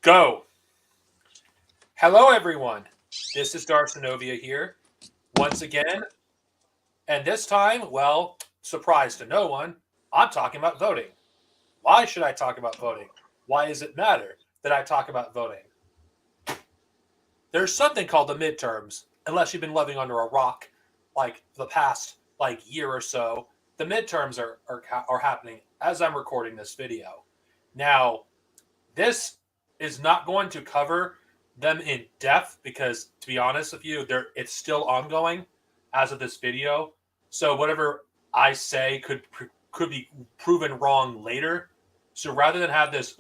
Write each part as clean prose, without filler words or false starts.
Go. Hello, everyone. This is Darcenovia here once again. And this time, well, surprise to no one, I'm talking about voting. Why should I talk about voting? Why does it matter that I talk about voting? There's something called the midterms, unless you've been living under a rock like the past year or so. The midterms are happening as I'm recording this video. Now, this is not going to cover them in depth because, to be honest with you, it's still ongoing as of this video. So whatever I say could be proven wrong later. So rather than have this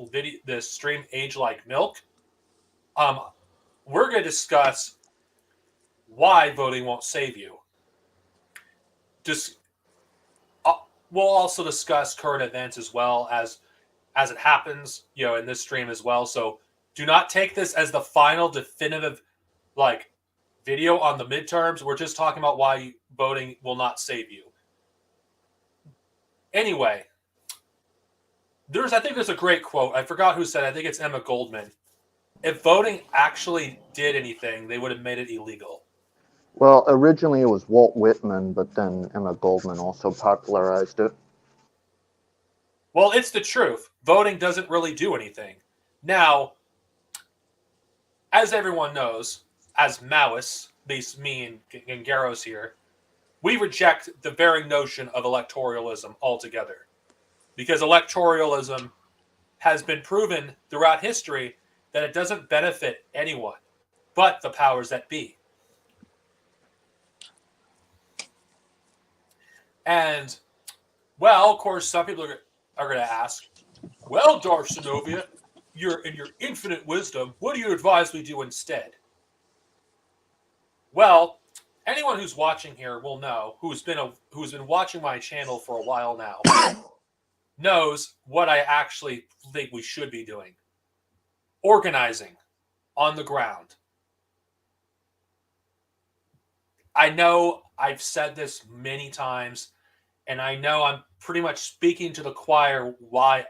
stream age like milk, um, we're going to discuss why voting won't save you. Just we'll also discuss current events as well as it happens, in this stream as well. So do not take this as the final definitive video on the midterms. We're just talking about why voting will not save you. Anyway, I think there's a great quote. I forgot who said it. I think it's Emma Goldman. If voting actually did anything, they would have made it illegal. Well, originally it was Walt Whitman, but then Emma Goldman also popularized it. Well, it's the truth. Voting doesn't really do anything. Now, as everyone knows, as Maoists, me and Garros here, we reject the very notion of electoralism altogether. Because electoralism has been proven throughout history that it doesn't benefit anyone but the powers that be. And, well, of course, some people are going to ask, well, Darcenovia, in your infinite wisdom, what do you advise we do instead? Well, anyone who's watching here will know, who's been watching my channel for a while now, knows what I actually think we should be doing. Organizing on the ground. I know I've said this many times, and I know I'm pretty much speaking to the choir why,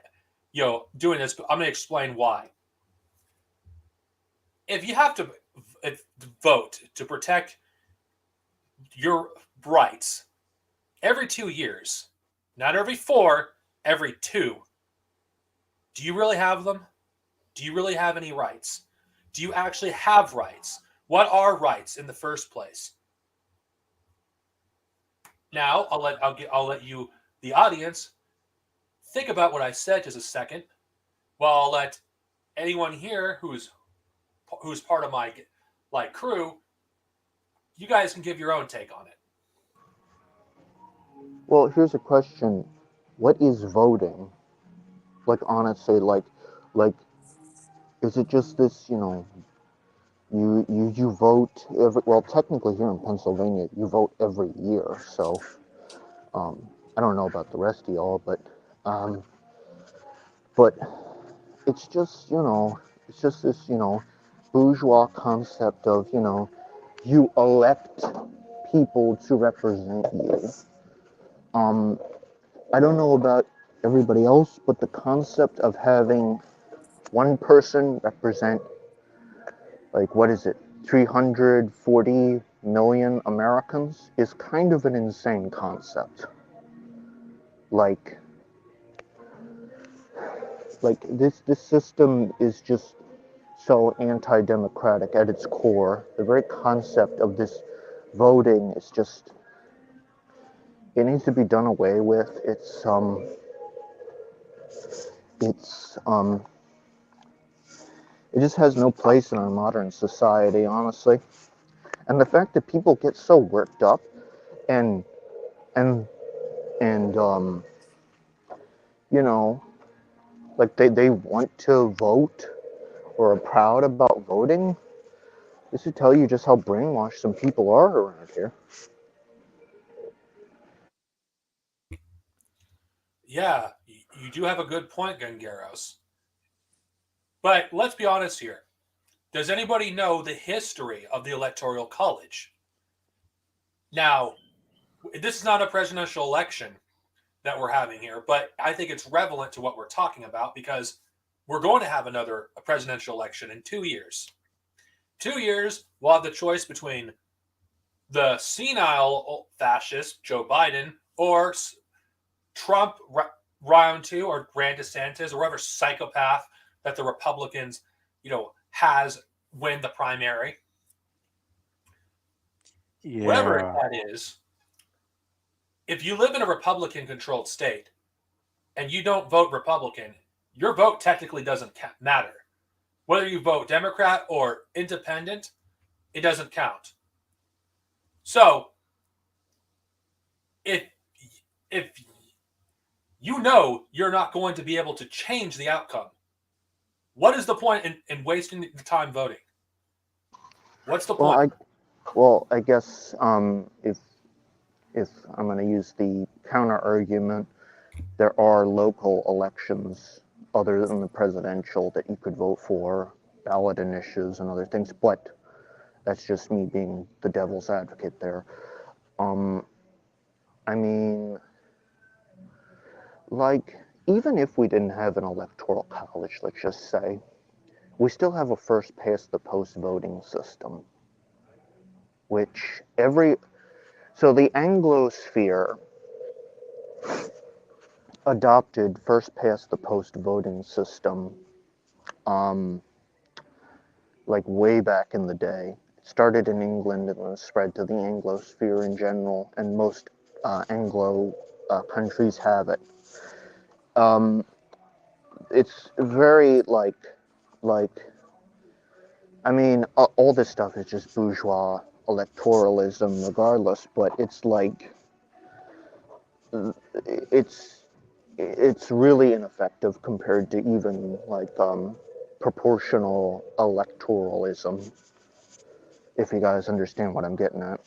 doing this, but I'm going to explain why. If you have to vote to protect your rights every 2 years, not every 4, every 2, do you really have them? Do you really have any rights? Do you actually have rights? What are rights in the first place? Now, I'll let you, the audience, think about what I said just a second. Well, I'll let anyone here who's part of my crew, you guys can give your own take on it. Well, here's a question. What is voting? Honestly, is it just this, you vote technically here in Pennsylvania, you vote every year, so, I don't know about the rest of y'all, but it's just, this, bourgeois concept of, you elect people to represent you. I don't know about everybody else, but the concept of having one person represent, 340 million Americans is kind of an insane concept. This system is just so anti-democratic at its core. The very concept of this voting is just, it needs to be done away with. It just has no place in our modern society, honestly. And the fact that people get so worked up and they want to vote or are proud about voting, this should tell you just how brainwashed some people are around here. Yeah, you do have a good point, Gungaros. But let's be honest here. Does anybody know the history of the Electoral College? Now, this is not a presidential election that we're having here, but I think it's relevant to what we're talking about because we're going to have another presidential election in 2 years. 2 years, we'll have the choice between the senile fascist Joe Biden or Trump round 2, or Grant DeSantis, or whatever psychopath that the Republicans, has win the primary. Yeah. Whatever that is, if you live in a Republican-controlled state and you don't vote Republican, your vote technically doesn't matter. Whether you vote Democrat or independent, it doesn't count. So, if you're not going to be able to change the outcome, what is the point in wasting the time voting? What's the point? I guess if I'm going to use the counter argument, there are local elections other than the presidential that you could vote for, ballot initiatives and other things, but that's just me being the devil's advocate there. I mean, like, even if we didn't have an electoral college, let's just say, we still have a first past the post voting system, which so the Anglosphere adopted first past the post voting system like way back in the day. It started in England and then spread to the Anglosphere in general, and most Anglo countries have it. It's very I mean, all this stuff is just bourgeois electoralism regardless, but it's like, it's really ineffective compared to even like proportional electoralism, if you guys understand what I'm getting at.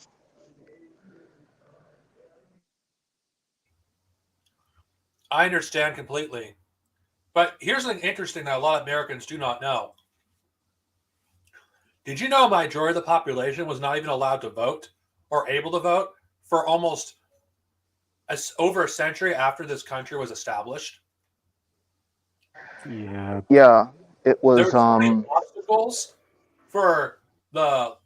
I understand completely. But here's something interesting that a lot of Americans do not know. Did you know a majority of the population was not even allowed to vote or able to vote for almost over a century after this country was established? Yeah. Yeah, it was There were three obstacles for the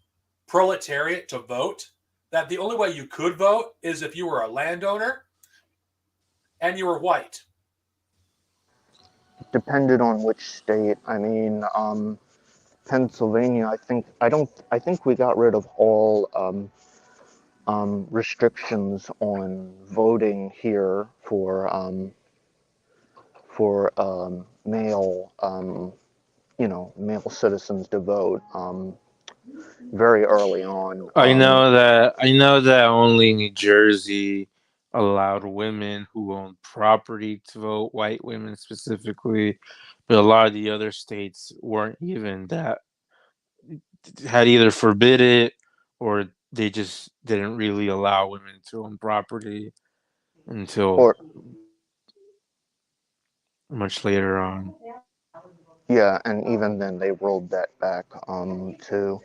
proletariat to vote, that the only way you could vote is if you were a landowner and you were white. depended on which state. I mean, Pennsylvania, I think we got rid of all restrictions on voting here for male male citizens to vote very early on. I know that only New Jersey allowed women who owned property to vote, white women specifically, but a lot of the other states weren't even that, had either forbid it or they just didn't really allow women to own property until Or much later on. yeah, and even then they rolled that back too.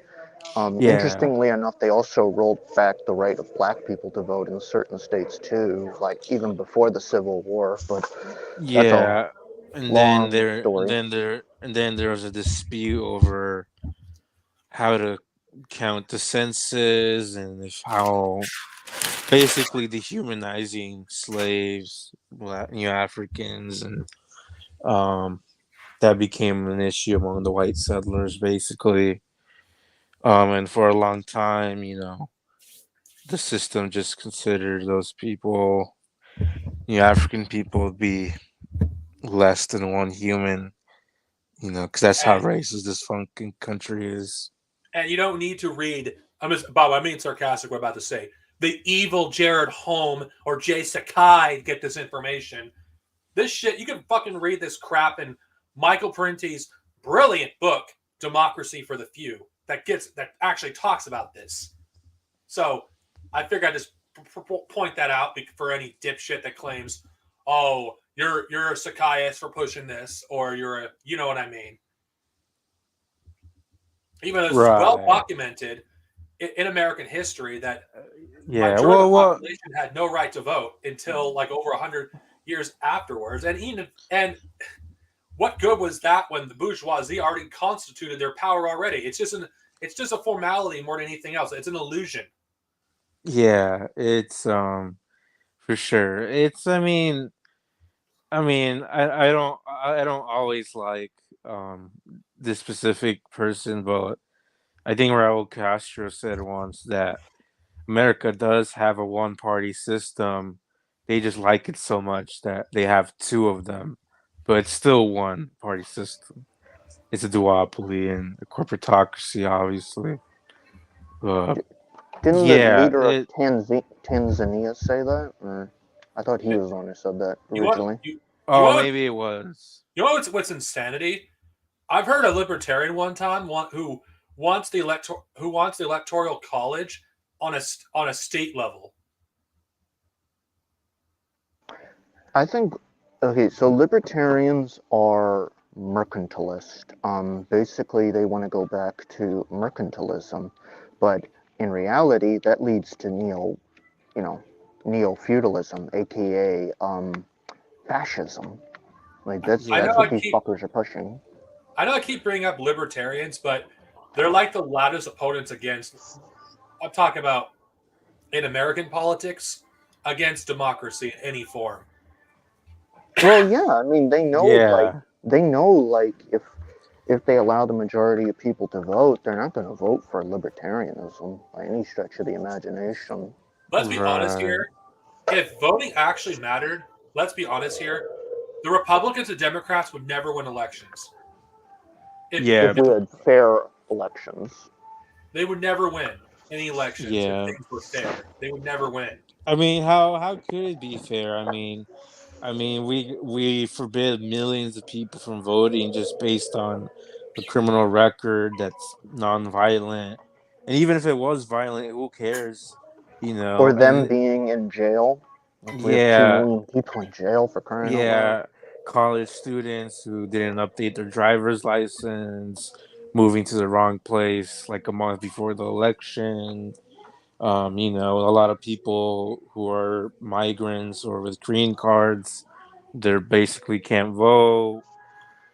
Yeah. Interestingly enough, they also rolled back the right of black people to vote in certain states too, like even before the Civil War. But that's a Yeah. And then long there story. there was a dispute over how to count the census and if how basically dehumanizing slaves, Africans, and that became an issue among the white settlers, basically. And for a long time, the system just considered those people, African people, to be less than one human, because that's how racist this fucking country is. And you don't need to read, Bob, I'm being sarcastic what I'm about to say. The evil Jared Home or Jay Sakai get this information. This shit, you can fucking read this crap in Michael Parenti's brilliant book, Democracy for the Few, that actually talks about this. So I figured I'd just point that out for any dipshit that claims, oh, you're a Sakaiist for pushing this, or you know what I mean. Even though it's well documented in American history that majority of the population had no right to vote until like over 100 years afterwards, and what good was that when the bourgeoisie already constituted their power already? It's just a formality more than anything else. It's an illusion. Yeah, it's for sure. It's I don't always like this specific person, but I think Raul Castro said once that America does have a one party system. They just like it so much that they have two of them, but it's still one party system. It's a duopoly and a corporatocracy, obviously. But Didn't the yeah, leader of it. Tanzania say that? Or I thought he was the one who said that You want originally. you Oh, want maybe it was. you know what's insanity? I've heard a libertarian one time who wants the electoral college on a state level. I think, okay, so libertarians are mercantilist. Basically, they want to go back to mercantilism, but in reality, that leads to you know, neo-feudalism, aka fascism. Like I know that's Yeah. what these fuckers are pushing. I keep bringing up libertarians, but they're like the loudest opponents against. I'm talking about in American politics against democracy in any form. Well, yeah, I mean, Yeah. they know, like, if they allow the majority of people to vote, they're not going to vote for libertarianism by any stretch of the imagination. Let's be honest Right. here. If voting actually mattered, let's be honest here. The Republicans and Democrats would never win elections. If, Yeah. If if we had fair elections. they would never win any elections if Yeah. things were fair, they would never win. I mean, how could it be fair? We forbid millions of people from voting just based on a criminal record that's non-violent, and even if it was violent, who cares? You Or know, them and being in jail. Like, we have 2 yeah, million people in jail for crying out loud. yeah, college students who didn't update their driver's license, moving to the wrong place like a month before the election. A lot of people who are migrants or with green cards, they're basically can't vote.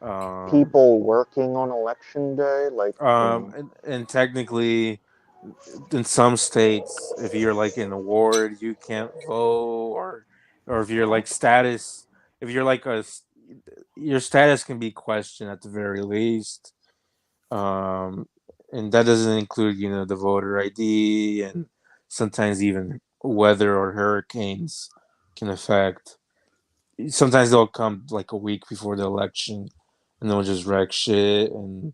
Um, People working on election day, like, and technically, in some states, if you're like in a ward, you can't vote, or if you're like status, if you're like your status can be questioned at the very least. Um, and that doesn't include, the voter ID, and sometimes even weather or hurricanes can affect. Sometimes they'll come like a week before the election, and they'll just wreck shit. And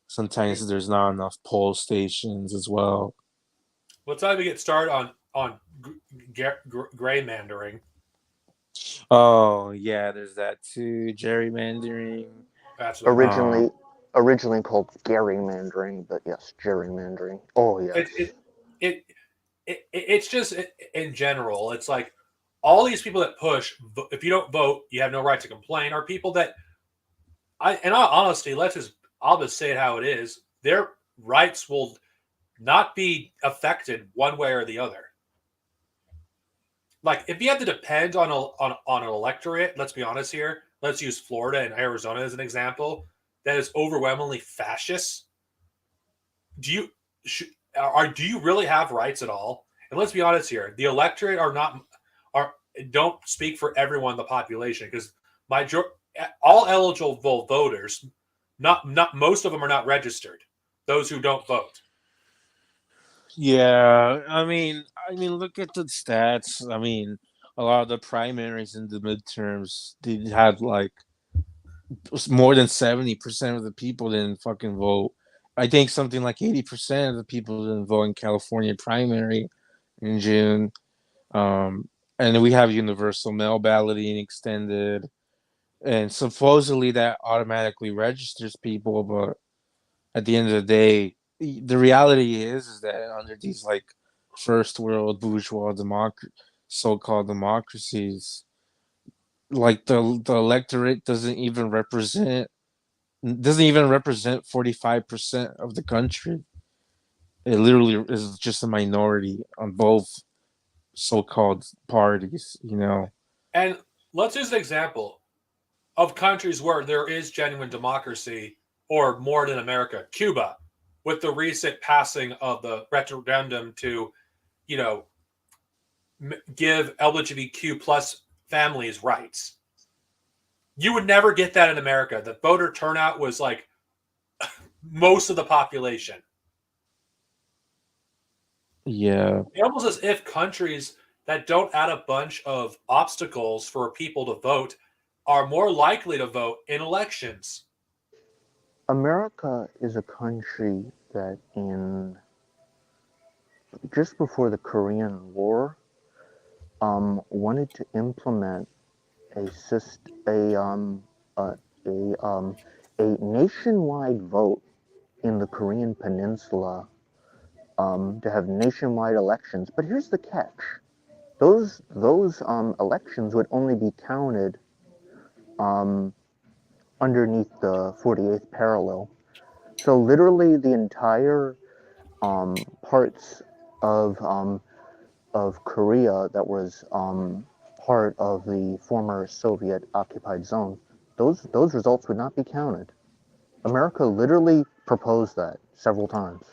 sometimes there's not enough poll stations as well. Let's not even get started on gerrymandering. Oh yeah, there's that too. Gerrymandering. That's what it is. originally originally called gerrymandering, but yes, gerrymandering. Oh It, yes. it, it, it's just in general. It's like all these people that push. If you don't vote, you have no right to complain. Are people that in all honesty, I'll just say it how it is. Their rights will not be affected one way or the other. Like if you have to depend on an electorate, let's be honest here. Let's use Florida and Arizona as an example. That is overwhelmingly fascist. Do you do you really have rights at all? And let's be honest here. The electorate are don't speak for everyone in the population because all eligible voters, not most of them are not registered. Those who don't vote. Yeah, look at the stats. A lot of the primaries and the midterms, they had like more than 70% of the people didn't fucking vote. I think something like 80% of the people didn't vote in California primary in June. Um, and we have universal mail balloting extended, and supposedly that automatically registers people, but at the end of the day, the reality is that under these like first world bourgeois so-called democracies, like the electorate doesn't even represent 45% of the country. It literally is just a minority on both so-called parties. And let's use an example. of countries where there is genuine democracy, or more than America, Cuba, with the recent passing of the referendum to, you know, give LGBTQ plus families rights. You would never get that in America. The voter turnout was like most of the population. Yeah. It's almost as if countries that don't add a bunch of obstacles for people to vote are more likely to vote in elections. America is a country that just before the Korean War, wanted to implement a a, a nationwide vote in the Korean Peninsula, to have nationwide elections. But here's the catch: those elections would only be counted underneath the 48th parallel. So literally, the entire parts of Korea that was part of the former Soviet occupied zone, those results would not be counted. America literally proposed that several times.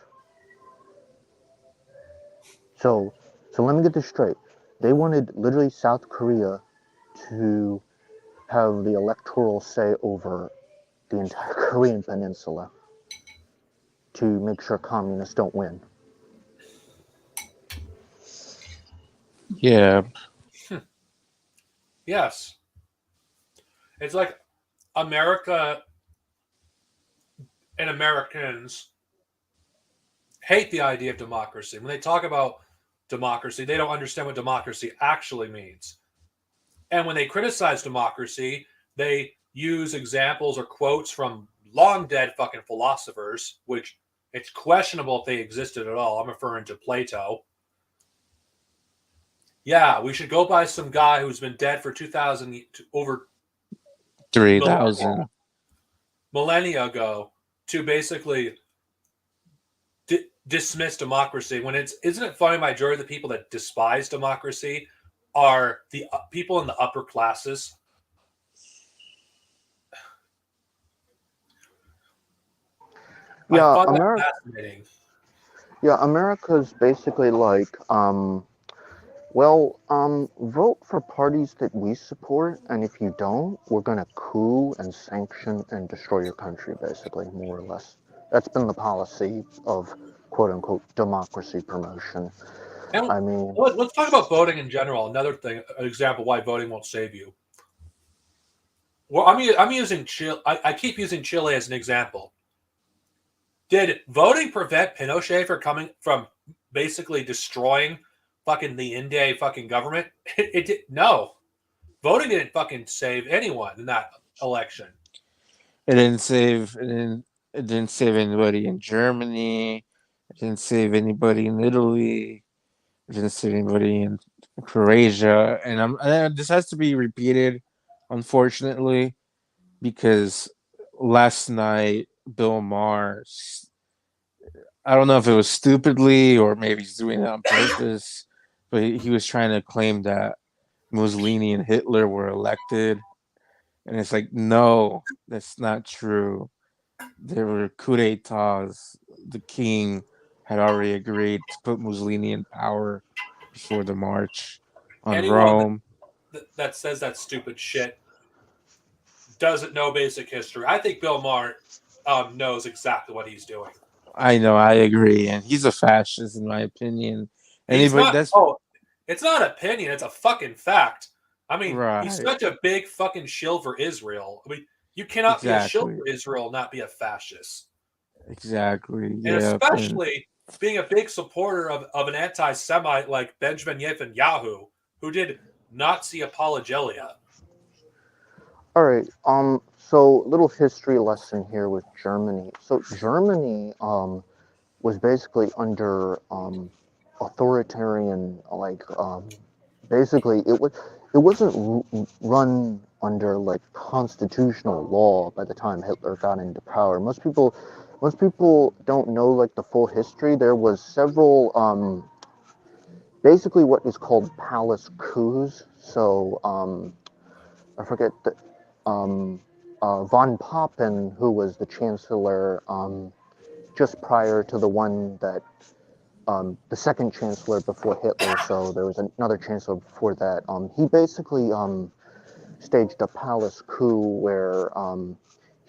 So let me get this straight. They wanted literally South Korea to have the electoral say over the entire Korean peninsula to make sure communists don't win. Yeah. Yes. It's like America and Americans hate the idea of democracy. When they talk about democracy, they don't understand what democracy actually means. And when they criticize democracy, they use examples or quotes from long dead fucking philosophers, which it's questionable if they existed at all. I'm referring to Plato. Yeah, we should go by some guy who's been dead for 2,000 over 3,000. millennia ago to basically dismiss democracy. When isn't it funny? Majority of the people that despise democracy are the people in the upper classes. Yeah, I find that fascinating. Yeah, America's basically like, vote for parties that we support, and if you don't, we're gonna coup and sanction and destroy your country, basically, more or less. That's been the policy of quote unquote democracy promotion. And I mean, let's talk about voting in general. Another thing, an example why voting won't save you. Well, I'm using Chile. I keep using Chile as an example. Did voting prevent Pinochet from basically destroying fucking the India fucking government? It did no. Voting didn't fucking save anyone in that election. It didn't save. It didn't save anybody in Germany. It didn't save anybody in Italy. It didn't save anybody in Croatia. And this has to be repeated, unfortunately, because last night Bill Maher, I don't know if it was stupidly or maybe he's doing it on purpose, but he was trying to claim that Mussolini and Hitler were elected. And it's like, no, that's not true. There were coup d'etats. The king had already agreed to put Mussolini in power before the march on Anyone Rome. that says that stupid shit doesn't know basic history. I think Bill Maher knows exactly what he's doing. I know, I agree, and he's a fascist in my opinion. He's Anybody not. that's Oh, it's not opinion. It's a fucking fact. I mean, he's right, such a big fucking shill for Israel. I mean, you cannot be a shill exactly, for Israel and not be a fascist. exactly, And yeah, and especially being a big supporter of an anti-Semite like Benjamin Netanyahu, who did Nazi apologelia. all right. So little history lesson here with Germany. So Germany, was basically under authoritarian, like, basically it wasn't run under like constitutional law by the time Hitler got into power. Most people don't know like the full history. There was several, basically what is called palace coups. So I forget the von Papen, who was the chancellor just prior to the one that the second chancellor before Hitler, so there was another chancellor before that. He basically staged a palace coup where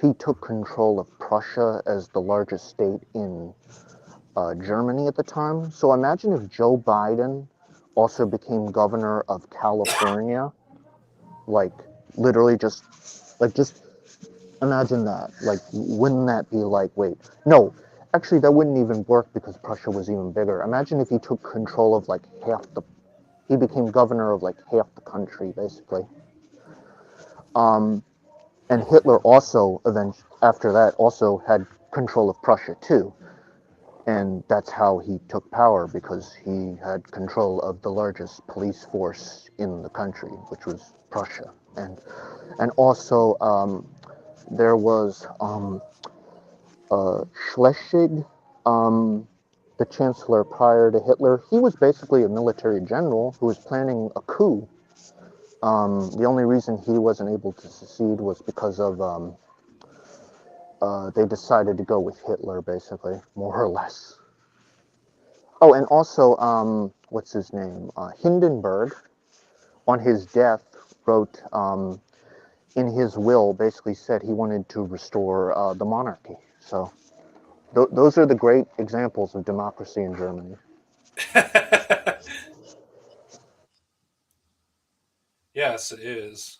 he took control of Prussia as the largest state in Germany at the time. So imagine if Joe Biden also became governor of California, like literally just imagine that. Like, wouldn't that be like, wait, no, actually that wouldn't even work because Prussia was even bigger. Imagine if he took control of like he became governor of like half the country, basically. And Hitler also, after that, also had control of Prussia too. And that's how he took power, because he had control of the largest police force in the country, which was Prussia. And also, there was Schleswig, the chancellor prior to Hitler. He was basically a military general who was planning a coup. The only reason he wasn't able to succeed was because of they decided to go with Hitler, basically, more or less. Oh, and also, what's his name? Hindenburg, on his death, wrote in his will, basically said he wanted to restore the monarchy. So those are the great examples of democracy in Germany. Yes, it is.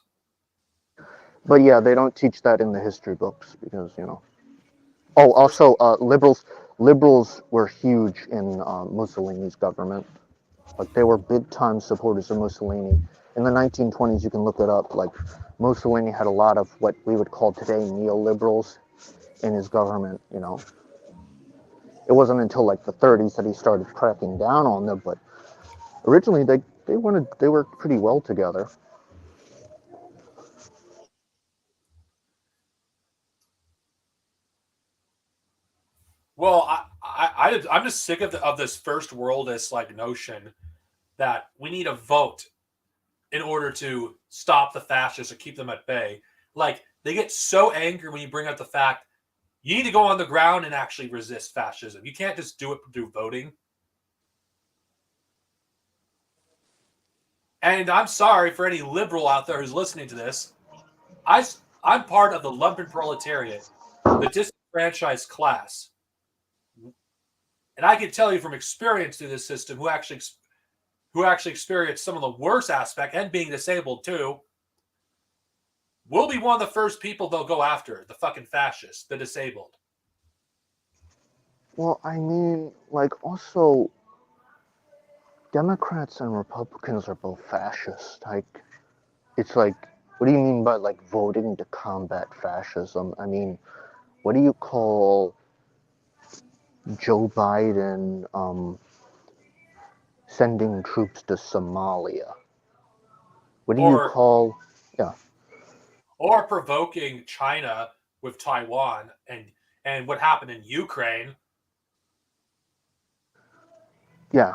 But yeah, they don't teach that in the history books because, you know. Oh, also, liberals were huge in Mussolini's government. Like, they were big-time supporters of Mussolini. In the 1920s, you can look it up, like, Mussolini had a lot of what we would call today neoliberals in his government, you know. It wasn't until, like, the 30s that he started cracking down on them, but originally they worked pretty well together. Well, I'm just sick of this first worldist like notion that we need a vote in order to stop the fascists or keep them at bay. Like, they get so angry when you bring up the fact you need to go on the ground and actually resist fascism. You can't just do it through voting. And I'm sorry for any liberal out there who's listening to this. I'm part of the lumpen proletariat, the disenfranchised class. And I can tell you from experience through this system who actually experienced some of the worst aspect and being disabled too, we'll be one of the first people they'll go after, the fucking fascists, the disabled. Well, I mean, like, also, Democrats and Republicans are both fascist. Like, it's like, what do you mean by, like, voting to combat fascism? I mean, what do you call Joe Biden sending troops to Somalia? What do you call, yeah. Or provoking China with Taiwan and what happened in Ukraine. Yeah.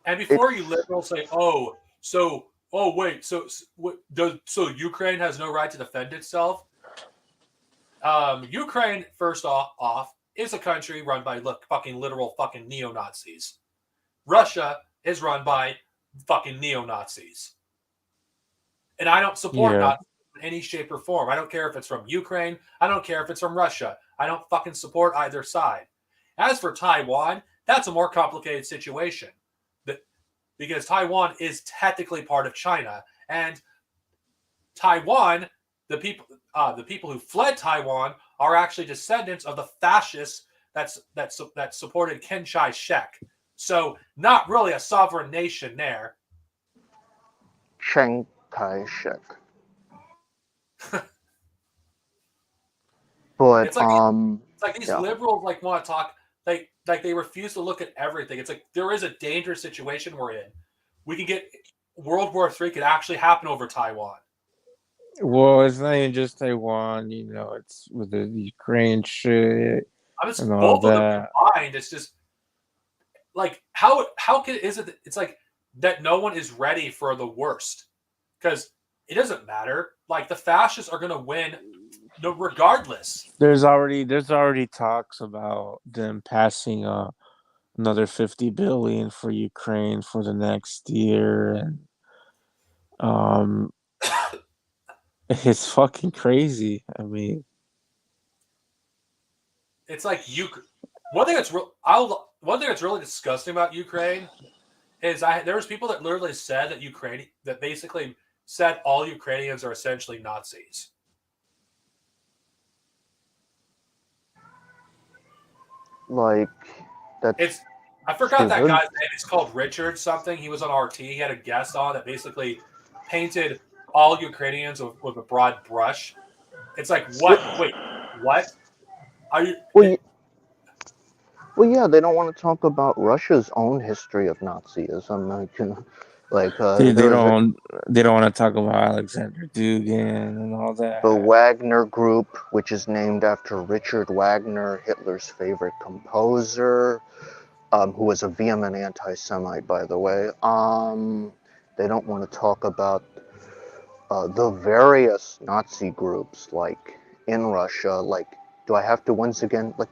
And before you liberals say, so Ukraine has no right to defend itself. Ukraine, first off, is a country run by fucking literal fucking neo-Nazis. Russia is run by fucking neo-Nazis. And I don't support Nazis in any shape or form. I don't care if it's from Ukraine. I don't care if it's from Russia. I don't fucking support either side. As for Taiwan, that's a more complicated situation. Because Taiwan is technically part of China. And Taiwan, the people who fled Taiwan are actually descendants of the fascists that supported Chiang Kai-shek. So not really a sovereign nation there. Chiang Kai-shek. But it's like these liberals like want to talk like they refuse to look at everything. It's like there is a dangerous situation we're in. We could get World War III could actually happen over Taiwan. Well, it's not even just Taiwan, you know, it's with the Ukraine shit. I mean, and both of them combined. It's just like is it? It's like that no one is ready for the worst, because it doesn't matter. Like the fascists are going to win, regardless. There's already talks about them passing another 50 billion for Ukraine for the next year, and um, it's fucking crazy. I mean, It's like one thing that's really disgusting about Ukraine is there was people that literally said that basically said all Ukrainians are essentially Nazis. Like, that's I forgot that stupid. guy's name. It's called Richard something. He was on RT. He had a guest on that basically painted all Ukrainians with a broad brush. It's like, what? Wait, what? Are you? Well, yeah, they don't want to talk about Russia's own history of Nazism. they There was don't they don't want to talk about Alexander Dugin and all that. the Wagner Group, which is named after Richard Wagner, Hitler's favorite composer, who was a vehement anti-Semite, by the way. They don't want to talk about the various Nazi groups, like in Russia. Like, do I have to once again, like,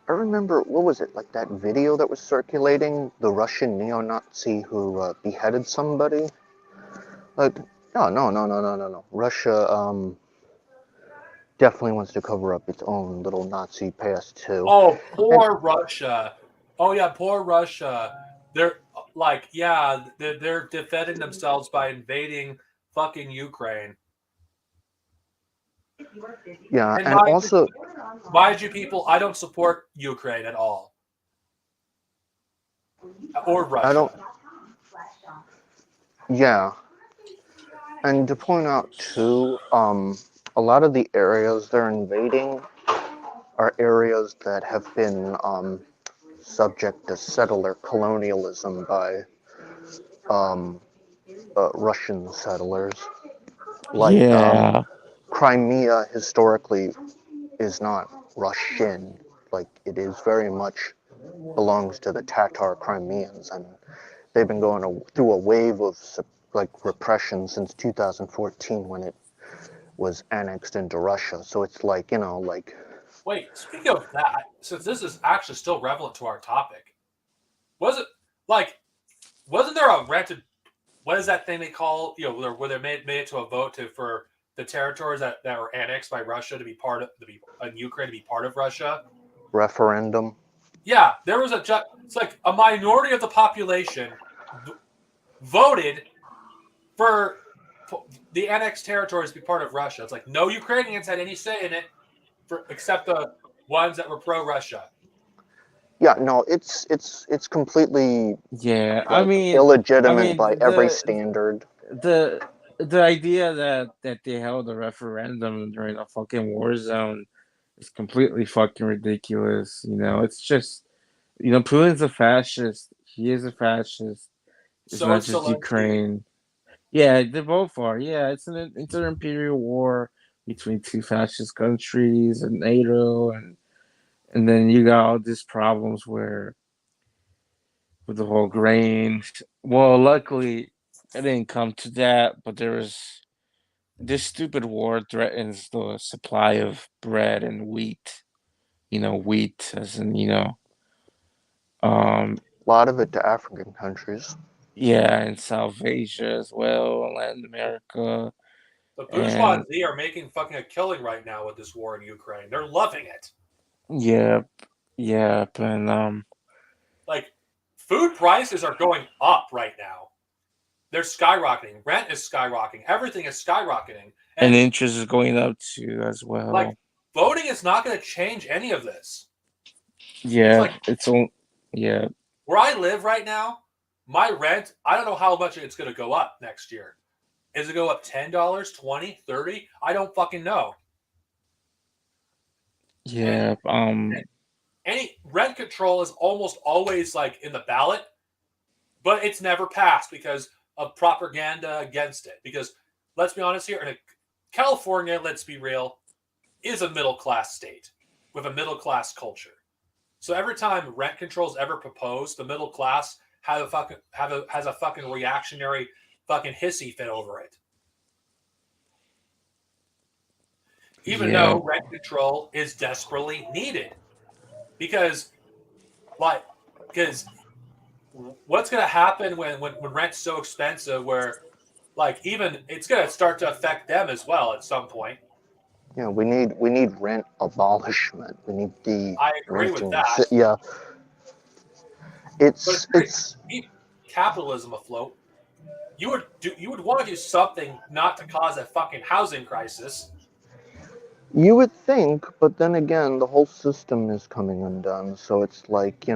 I remember, what was it, like that video that was circulating, the Russian neo-Nazi who beheaded somebody? Like, no. Russia definitely wants to cover up its own little Nazi past too. Oh, And poor Russia. Oh yeah, poor Russia. They're like, yeah, they're defending themselves by invading fucking Ukraine. yeah, And and also, mind you, people, I don't support Ukraine at all, or Russia. I don't, yeah, and to point out too, a lot of the areas they're invading are areas that have been subject to settler colonialism by um, Russian settlers. Like Yeah, Crimea historically is not Russian. Like, it is very much belongs to the Tatar Crimeans, and they've been going through a wave of like repression since 2014 when it was annexed into Russia. So it's like, like, Wait, speaking of that, since this is actually still relevant to our topic, was it like, wasn't there a rented? What is that thing they call, where they made it to a vote for the territories that were annexed by Russia to be part of Ukraine to be part of Russia? referendum. Yeah, there was it's like a minority of the population voted for the annexed territories to be part of Russia. It's like no Ukrainians had any say in it, except the ones that were pro-Russia. Yeah, no, it's completely yeah. like illegitimate by every the standard. the the idea that they held a referendum during a fucking war zone is completely fucking ridiculous. It's just Putin's a fascist. He is a fascist. It's So not is just Zelensky. Ukraine. Yeah, they both are. Yeah, it's an inter-imperial war between two fascist countries and NATO, and then you got all these problems where with the whole grain. Well, luckily it didn't come to that, but there was this stupid war threatens the supply of bread and wheat. Wheat as in um A lot of it to African countries. yeah, in South Asia as well, Latin America, The and bourgeoisie are making fucking a killing right now with this war in Ukraine. They're loving it. yeah, and Like, food prices are going up right now. They're skyrocketing. Rent is skyrocketing. Everything is skyrocketing. and And interest is going up too as like, well. voting is not going to change any of this. It's Yeah, like it's all yeah. where I live right now, my rent, I don't know how much it's going to go up next year. Is it go up $10, $20, $30? I don't fucking know. And Yeah, any rent control is almost always like in the ballot, but it's never passed because of propaganda against it. Because let's be honest here, California, let's be real, is a middle class state with a middle class culture. So every time rent control is ever proposed, the middle class has a fucking reactionary fucking hissy fit over it. even Yeah. though rent control is desperately needed. Because, like, because what's going to happen when rent's so expensive where, like, even it's going to start to affect them as well at some point. Yeah, we need rent abolishment. We need the I agree with renting. that. Yeah, But it's keep capitalism afloat. You would want to do something not to cause a fucking housing crisis. you would think, but then again, the whole system is coming undone. So it's like,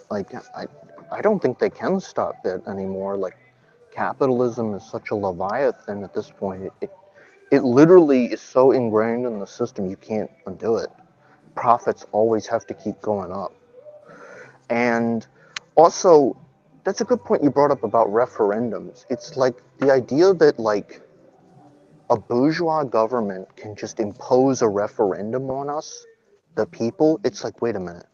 like I don't think they can stop it anymore. Like capitalism is such a leviathan at this point. It literally is so ingrained in the system you can't undo it. Profits always have to keep going up. And also, that's a good point you brought up about referendums. It's like the idea that like a bourgeois government can just impose a referendum on us, the people. It's like, wait a minute.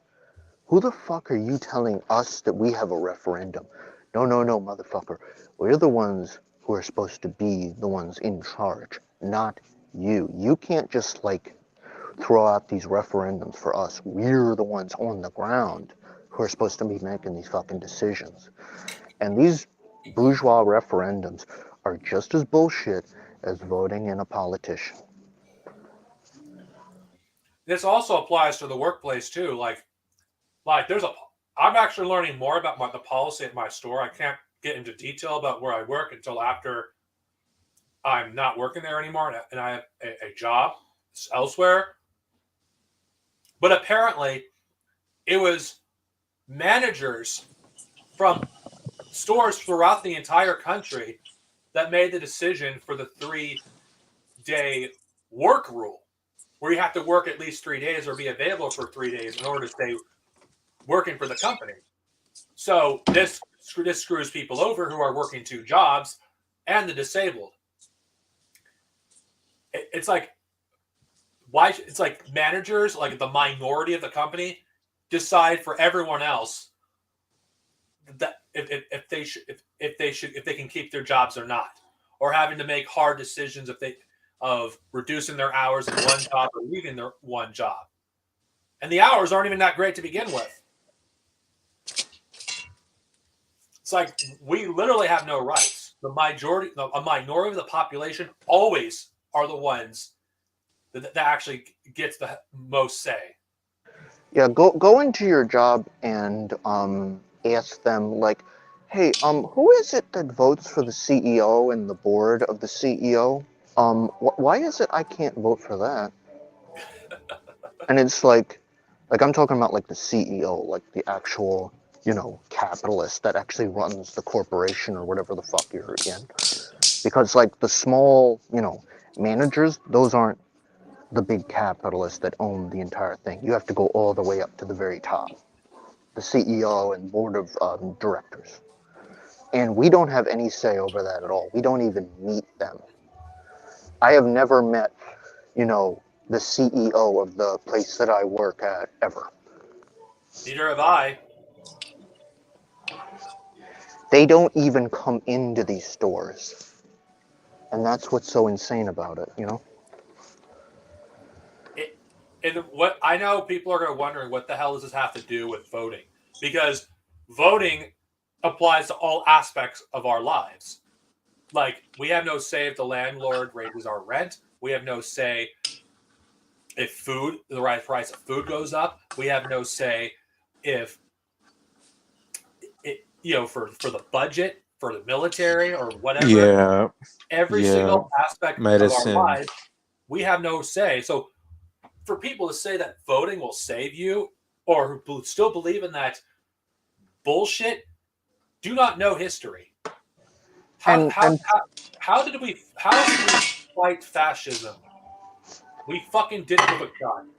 Who the fuck are you telling us that we have a referendum? No, no, no, motherfucker. We're the ones who are supposed to be the ones in charge, not you. You can't just like throw out these referendums for us. We're the ones on the ground who are supposed to be making these fucking decisions. And these bourgeois referendums are just as bullshit as voting in a politician. This also applies to the workplace too. Like I'm actually learning more about the policy at my store. I can't get into detail about where I work until after I'm not working there anymore and I have a job elsewhere. But apparently, it was managers from stores throughout the entire country that made the decision for the 3-day work rule, where you have to work at least 3 days or be available for 3 days in order to stay working for the company. So this screws people over who are working 2 jobs and the disabled. It's like why it's like managers, like the minority of the company, decide for everyone else that if they can keep their jobs or not, or having to make hard decisions of reducing their hours in one job or leaving their one job, and the hours aren't even that great to begin with. It's like we literally have no rights. A minority of the population always are the ones that actually gets the most say. Yeah, go into your job and ask them like, hey, who is it that votes for the CEO and the board of the CEO? Why is it I can't vote for that? And it's like I'm talking about like the CEO, like the actual, capitalist that actually runs the corporation or whatever the fuck you're in. Because like the small, managers, those aren't the big capitalists that own the entire thing. You have to go all the way up to the very top, the CEO and board of directors. And we don't have any say over that at all. We don't even meet them. I have never met, the CEO of the place that I work at ever. Neither have I. They don't even come into these stores. And that's what's so insane about it. And what I know, people are going to wondering what the hell does this have to do with voting? Because voting applies to all aspects of our lives. Like we have no say if the landlord raises our rent. We have no say if the right price of food goes up. We have no say if for the budget for the military or whatever. Yeah. Every Yeah. single aspect of our Medicine. lives, we have no say. So for people to say that voting will save you or who still believe in that bullshit do not know history. How And how and how, how did we fight fascism? We fucking did it with a gun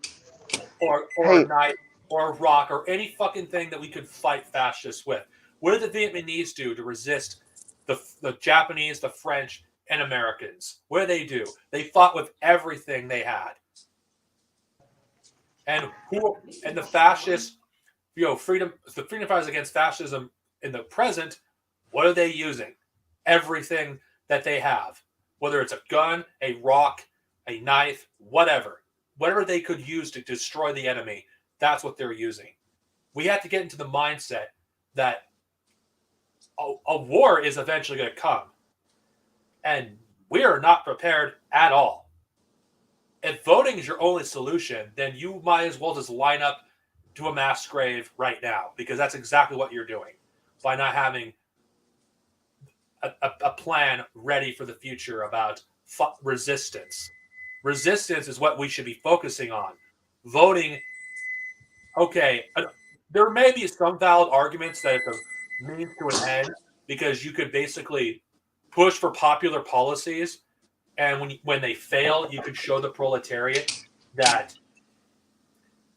or hey, a knife or a rock or any fucking thing that we could fight fascists with. What did the Vietnamese do to resist the Japanese, the French, and Americans? What did they do? They fought with everything they had. And the fascists, the freedom fighters against fascism in the present, what are they using? Everything that they have, whether it's a gun, a rock, a knife, whatever they could use to destroy the enemy. That's what they're using. We have to get into the mindset that a war is eventually going to come, and we are not prepared at all. If voting is your only solution, then you might as well just line up to a mass grave right now, because that's exactly what you're doing by not having a plan ready for the future about resistance. Resistance is what we should be focusing on. Voting, okay, there may be some valid arguments that it's a means to an end, because you could basically push for popular policies, and when they fail, you could show the proletariat that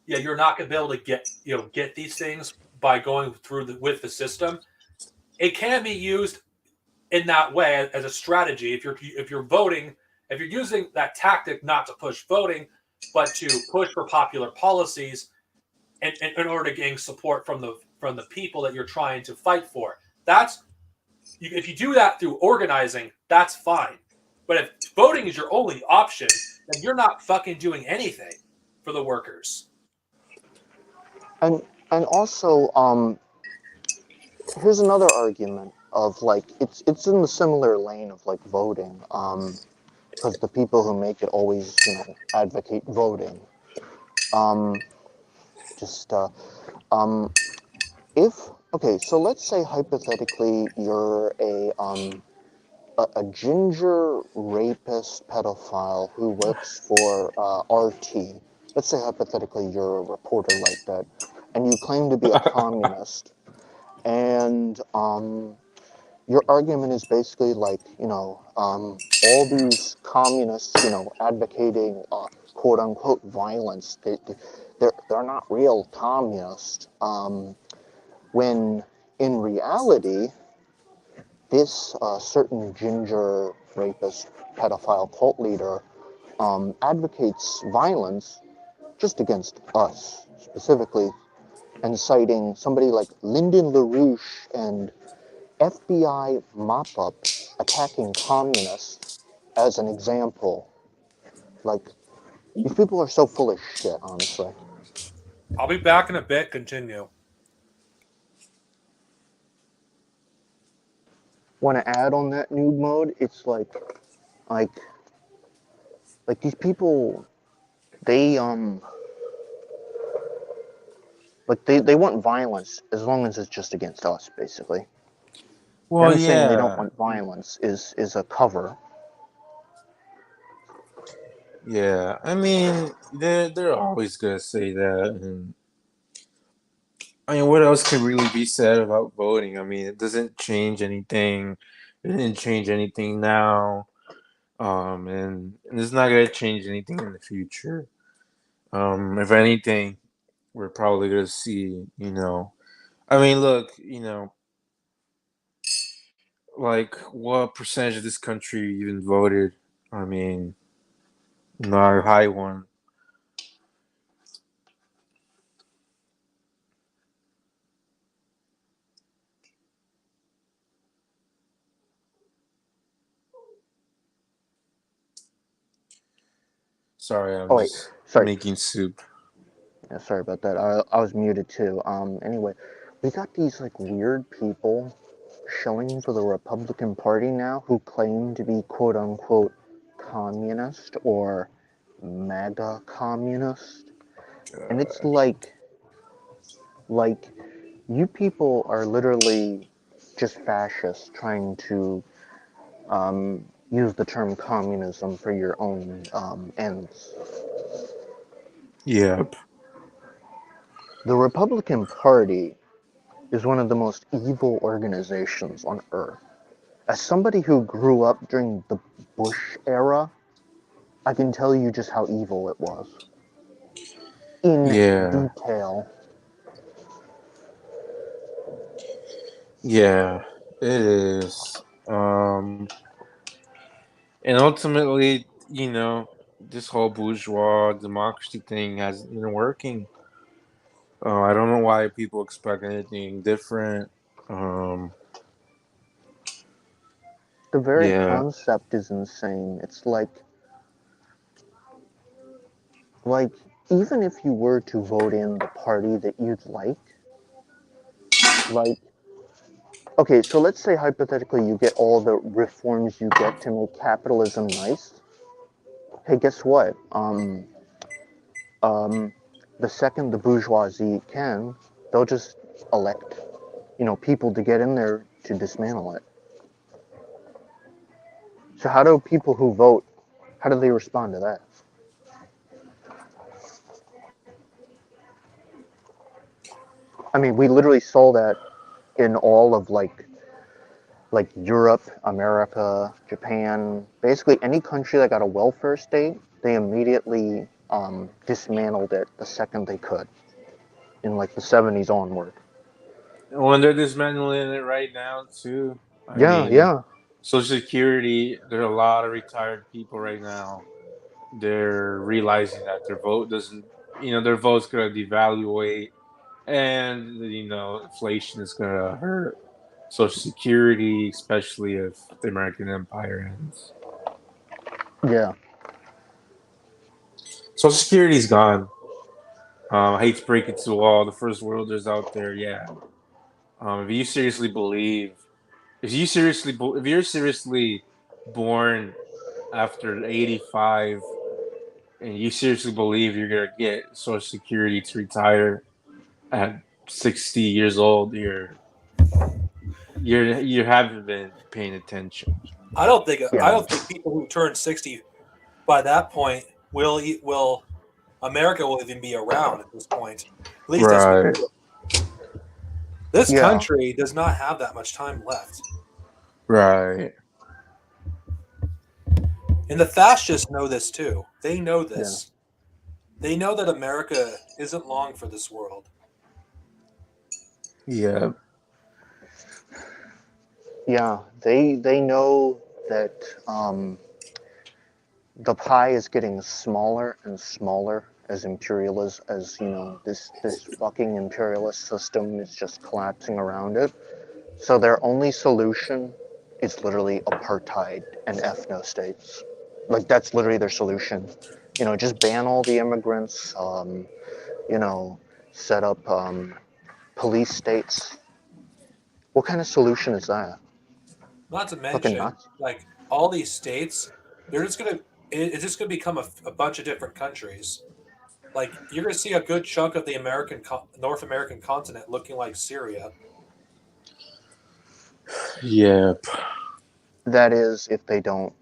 you're not going to be able to get these things by going through with the system. It can be used in that way as a strategy. If you're voting, if you're using that tactic not to push voting, but to push for popular policies, in order to gain support from the people that you're trying to fight for. If you do that through organizing, that's fine. But if voting is your only option, then you're not fucking doing anything for the workers. And also, here's another argument of like it's in the similar lane of like voting, because the people who make it always advocate voting. Um, just if okay, so let's say hypothetically you're a ginger rapist pedophile who works for RT. Let's say hypothetically you're a reporter like that, and you claim to be a communist, and your argument is basically like, all these communists, advocating quote unquote violence. They're not real communists. When in reality, this certain ginger rapist pedophile cult leader advocates violence just against us specifically, and citing somebody like Lyndon LaRouche and FBI mop-up attacking communists as an example. Like, these people are so full of shit, honestly. I'll be back in a bit. Continue. Want to add on that noob mode? It's like, like these people, they like they want violence as long as it's just against us, basically. Well, Them saying they don't yeah, want violence is a cover. yeah. I mean, they're always gonna say that, and I mean, what else could really be said about voting? I mean, it doesn't change anything. It didn't change anything now, and it's not gonna change anything in the future. If anything, we're probably gonna see. I mean, look, like what percentage of this country even voted? I mean, not a high one. Sorry, I'm Oh wait, just sorry. making soup. Yeah, sorry about that. I was muted too. Anyway, we got these like weird people showing for the Republican Party now who claim to be quote unquote communist or MAGA communist. And it's like you people are literally just fascists trying to use the term communism for your own ends. Yep. The Republican Party is one of the most evil organizations on earth. As somebody who grew up during the Bush era, I can tell you just how evil it was. In Yeah. detail. Yeah. It is. And ultimately, this whole bourgeois democracy thing hasn't been working. I don't know why people expect anything different. Um, The very yeah. concept is insane. It's like like, even if you were to vote in the party that you'd like, okay, so let's say hypothetically you get all the reforms you get to make capitalism nice. Hey, guess what? Um, the second the bourgeoisie can, they'll just elect, people to get in there to dismantle it. So how do people who vote, how do they respond to that? I mean, we literally saw that in all of like Europe, America, Japan, basically any country that got a welfare state, they immediately dismantled it the second they could, in like the 70s onward. When they're dismantling it right now too. I Yeah, mean, yeah, Social Security. There are a lot of retired people right now. They're realizing that their vote doesn't. Their vote's gonna devaluate, and inflation is gonna hurt Social Security, especially if the American Empire ends. yeah, Social Security's gone. I hate to break it to all the first worlders out there. Yeah. If you seriously believe, if you're seriously born after 85, and you seriously believe you're gonna get Social Security to retire at 60 years old, you haven't been paying attention. I don't think I yeah, don't think people who turn 60 by that point will America will even be around at this point. At least as we Right. know it. This yeah, country does not have that much time left. Right. And the fascists know this too. They know yeah, this. They know that America isn't long for this world. Yeah. yeah. They know that the pie is getting smaller and smaller as imperialist as this fucking imperialist system is just collapsing around it. So their only solution is literally apartheid and ethno states. Like that's literally their solution. Just ban all the immigrants. You know, set up police states. What kind of solution is that? Not to Fucking mention, nuts. like all these states, they're just gonna it's just gonna become a bunch of different countries. Like you're gonna see a good chunk of the North American continent looking like Syria. Yep. That is, if they don't,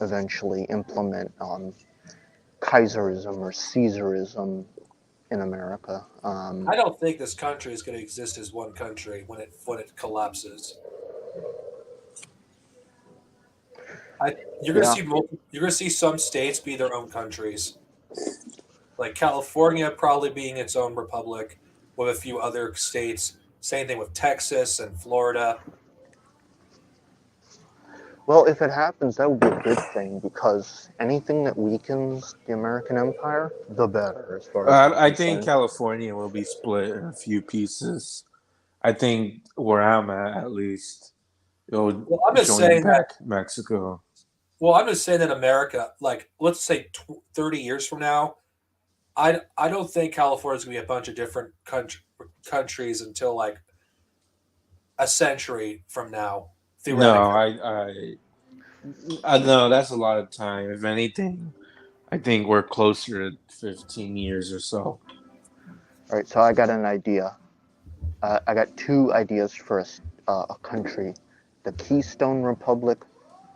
eventually implement Kaiserism or Caesarism in America. I don't think this country is going to exist as one country when it collapses. You're going to Yeah, see you're going to see some states be their own countries, like California probably being its own republic, with a few other states. Same thing with Texas and Florida. well, if it happens, that would be a good thing because anything that weakens the American empire, the better, as far as I'm I think concerned. California will be split in a few pieces. I think where I'm at least, it'll Well, I'm just join saying that. back Mexico. Well, I'm just saying that America, like let's say 30 years from now, I don't think California's going to be a bunch of different countries until like a century from now, No, theoretically. I know that's a lot of time. If anything, I think we're closer to 15 years or so. All right, so I got an idea. I got two ideas for a country: the Keystone Republic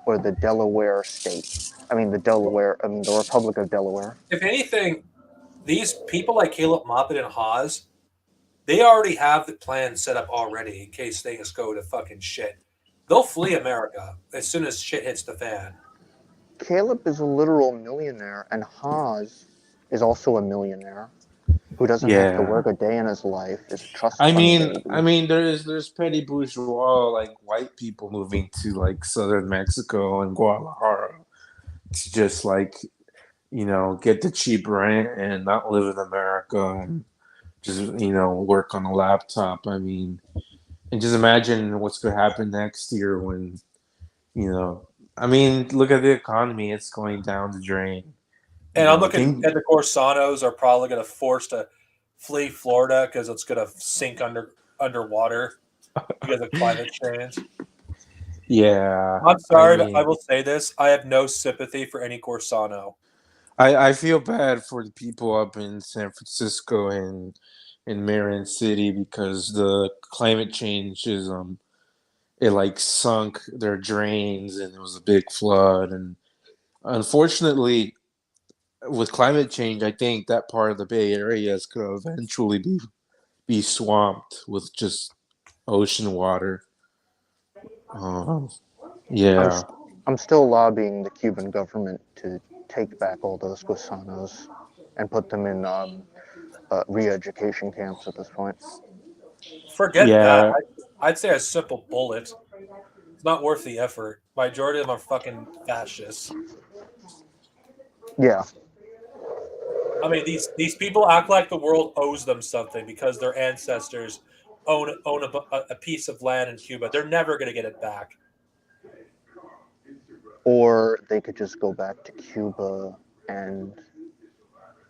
or the Delaware state. The Republic of Delaware. If anything, these people like Caleb Moppet and Haas, they already have the plan set up already in case things go to fucking shit. They'll flee America as soon as shit hits the fan. Caleb is a literal millionaire, and Haas is also a millionaire who doesn't have to Yeah. work a day in his life, is a trust fund baby. There's petty bourgeois like white people moving to like southern Mexico and Guadalajara to just like get the cheap rent and not live in America and just work on a laptop. And just imagine what's going to happen next year when you know. Look at the economy; it's going down the drain. And I'm I looking think at the Corsanos are probably going to force to flee Florida because it's going to sink underwater because of climate change. yeah. I'm I sorry, but I mean, will say this: I have no sympathy for any Corsano. I feel bad for the people up in San Francisco and in Marin City because the climate change is it like sunk their drains and it was a big flood, and unfortunately with climate change I think that part of the Bay Area is going to eventually be swamped with just ocean water. Um, I'm yeah. st- I'm still lobbying the Cuban government to take back all those gusanos and put them in re-education camps at this point. Forget that. Yeah. I'd say a simple bullet. It's not worth the effort. Majority of them are fucking fascists. Yeah, I mean, these people act like the world owes them something because their ancestors own a piece of land in Cuba. They're never going to get it back. or they could just go back to Cuba and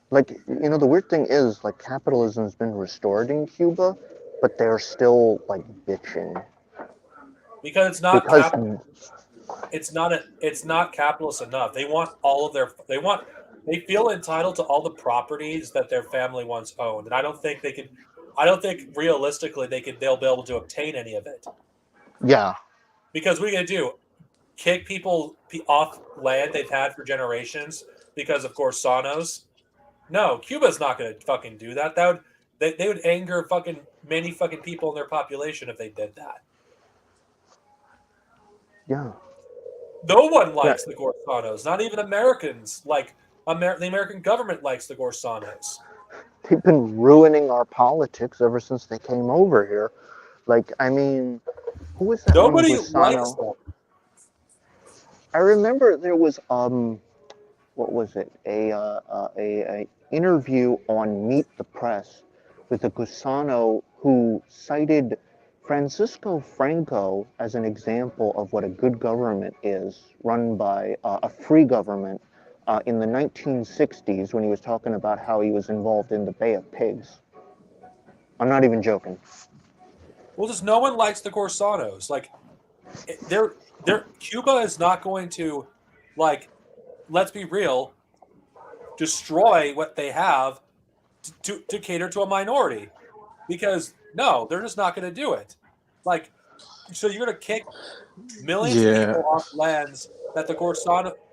like the weird thing is like capitalism's been restored in Cuba, but they're still like bitching Because because it's not capitalist enough. They want all of they feel entitled to all the properties that their family once owned. And I don't think realistically they'll be able to obtain any of it. yeah, Because what are you gonna do? Kick people off land they've had for generations because of course Sonos? No, Cuba's not gonna fucking do that. They would anger fucking many fucking people in their population if they did that. yeah, No one yeah. likes the Gorsanos. Not even Americans. Like the American government likes the Gorsanos. They've been ruining our politics ever since they came over here. Like, I mean, who was that one Nobody likes Gusano? them. I remember there was what was it? A interview on Meet the Press with a Gusano who cited Francisco Franco as an example of what a good government is, run by a free government in the 1960s when he was talking about how he was involved in the Bay of Pigs. I'm not even joking. Well, just no one likes the Gorsanos. Like they're Cuba is not going to like let's be real, destroy what they have to cater to a minority. Because no, they're just not going to do it. Like so you're going to kick millions of Yeah. people off lands that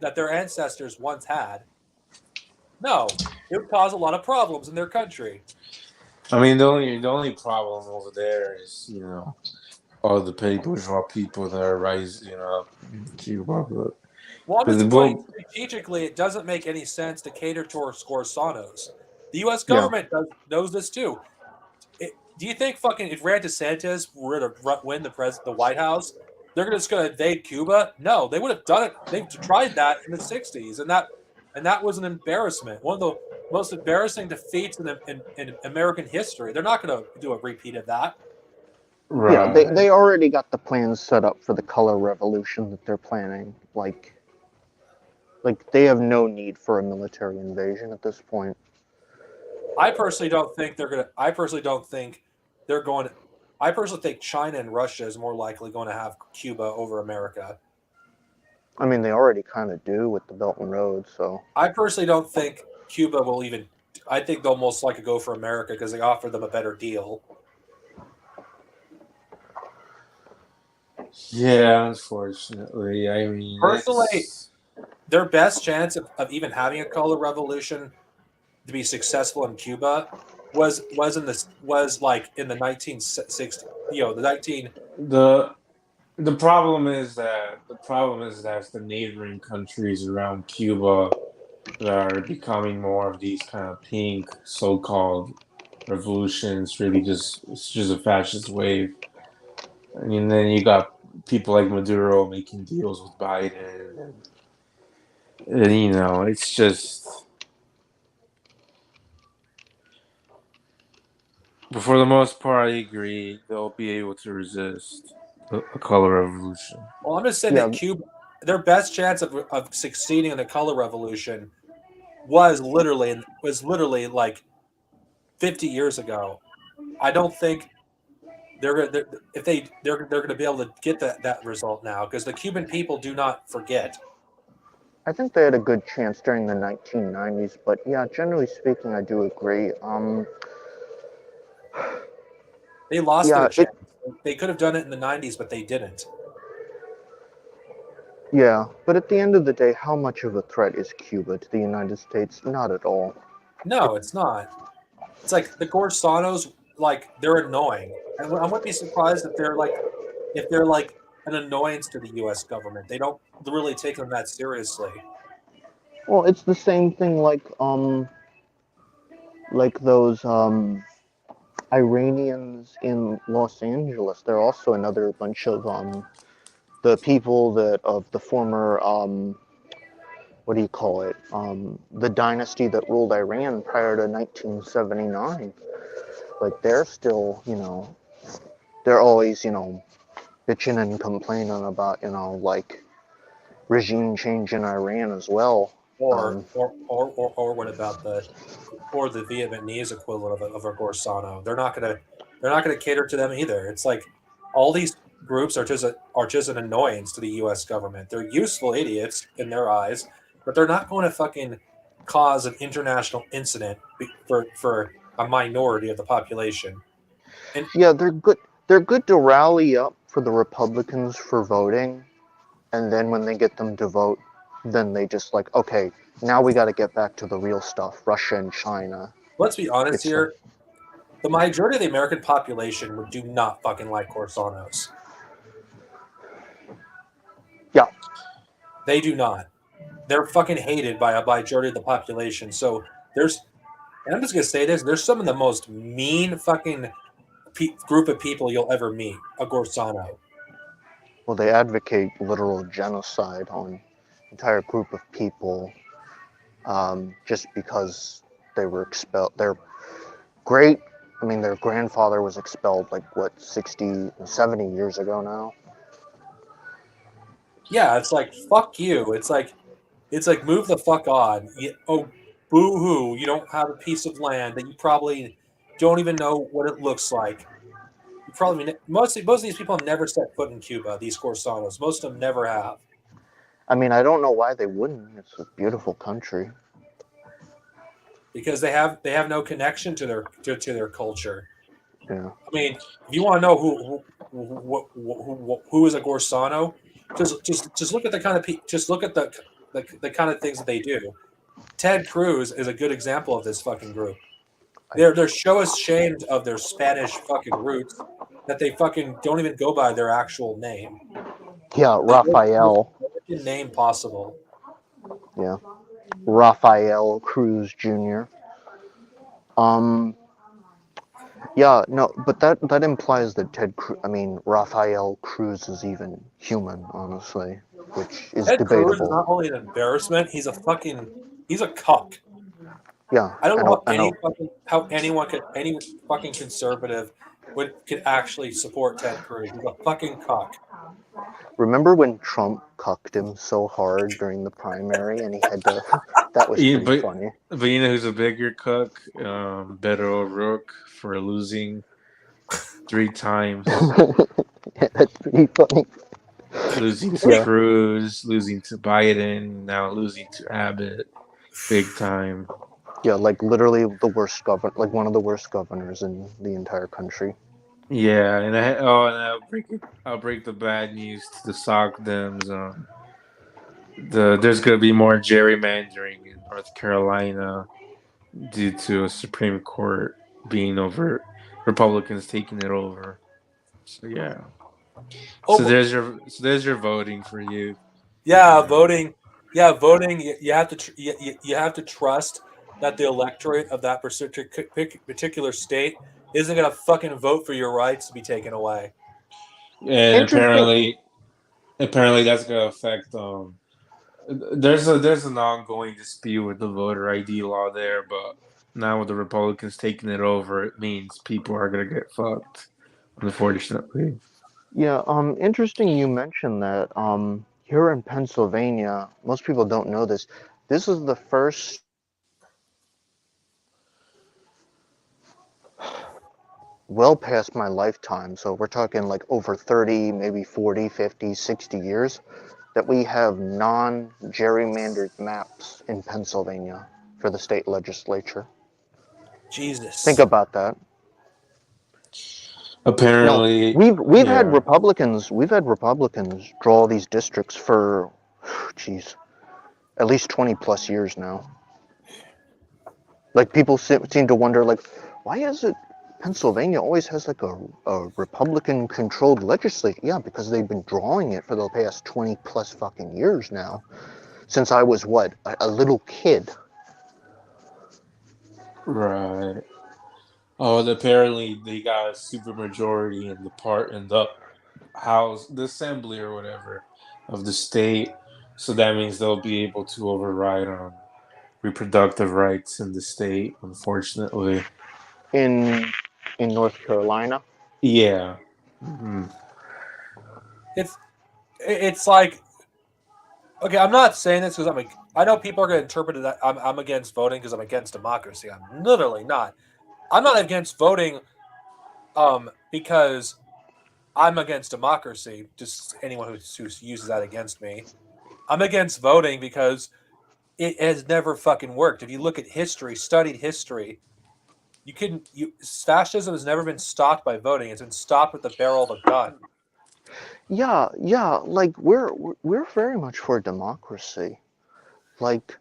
that their ancestors once had. No, it would cause a lot of problems in their country. I mean, the only problem over there is all the petty bourgeois people that are rising up in Cuba, Well, I'm but just the explaining well, strategically, it doesn't make any sense to cater towards Scorsanos. The U.S. Yeah, government knows this too. Do you think fucking if Ron DeSantis were to win the White House, they're just going to invade Cuba? No, they would have done it. They've tried that in the '60s, and that was an embarrassment. One of the most embarrassing defeats in American history. They're not going to do a repeat of that. yeah. They right? they already got the plans set up for the color revolution that they're planning. Like they have no need for a military invasion at this point. I personally don't think they're going to. I personally don't think they're going. I personally think China and Russia is more likely going to have Cuba over America. I mean, they already kind of do with the Belt and Road, so I personally don't think Cuba will even. I think they'll most likely go for America because they offer them a better deal. Yeah, unfortunately, I mean Personally, it's their best chance of even having a color revolution to be successful in Cuba was like in the 1960s. The 19. the the problem is that it's the neighboring countries around Cuba that are becoming more of these kind of pink so-called revolutions. Really, just it's just a fascist wave. I mean, then you got people like Maduro making deals with Biden, and it's just. But for the most part, I agree they'll be able to resist a color revolution. Well, I'm just saying yeah, that Cuba, their best chance of succeeding in the color revolution was literally like 50 years ago. I don't think they're if they're going to be able to get that result now because the Cuban people do not forget. I think they had a good chance during the 1990s, but yeah, generally speaking, I do agree. They lost their Yeah, it, chance. They could have done it in the 90s, but they didn't. yeah, but at the end of the day, how much of a threat is Cuba to the United States? Not at all. No, it's not. It's like the Gorsanos, like they're annoying. I wouldn't be surprised if they're like an annoyance to the U.S. government. They don't really take them that seriously. Well, it's the same thing like those Iranians in Los Angeles. They're also another bunch of the people that of the former what do you call it? The dynasty that ruled Iran prior to 1979. Like they're still, they're always, bitching and complaining about, like regime change in Iran as well. Or Um, what about the Vietnamese equivalent of a Gorsano? They're not gonna cater to them either. It's like all these groups are just an annoyance to the U.S. government. They're useful idiots in their eyes, but they're not going to fucking cause an international incident for a minority of the population. And yeah, they're good. They're good to rally up for the Republicans for voting, and then when they get them to vote, then they just like, okay, now we got to get back to the real stuff, Russia and China. let's be honest It's like, here: the majority of the American population would do not fucking like Corsanos. yeah, They do not. They're fucking hated by a majority of the population. So and I'm just gonna say this: there's some of the most mean fucking group of people you'll ever meet. A Gorsano. well, they advocate literal genocide on entire group of people just because they were expelled. Their great, I mean, their grandfather was expelled like what 60, 70 years ago now. Yeah, it's like fuck you. It's like move the fuck on. Oh, boo hoo! You don't have a piece of land that you probably don't even know what it looks like. You probably most of these people have never set foot in Cuba. These Corsanos, most of them never have I mean, I don't know why they wouldn't. It's a beautiful country. because they have no connection to their culture. Yeah. I mean, if you want to know who is a Gorsano, just look at the kind of just look at the kind of things that they do. Ted Cruz is a good example of this fucking group. They're so ashamed of their Spanish fucking roots that they fucking don't even go by their actual name. Yeah, They go by the most Raphael. American name possible. Yeah, Raphael Cruz Jr. Um, yeah, no, but that implies that I mean, Raphael Cruz is even human, honestly, which is Ted Cruz is debatable. not only an embarrassment, he's a cuck. Yeah, I don't I know know, I know. how any fucking conservative could actually support Ted Cruz. He's a fucking cock. Remember when Trump cucked him so hard during the primary, and he had to? That was Yeah, pretty funny. but you know who's a bigger cook? Beto O'Rourke for losing 3 times, Yeah, that's pretty funny. losing to Yeah, Cruz, losing to Biden, now losing to Abbott, big time. yeah, like literally the worst like one of the worst governors in the entire country. Yeah, and I'll break the bad news to the sock dems. There's gonna be more gerrymandering in North Carolina due to a Supreme Court being over, Republicans taking it over. So yeah. Oh So there's your voting for you. yeah, Yeah. voting. Yeah, voting. You have to you have to trust that the electorate of that particular state isn't gonna fucking vote for your rights to be taken away. And Interesting. apparently that's gonna affect there's an ongoing dispute with the voter ID law there, but now with the Republicans taking it over, it means people are gonna get fucked, unfortunately. Yeah, interesting you mentioned that. Here in Pennsylvania, most people don't know this. This is the first well past my lifetime, so we're talking like over 30, maybe 40, 50, 60 years, that we have non-gerrymandered maps in Pennsylvania for the state legislature. Think Jesus. about that. No, Apparently, we've had yeah. Republicans draw these districts for, geez, at least 20 plus years now. Like people seem to wonder, like, why is it Pennsylvania always has like a Republican-controlled legislature? Yeah, because they've been drawing it for the past 20 plus fucking years now, since I was what, a little kid. Right. Oh, and apparently they got a super majority in the house, the assembly or whatever of the state. So that means they'll be able to override on reproductive rights in the state, unfortunately. in North Carolina. Yeah. Hmm. It's like, okay, I'm not saying this because I know people are going to interpret it that I'm against voting because I'm against democracy. I'm literally not. I'm not against voting because I'm against democracy. Just anyone who uses that against me. I'm against voting because it has never fucking worked. If you look at history, studied history, fascism has never been stopped by voting. It's been stopped with the barrel of a gun. Yeah, like we're very much for democracy. Like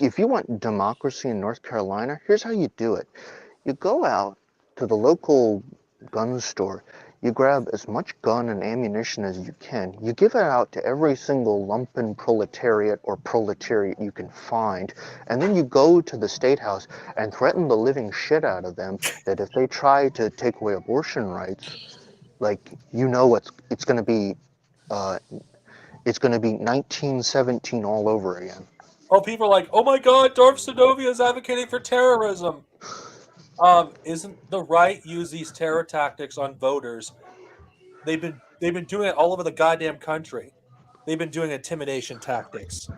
if you want democracy in North Carolina, here's how you do it. You go out to the local gun store, you grab as much gun and ammunition as you can, you give it out to every single lumpen proletariat or proletariat you can find, and then you go to the State House and threaten the living shit out of them that if they try to take away abortion rights, like, you know, it's going to be uh, 1917 all over again. Oh, people are like, oh my god, Darth Sadovia is advocating for terrorism. Isn't the right use these terror tactics on voters? They've been doing it all over the goddamn country. They've been doing intimidation tactics.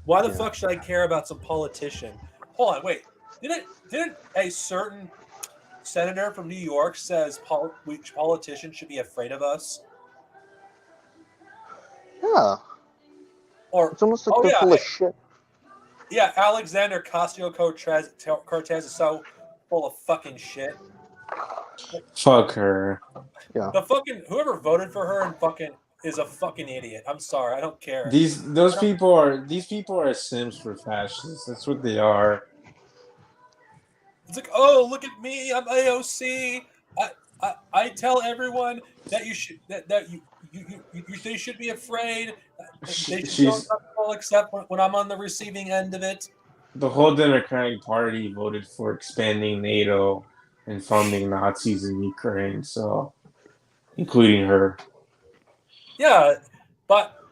Why the Yeah. fuck should I care about some politician? Hold on, wait. Didn't a certain senator from New York says which politicians should be afraid of us? Yeah, Or it's almost like oh they're yeah, full of shit. yeah, Alexander Ocasio Cortez is so full of fucking shit. Fuck her. Yeah. The fucking whoever voted for her and fucking is a fucking idiot. I'm sorry, I don't care. I don't. These people are sims for fascists. That's what they are. It's like, oh, look at me, I'm AOC. I tell everyone that you should that they should be afraid. They should feel She's uncomfortable except when I'm on the receiving end of it. the whole Democratic Party voted for expanding NATO and funding Nazis in Ukraine, so including her. Yeah, but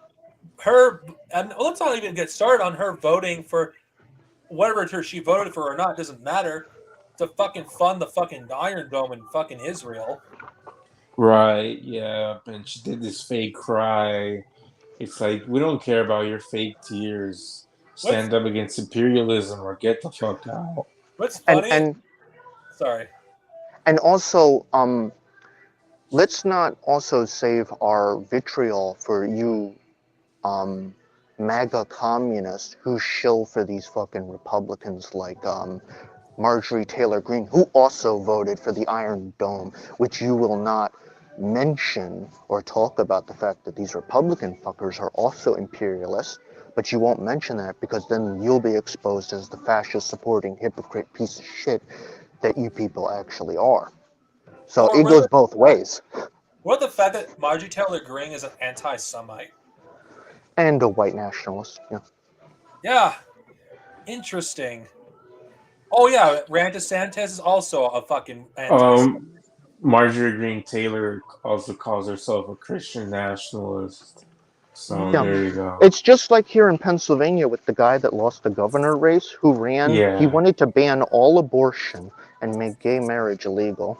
her and let's not even get started on her voting for whatever she voted for or not. Doesn't matter. To fucking fund the fucking Iron Dome in fucking Israel. Right, yeah. And she did this fake cry. It's like, we don't care about your fake tears. What's Stand up against imperialism or get the fuck out. what's And funny? and Sorry. and also, let's not also save our vitriol for you, um, MAGA communists who shill for these fucking Republicans like Marjorie Taylor Greene, who also voted for the Iron Dome, which you will not mention or talk about the fact that these Republican fuckers are also imperialists, but you won't mention that because then you'll be exposed as the fascist supporting hypocrite piece of shit that you people actually are. So Or it goes both ways. what the fact that Marjorie Taylor Greene is an anti-Semite. And a white nationalist. Yeah. Yeah, interesting. Oh yeah, Ron DeSantis is also a fucking anti-Semite. Um, Marjorie Green Taylor also calls herself a Christian nationalist. So Yeah. there you go. It's just like here in Pennsylvania with the guy that lost the governor race who ran. He Yeah. wanted to ban all abortion and make gay marriage illegal.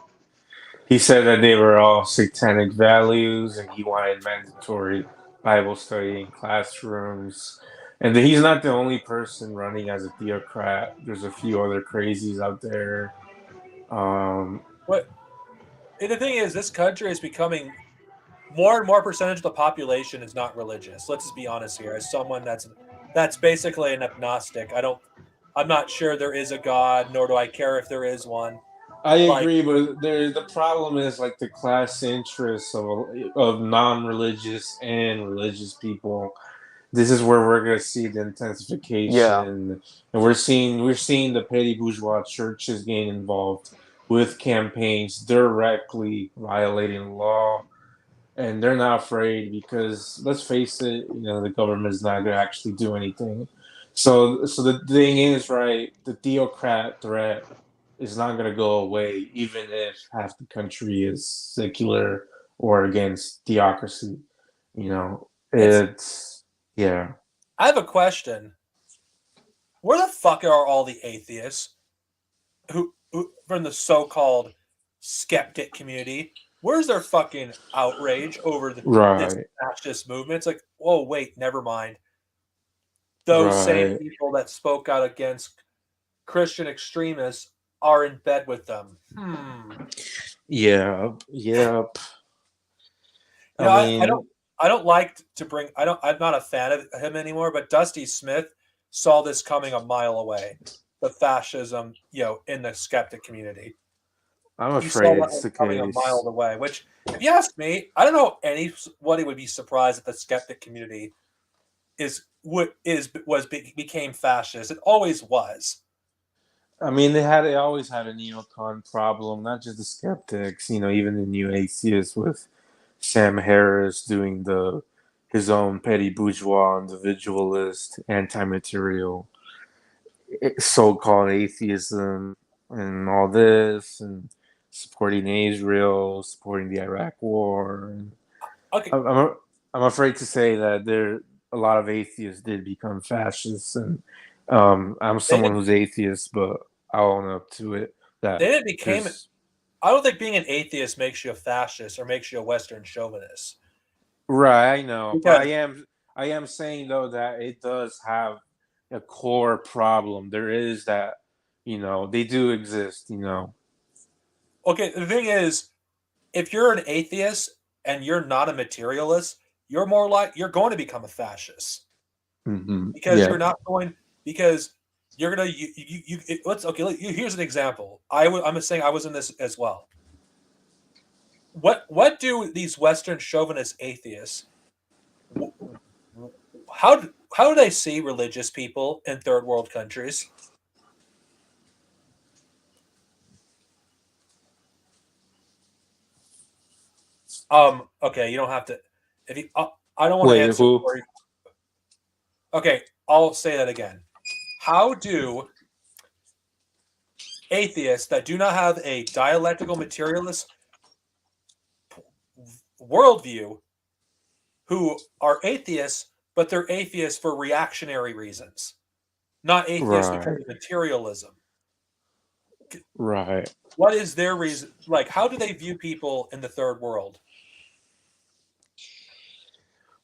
He said that they were all satanic values and he wanted mandatory Bible study in classrooms. And he's not the only person running as a theocrat. There's a few other crazies out there. Um, What? the thing is, this country is becoming more and more percentage of the population is not religious. Let's just be honest here. As someone that's basically an agnostic, I'm not sure there is a God, nor do I care if there is one. I Like, agree, but the problem is like the class interests of non-religious and religious people. This is where we're gonna see the Yeah. intensification, and we're seeing the petty bourgeois churches getting involved with campaigns directly violating law, and they're not afraid because let's face it, the government is not gonna actually do anything. So the thing is, right, the theocrat threat is not gonna go away, even if half the country is secular or against theocracy. it's It's yeah. I have a question. Where the fuck are all the atheists who from the so-called skeptic community? Where's their fucking outrage over this Right, fascist movement? It's like, oh wait, never mind. Those same right. people that spoke out against Christian extremists are in bed with them. Yep, yep. You I know, mean, I don't like to bring I'm not a fan of him anymore, but Dusty Smith saw this coming a mile away. The fascism, in the skeptic community. I'm He saw afraid that it's one the coming a mile case. away, which if you ask me, I don't know anybody would be surprised that the skeptic community became fascist. It always was. I mean, they always had a neocon problem, not just the skeptics. Even the new atheists with Sam Harris doing the his own petty bourgeois individualist anti-material so-called atheism and all this and supporting Israel, supporting the Iraq War. And Okay, I'm afraid to say that a lot of atheists did become fascists, and I'm they someone didn't who's atheist, but I'll own up to it they that didn't became there's I don't think being an atheist makes you a fascist or makes you a Western chauvinist. right. I know, but I Because am I am saying though that it does have a core problem. There is that they do exist. okay, the thing is, if you're an atheist and you're not a materialist, you're going to become a fascist because Yeah. you're not going because you're gonna let's okay. Here's an example. I'm saying I was in this as well. What do these Western chauvinist atheists? How do they see religious people in third world countries? Okay, you don't have to. If you, I don't want to Wait, answer who? for you. Okay, I'll say that again. How do atheists that do not have a dialectical materialist worldview, who are atheists, but they're atheists for reactionary reasons, not atheists because Right, of materialism? right. What is their reason? Like, how do they view people in the third world?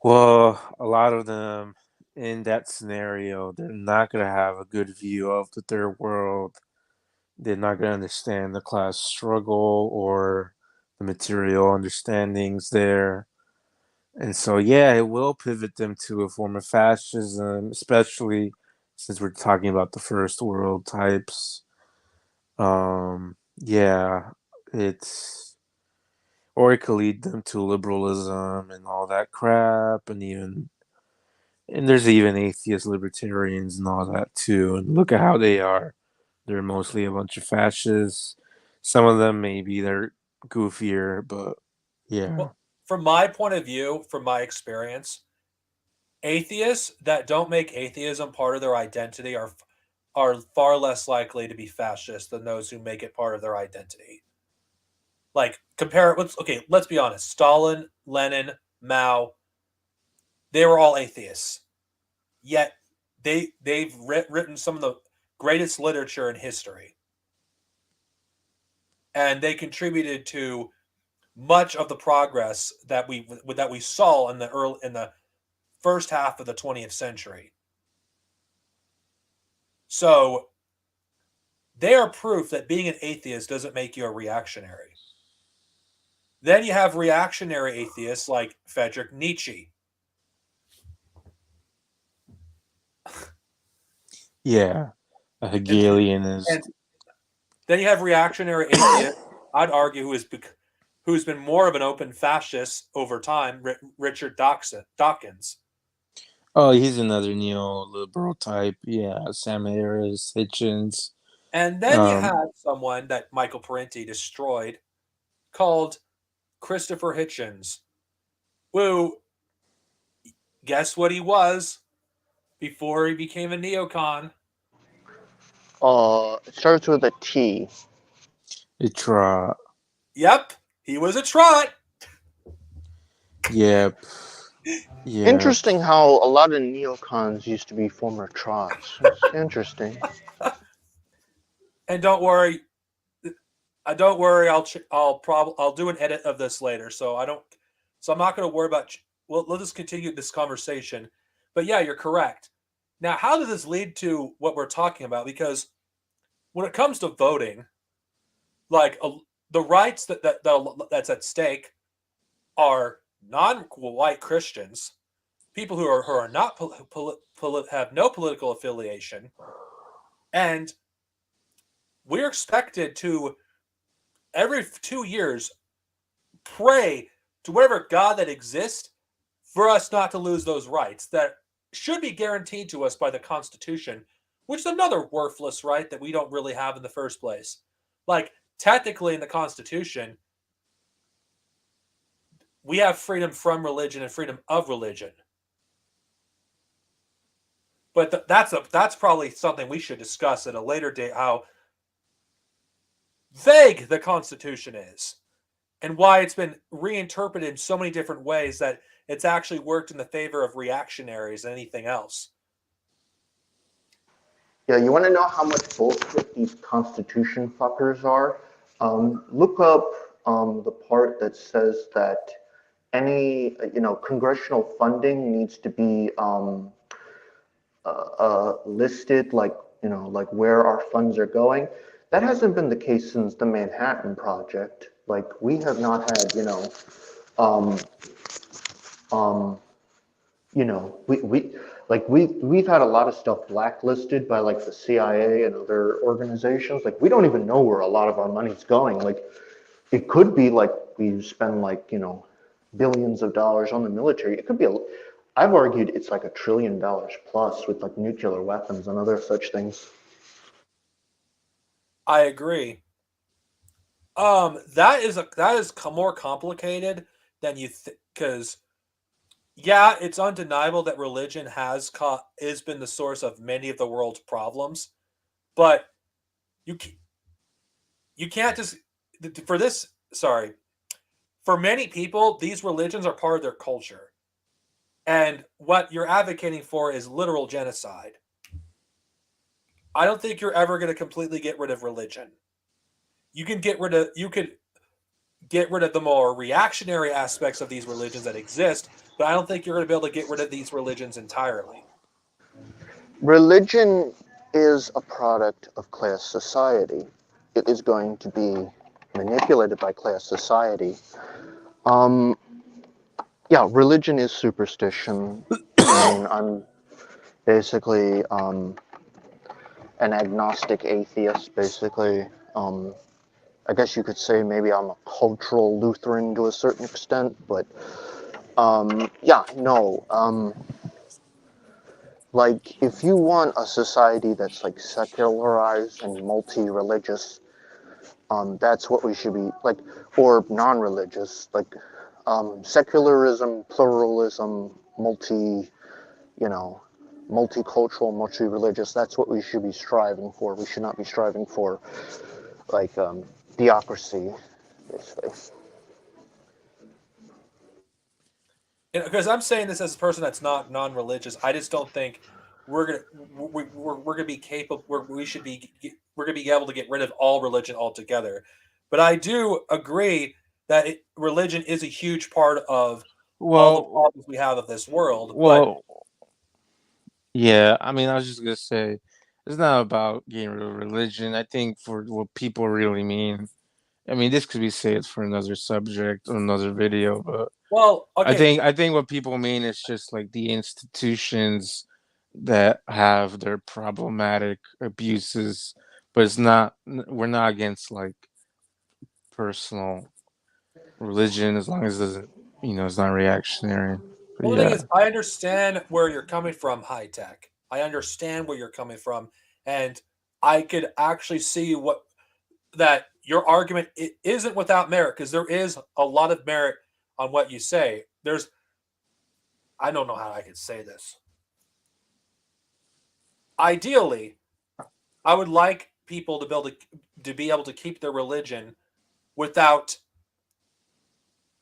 Well, a lot of them in that scenario, they're not going to have a good view of the third world. They're not going to understand the class struggle or the material understandings there. And so, yeah, it will pivot them to a form of fascism, especially since we're talking about the first world types. Yeah, it's or it could lead them to liberalism and all that crap, and there's even atheist libertarians and all that too. And look at how they are. They're mostly a bunch of fascists. Some of them maybe they're goofier, but yeah. Well, from my point of view, from my experience, atheists that don't make atheism part of their identity are far less likely to be fascist than those who make it part of their identity. Like compare let's be honest. Stalin, Lenin, Mao, they were all atheists. Yet written some of the greatest literature in history. And they contributed to much of the progress that we saw in the first half of the 20th century. So they are proof that being an atheist doesn't make you a reactionary. Then you have reactionary atheists like Friedrich Nietzsche. Yeah, a Hegelianist. And then you have reactionary atheists, I'd argue, who's been more of an open fascist over time, Richard Dawkins. Oh, he's another neoliberal type. Yeah, Sam Harris, Hitchens. And then you Um, had someone that Michael Parenti destroyed called Christopher Hitchens, who, guess what he was before he became a neocon? It starts with a T. Itra. Yep, he was a trot. Yep. Yep. Interesting how a lot of neocons used to be former trots. It's interesting. And don't worry, don't worry. I'll do an edit of this later, so I'm not going to worry about. Well, let's just continue this conversation. But yeah, you're correct. Now, how does this lead to what we're talking about? Because when it comes to voting, like the rights that's at stake are non-white Christians, people who are not have no political affiliation, and we're expected to every 2 years pray to whatever God that exists for us not to lose those rights that should be guaranteed to us by the Constitution, which is another worthless right that we don't really have in the first place. Like, technically, in the Constitution, we have freedom from religion and freedom of religion. But that's probably something we should discuss at a later date, how vague the Constitution is and why it's been reinterpreted in so many different ways that it's actually worked in the favor of reactionaries than anything else. Yeah, you want to know how much bullshit these constitution fuckers are? Look up the part that says that any, congressional funding needs to be listed, like, like where our funds are going. That hasn't been the case since the Manhattan Project. Like, we have not had, um, um, we've had a lot of stuff blacklisted by like the CIA and other organizations. Like, we don't even know where a lot of our money's going. Like, it could be like we spend like, billions of dollars on the military. It could be I've argued it's like $1 trillion plus with like nuclear weapons and other such things. I agree. That is more complicated than you think, because yeah, it's undeniable that religion has been the source of many of the world's problems, but you you can't just for this. Sorry, for many people, these religions are part of their culture, and what you're advocating for is literal genocide. I don't think you're ever going to completely get rid of religion. You could get rid of the more reactionary aspects of these religions that exist, but I don't think you're going to be able to get rid of these religions entirely. Religion is a product of class society. It is going to be manipulated by class society. Um, yeah, religion is superstition. I mean, I'm basically an agnostic atheist, basically. I guess you could say maybe I'm a cultural Lutheran to a certain extent, but yeah, no. Like, if you want a society that's like secularized and multi-religious, that's what we should be like, or non-religious, like secularism, pluralism, you know, multicultural, multi-religious. That's what we should be striving for. We should not be striving for like theocracy, basically. Because I'm saying this as a person that's not non-religious, I just don't think we're gonna be capable. We're gonna be able to get rid of all religion altogether. But I do agree that religion is a huge part of all the well, problems we have of this world. But well, yeah. I mean, I was just gonna say, it's not about getting rid of religion. I think for what people really mean I mean, this could be saved for another subject or another video, but Well, okay. I think what people mean is just like the institutions that have their problematic abuses, but it's not. We're not against like personal religion as long as it doesn't, it's not reactionary. But Well, the thing yeah, is, I understand where you're coming from, high tech. I understand where you're coming from, and I could actually see what that your argument isn't without merit because there is a lot of merit on what you say. There's, I don't know how I could say this. Ideally, I would like people to be able to keep their religion without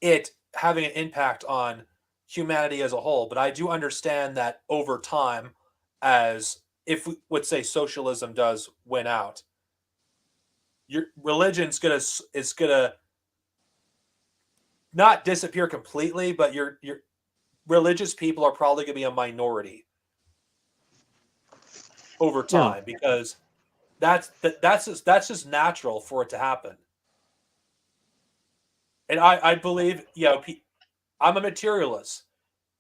it having an impact on humanity as a whole. But I do understand that over time, as if we would say socialism does win out, your religion's gonna is gonna not disappear completely, but your religious people are probably gonna be a minority over Yeah. time because that's just natural for it to happen. And I believe I'm a materialist,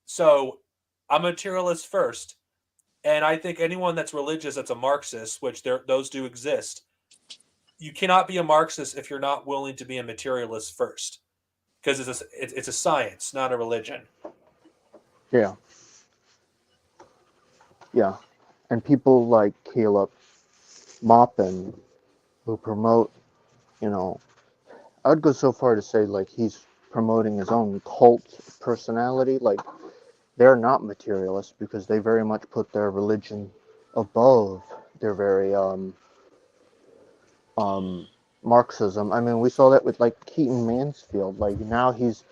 so I'm a materialist first. And I think anyone that's religious that's a Marxist, which those do exist, you cannot be a Marxist if you're not willing to be a materialist first, because it's a science, not a religion. Yeah. Yeah. And people like Caleb Maupin, who promote, you know, I would go so far to say like he's promoting his own cult personality. Like they're not materialists because they very much put their religion above their very Marxism. I mean, we saw that with like Keaton Mansfield. Like now he's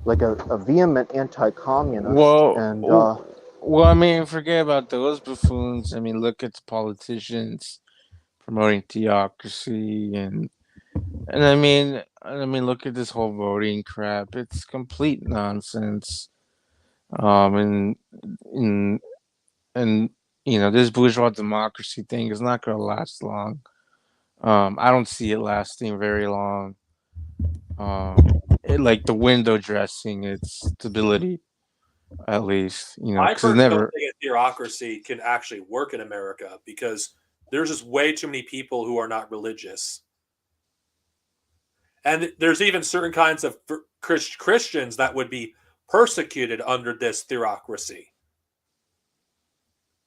like a vehement anti-communist, and well, I mean, forget about those buffoons. I mean, look at the politicians promoting theocracy and look at this whole voting crap. It's complete nonsense. And and and this bourgeois democracy thing is not going to last long. I don't see it lasting very long. Like the window dressing its stability, at least, I because it personally don't never. think a theocracy can actually work in America because there's just way too many people who are not religious. And there's even certain kinds of Christians that would be persecuted under this theocracy.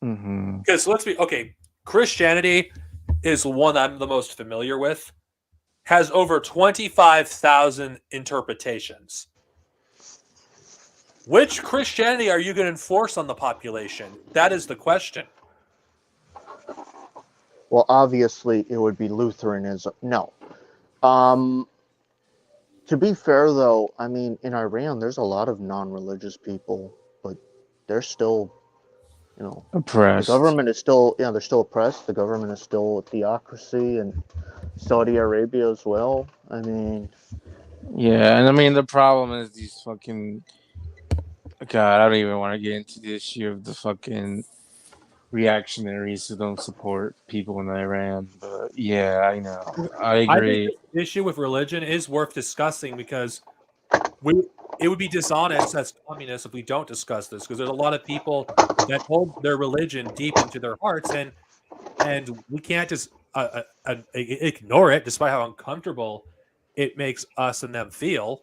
Mm-hmm. Because let's be okay, Christianity is one I'm the most familiar with, has over 25,000 interpretations. Which Christianity are you going to enforce on the population? That is the question. well, obviously it would be Lutheranism. No. Um, to be fair, though, I mean, in Iran, there's a lot of non-religious people, but they're still, the Oppressed. government is still, they're still oppressed. The government is still a theocracy, and Saudi Arabia as well. I mean, Yeah, and I mean the problem is these fucking. God, I don't even want to get into the issue of the fucking reactionaries who don't support people in Iran. But yeah, I know. I I think agree. the issue with religion is worth discussing because it would be dishonest as communists if we don't discuss this because there's a lot of people that hold their religion deep into their hearts and we can't just ignore it despite how uncomfortable it makes us and them feel.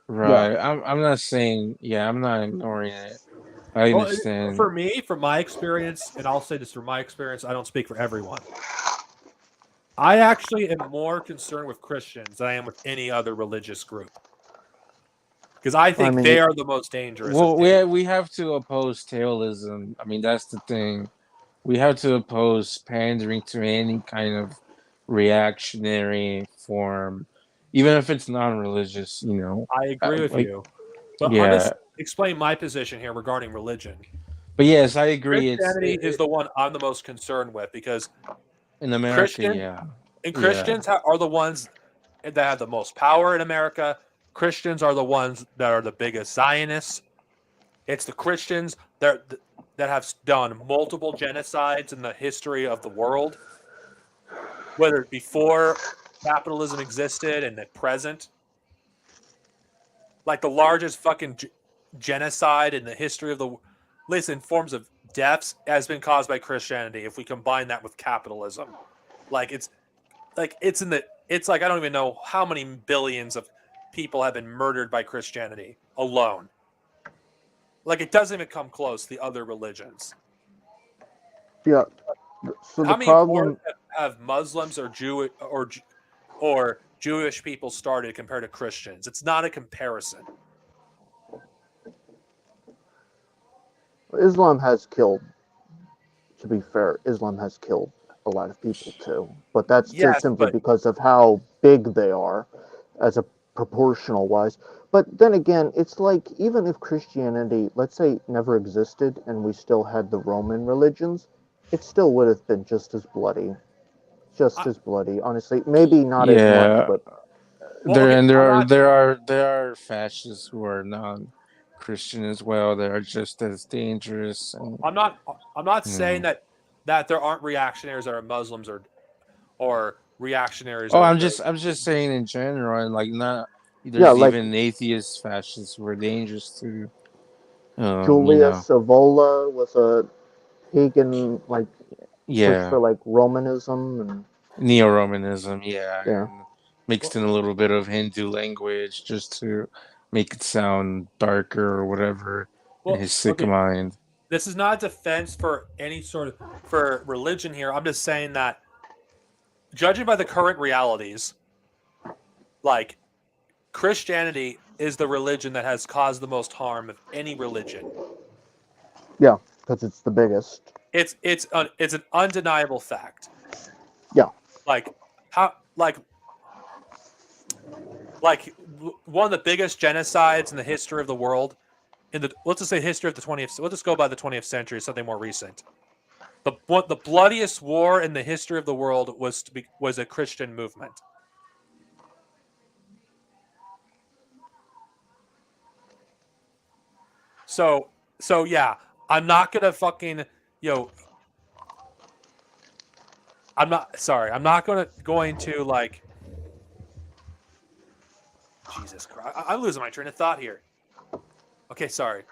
yeah, Right. I'm not saying. Yeah, I'm not ignoring it. I Well, understand. for me, from my experience, and I'll say this from my experience, I don't speak for everyone. I actually am more concerned with Christians than I am with any other religious group because I I think mean, they are the most dangerous of Well, any. we have to oppose taoism. I mean, that's the thing. We have to oppose pandering to any kind of reactionary form, even if it's non-religious. I agree with Like you, but I'm yeah. just explain my position here regarding religion. But yes, I agree. Christianity is the one I'm the most concerned with because In America, Christian yeah, and yeah, Christians are the ones that have the most power in America. Christians are the ones that are the biggest Zionists. It's the Christians that have done multiple genocides in the history of the world, whether before capitalism existed and the present, like the largest fucking genocide in the history of the forms of deaths has been caused by Christianity. If we combine that with capitalism, like it's like I don't even know how many billions of people have been murdered by Christianity alone. Like it doesn't even come close to the other religions. Yeah. So How the many wars problem, have Muslims or Jewish people started compared to Christians? It's not a comparison. Islam has killed. To be fair, Islam has killed a lot of people too, but that's Yes, simply but because of how big they are, as a proportional wise. But then again, it's like even if Christianity, let's say, never existed and we still had the Roman religions, it still would have been just as bloody. Just I, as bloody, honestly. Maybe not as much, Yeah, but well, okay, there are fascists who are non-Christian as well that are just as dangerous, and I'm not you saying know. that there aren't reactionaries that are Muslims or reactionaries Oh, or I'm just saying in general, and like not yeah, there's like even atheist fascists who are dangerous too. Julius Evola was a pagan, like push Yeah, for like Romanism and Neo-Romanism, yeah, yeah. and mixed well, in a little bit of Hindu language just to make it sound darker or whatever in well, his sick okay. mind. This is not a defense for any sort of for religion here. I'm just saying that judging by the current realities, like Christianity is the religion that has caused the most harm of any religion. Yeah, because it's the biggest. It's an undeniable fact. Yeah, Like how one of the biggest genocides in the history of the world in the let's just say history of the 20th. Let's just go by the 20th century, something more recent. The bloodiest war in the history of the world was a Christian movement. So yeah, I'm not gonna fucking yo. I'm not sorry. I'm not going to like Jesus Christ. I'm losing my train of thought here. Okay, sorry.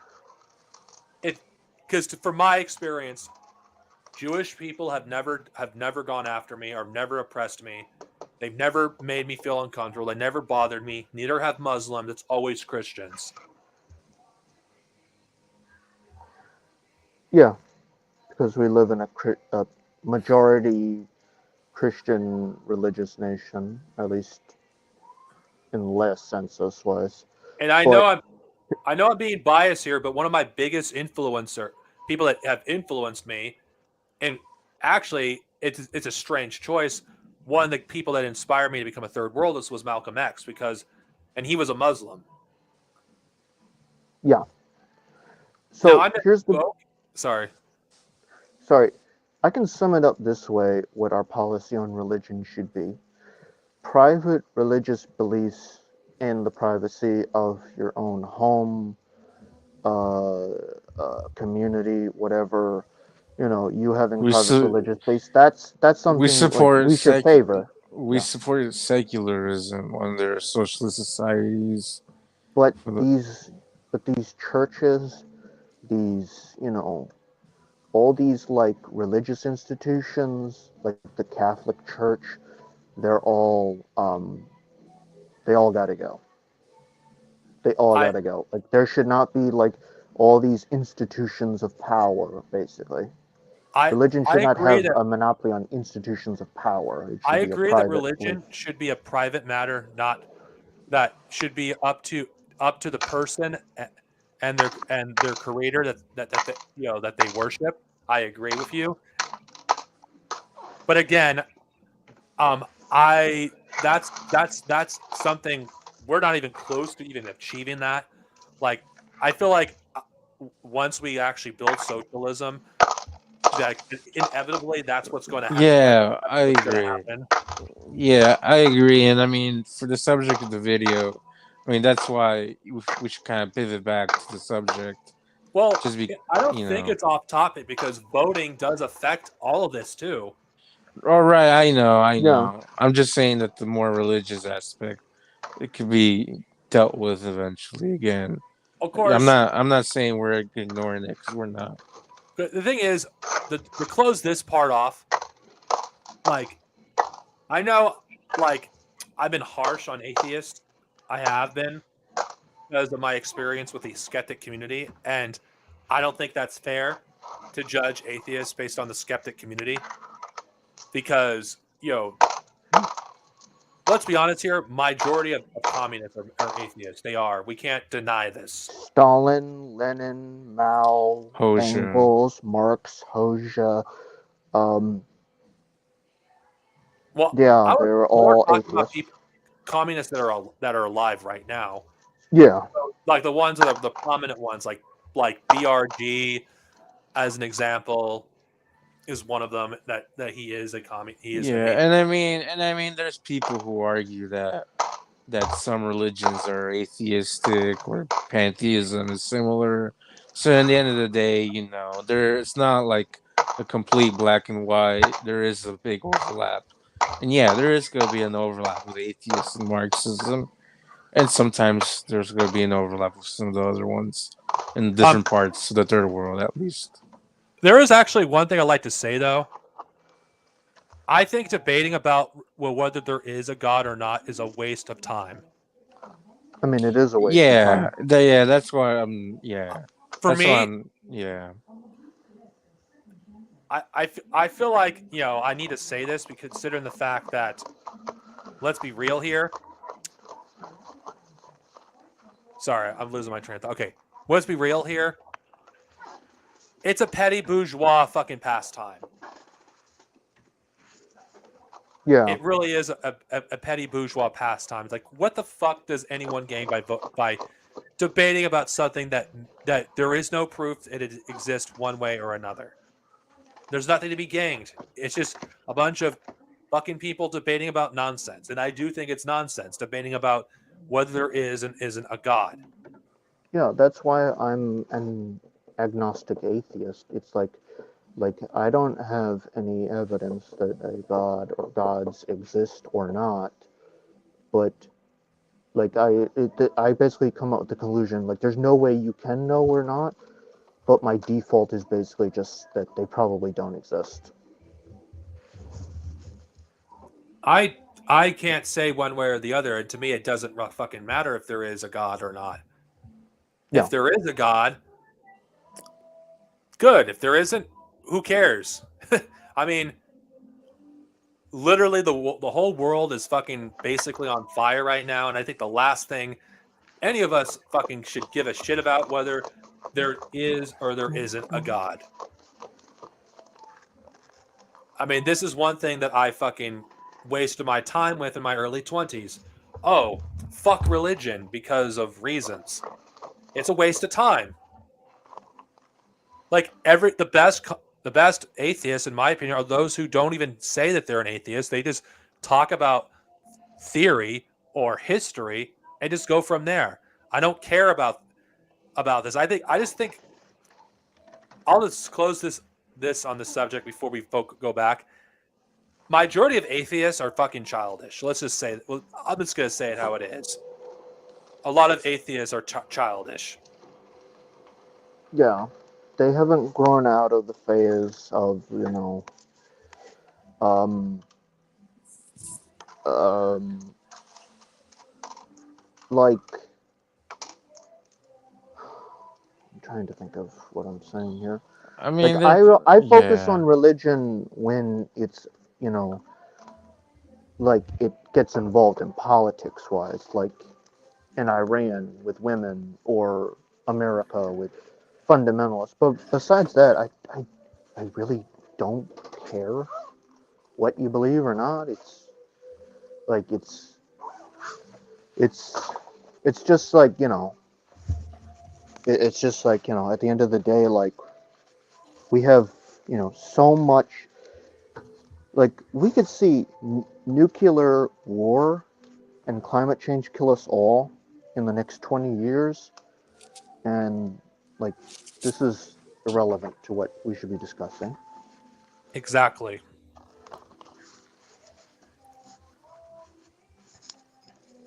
It because from my experience, Jewish people have never gone after me or never oppressed me. They've never made me feel uncomfortable. They never bothered me. Neither have Muslims. It's always Christians. yeah, because we live in a majority Christian religious nation, at least in last census wise. And But I know I'm being biased here, but one of my biggest people that have influenced me, and actually it's a strange choice. One of the people that inspired me to become a third worldist was Malcolm X and he was a Muslim. yeah, Now so I'm here's the well, sorry. sorry, I can sum it up this way: what our policy on religion should be. Private religious beliefs in the privacy of your own home, uh, community, whatever, you having We private su- religious beliefs. That's we something like support we should sec favor. we Yeah, support secularism when there are socialist societies. but For the, these churches, these all these like religious institutions, like the Catholic Church, they're all they all gotta go. They all I gotta go. Like there should not be like all these institutions of power, basically. I Religion I should not agree have that a monopoly on institutions of power. It I should be a agree that private belief. religion should be a private matter, not that should be up to the person and their creator that they worship. I agree with you, but again, um, I that's something we're not even close to even achieving that. Like, I feel like once we actually build socialism, that inevitably that's what's going to yeah, that's I what's going to agree. happen. Yeah, I agree. And I mean, for the subject of the video, I mean, that's why we should kind of pivot back to the subject. Well, Just be, I don't you think know, it's off topic because voting does affect all of this too. All right, I know, I Yeah. know. I'm just saying that the more religious aspect, it could be dealt with eventually again. Of I'm course, not. I'm not saying we're ignoring it because we're not. the thing is, to close this part off, like I know, like I've been harsh on atheists. I have been because of my experience with the skeptic community, and I don't think that's fair to judge atheists based on the skeptic community because let's be honest here, majority of communists are atheists. They are. We can't deny this. Stalin, Lenin, Mao, Hoja. Engels, Marx, Hoja. Um, Well, yeah, I was they're more all talking about atheists. people, communists that are alive right now, Yeah, like the ones that are the prominent ones, like BRG as an example is one of them that he is a he is an Yeah, atheist. and I mean, there's people who argue that some religions are atheistic or pantheism is similar. So in the end of the day, it's not like a complete black and white. There is a big overlap. And yeah, there is going to be an overlap with atheists and Marxism. And sometimes there's going to be an overlap with some of the other ones in Um, different parts of the third world, at least. there is actually one thing I'd like to say though. I think debating about whether there is a God or not is a waste of time. I mean, it is a waste of Yeah, time. yeah, that's why I'm, yeah, For that's why me, I'm, yeah. I feel like I need to say this because considering the fact that let's be real here. Sorry, I'm losing my train of thought. Okay, let's be real here. It's a petty bourgeois fucking pastime. Yeah, It really is a petty bourgeois pastime. It's like, what the fuck does anyone gain by debating about something that there is no proof that it exists one way or another? There's nothing to be gained. It's just a bunch of fucking people debating about nonsense, and I do think it's nonsense debating about whether there is and isn't a god. yeah. That's why I'm an agnostic atheist. It's like I don't have any evidence that a god or gods exist or not, but like I basically come up with the conclusion like there's no way you can know or not, but my default is basically just that they probably don't exist. I I can't say one way or the other, and to me, it doesn't fucking matter if there is a god or not. Yeah, If there is a god, good. If there isn't, who cares? I mean, literally, the whole world is fucking basically on fire right now, and I think the last thing any of us fucking should give a shit about whether there is or there isn't a god. I mean, this is one thing that I fucking wasted my time with in my early 20s. Oh, fuck religion because of reasons. It's a waste of time. Like the best atheists in my opinion are those who don't even say that they're an atheist. They just talk about theory or history and just go from there. I don't care about this. I just think I'll just close this on the subject before we go back. Majority of atheists are fucking childish. Let's just say, well, I'm just gonna say it how it is. A lot of atheists are childish. yeah. They haven't grown out of the phase of um, um, like I'm trying to think of what I'm saying here. I Like mean, I focus on yeah, religion when it's you know like it gets involved in politics wise, like in Iran with women or America with fundamentalists. But besides that, I really don't care what you believe or not. Like it's it's just like it's just like at the end of the day, like we have so much. Like we could see nuclear war and climate change kill us all in the next 20 years, and like this is irrelevant to what we should be discussing. Exactly.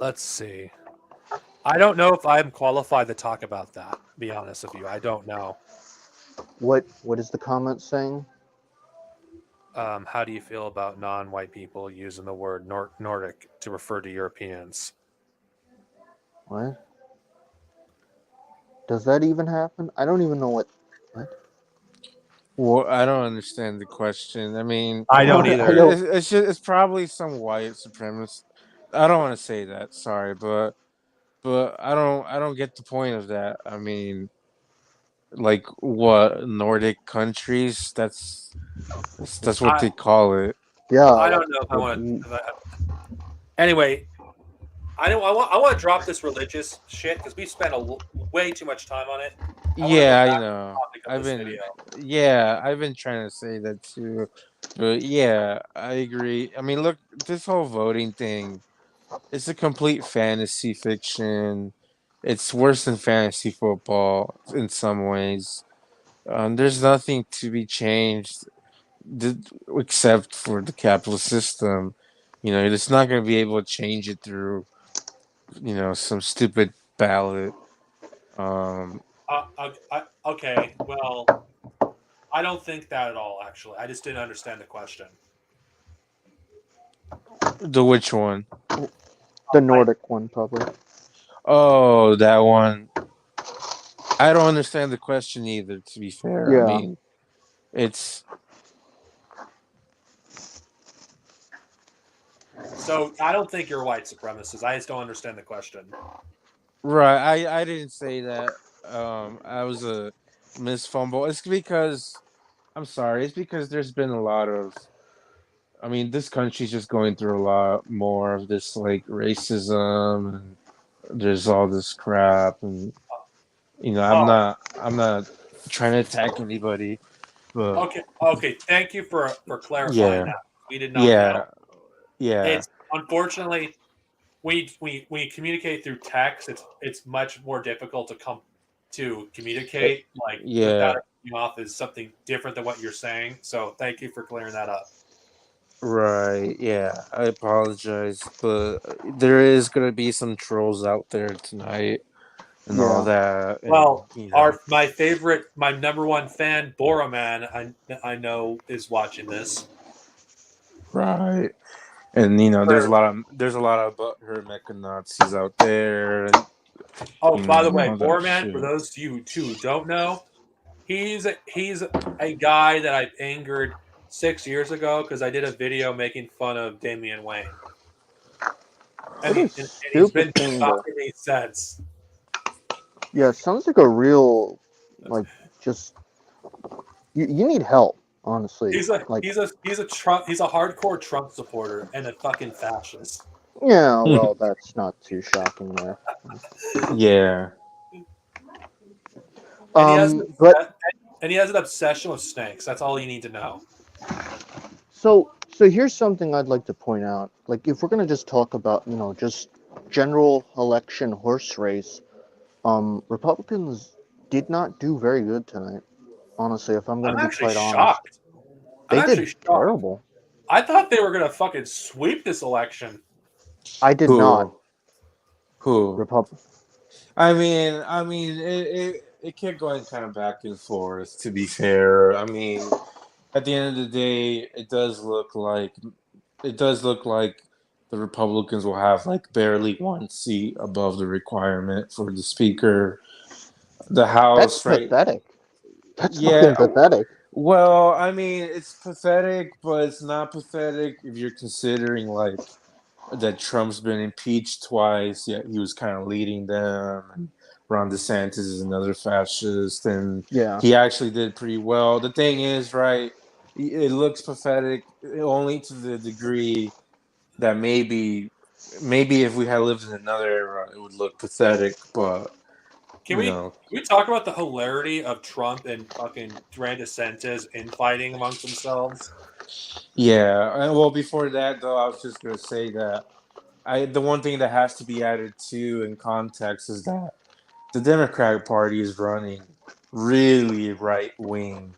Let's see. I don't know if I'm qualified to talk about that. Be honest with you, I don't know. What is the comment saying? How do you feel about non-white people using the word Nordic to refer to Europeans? What? Does that even happen? I don't even know what. Well, I don't understand the question. I mean, I don't I either. don't. it's probably some white supremacist. I don't want to say that. Sorry, but I don't get the point of that. I mean, like what Nordic countries? That's what I they call it. Yeah, I like don't know if I what want you. to. Anyway, I don't. I want to drop this religious shit because we spent way too much time on it. I want to go Yeah, you back to the know, topic of this video. I've been trying to say that too. But yeah, I agree. I mean, look, this whole voting thing, it's a complete fantasy fiction. It's worse than fantasy football in some ways. There's nothing to be changed except for the capitalist system. You know, it's not going to be able to change it through, you know, some stupid ballot. Um, Okay. Well, I don't think that at all. Actually, I just didn't understand the question. the which one? The I Nordic one, probably. Oh, that one. I don't understand the question either, to be fair. I Yeah. mean, it's so I don't think you're a white supremacist. I just don't understand the question. right. I didn't say that. I was a misfumble. It's because I'm sorry. It's because there's been a lot of. I mean, this country's just going through a lot more of this like racism, and there's all this crap, and you know, Oh, I'm not trying to attack anybody, but okay. Okay. Thank you for clarifying yeah, that. We did not know. yeah, yeah, It's unfortunately we communicate through text. It's much more difficult to come to eh, communicate like without yeah. it coming off as something different than what you're saying. So thank you for clearing that up. Right, yeah, I apologize, but there is gonna be some trolls out there tonight and all Yeah. that, and Well, you know, my number one fan, Boroman, I know is watching this. right, and you know, For, there's a lot of butthurt mecha Nazis out there, and oh, you by know, the and way, all that Boroman, for shit. those of you who don't know, he's a guy that I angered 6 years ago because I did a video making fun of Damian Wayne, What a and he's stupid been thing to. talking to me since. Yeah, it sounds like a real, like, just. You need help, honestly. Like, He's a Trump he's a hardcore Trump supporter and a fucking fascist. yeah, well, that's not too shocking there. Yeah, And he has But and he has an obsession with snakes. That's all you need to know. so here's something I'd like to point out. Like, if we're gonna just talk about, just general election horse race, Republicans did not do very good tonight. Honestly, if I'm gonna I'm be actually quite honest, shocked. I'm they actually did shocked. terrible. I thought they were gonna fucking sweep this election. I did not. who who? Repub. I mean, it kept going kind of back and forth. To be fair, I mean, at the end of the day, it does look like the Republicans will have like barely one seat above the requirement for the speaker. The That's House, right? pathetic. That's Yeah. fucking pathetic. Well, I mean, it's pathetic, but it's not pathetic if you're considering like that Trump's been impeached twice, yet he was kind of leading them. And Ron DeSantis is another fascist, and Yeah. he actually did pretty well. The thing is, right, it looks pathetic only to the degree that maybe if we had lived in another era, it would look pathetic. But you know, Can we talk about the hilarity of Trump and fucking Ron DeSantis infighting amongst themselves? yeah. Well, before that, though, I was just gonna say that the one thing that has to be added to in context is that the Democratic Party is running really right wing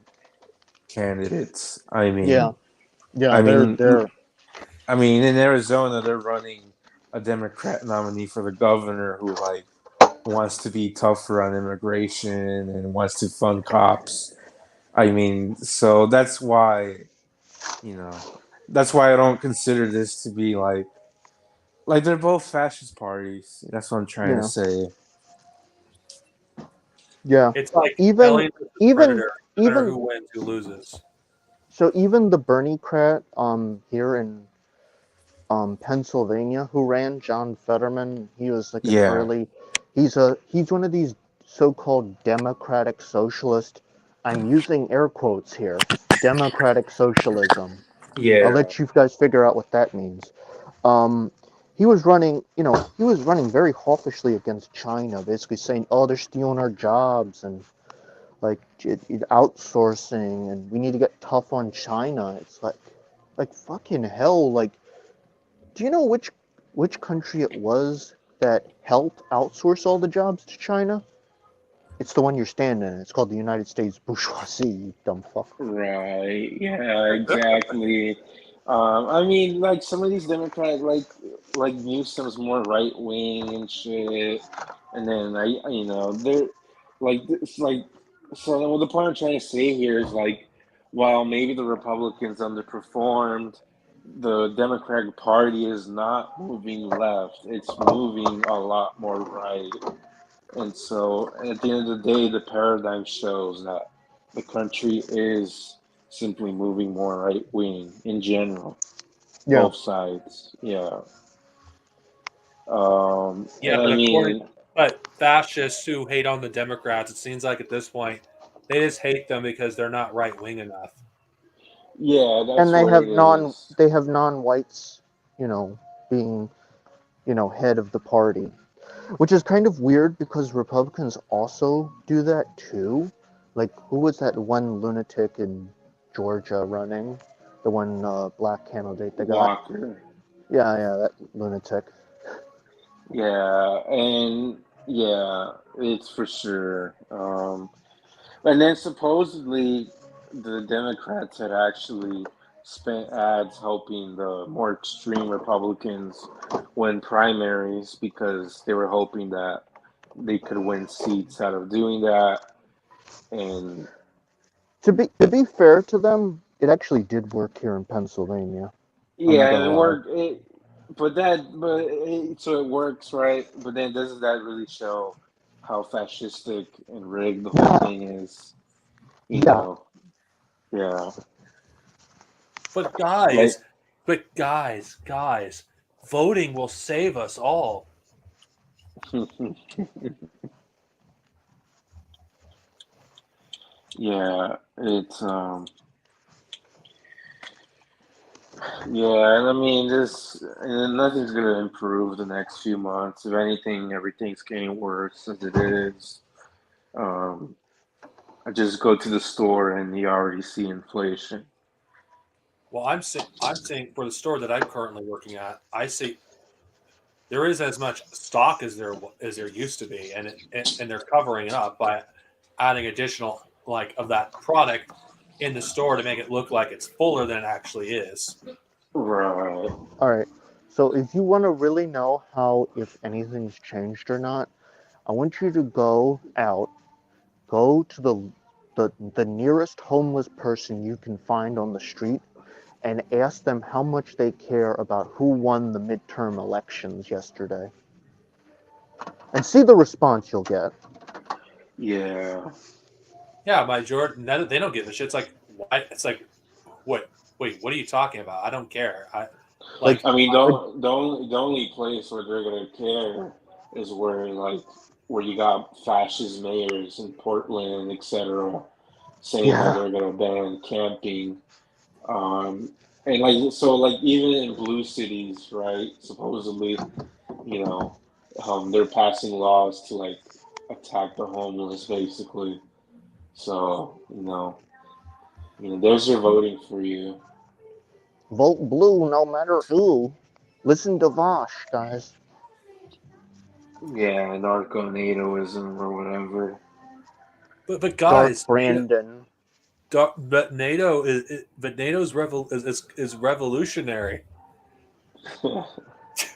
candidates. Yeah. Yeah. I They're mean, they're I mean, in Arizona, they're running a Democrat nominee for the governor who like wants to be tougher on immigration and wants to fund cops. I mean, so that's why, you know, that's why I don't consider this to be like they're both fascist parties. That's what I'm trying to Yeah, say. yeah. It's like Even Alien versus even Predator. No matter even who wins, who loses. so even the Bernie crat here in Pennsylvania who ran, John Fetterman, he was like an Yeah, early he's one of these so-called democratic socialist. I'm using air quotes here. Democratic socialism. I'll yeah, let you guys figure out what that means. Um, he was running, he was running very hawkishly against China, basically saying, "Oh, they're stealing our jobs and like outsourcing, and we need to get tough on China." It's like fucking hell. Like, do you know which country it was that helped outsource all the jobs to China? It's the one you're standing in. It's called the United States bourgeoisie. You dumb fuck. right. Yeah, exactly. I mean, like some of these Democrats, like Newsom's more right wing and shit, and then they're like it's like so. Well, the point I'm trying to say here is like, while maybe the Republicans underperformed, the Democratic Party is not moving left; it's moving a lot more right. And so at the end of the day, the paradigm shows that the country is simply moving more right wing in general, Yeah. both sides. Yeah. Yeah, I mean, but fascists who hate on the Democrats, it seems like at this point, they just hate them because they're not right wing enough. yeah, And that's what it is. they have non-whites, being, head of the party, which is kind of weird because Republicans also do that too. Like, who was that one lunatic in Georgia running? The one black candidate they got? Walker. Yeah, that lunatic. Yeah, and yeah, it's for sure. And then supposedly the Democrats had actually spent ads helping the more extreme Republicans win primaries because they were hoping that they could win seats out of doing that. And To be fair to them, it actually did work here in Pennsylvania. I'm not yeah, gonna it lie. worked. So it works, right? But then doesn't that really show how fascistic and rigged the whole Yeah, thing is? You yeah. know, yeah, But like. guys, voting will save us all. Yeah, it's yeah, and I mean this and nothing's gonna improve the next few months. If anything, everything's getting worse as it is. Um, I just go to the store and you already see inflation. Well, I'm seeing for the store that I'm currently working at, I see there is as much stock as there used to be, and they're covering it up by adding additional like of that product in the store to make it look like it's fuller than it actually is. Right. All right. So if you want to really know how if anything's changed or not, I want you to go to the nearest homeless person you can find on the street and ask them how much they care about who won the midterm elections yesterday. And see the response you'll get. Yeah. Yeah, my Jordan, they don't give a shit. It's like why? It's like what? Wait, what are you talking about? I don't care. I Like, like I mean, like the only place where they're gonna care is where you got fascist mayors in Portland, etc., saying that yeah, they're gonna ban camping. And like even in blue cities, right? Supposedly, you know, they're passing laws to like attack the homeless, basically. So there's your voting for you. vote blue no matter who. Listen to Vosh, guys. Yeah, narco-NATOism or whatever. but Dark guys, Brandon. But NATO's is revolutionary.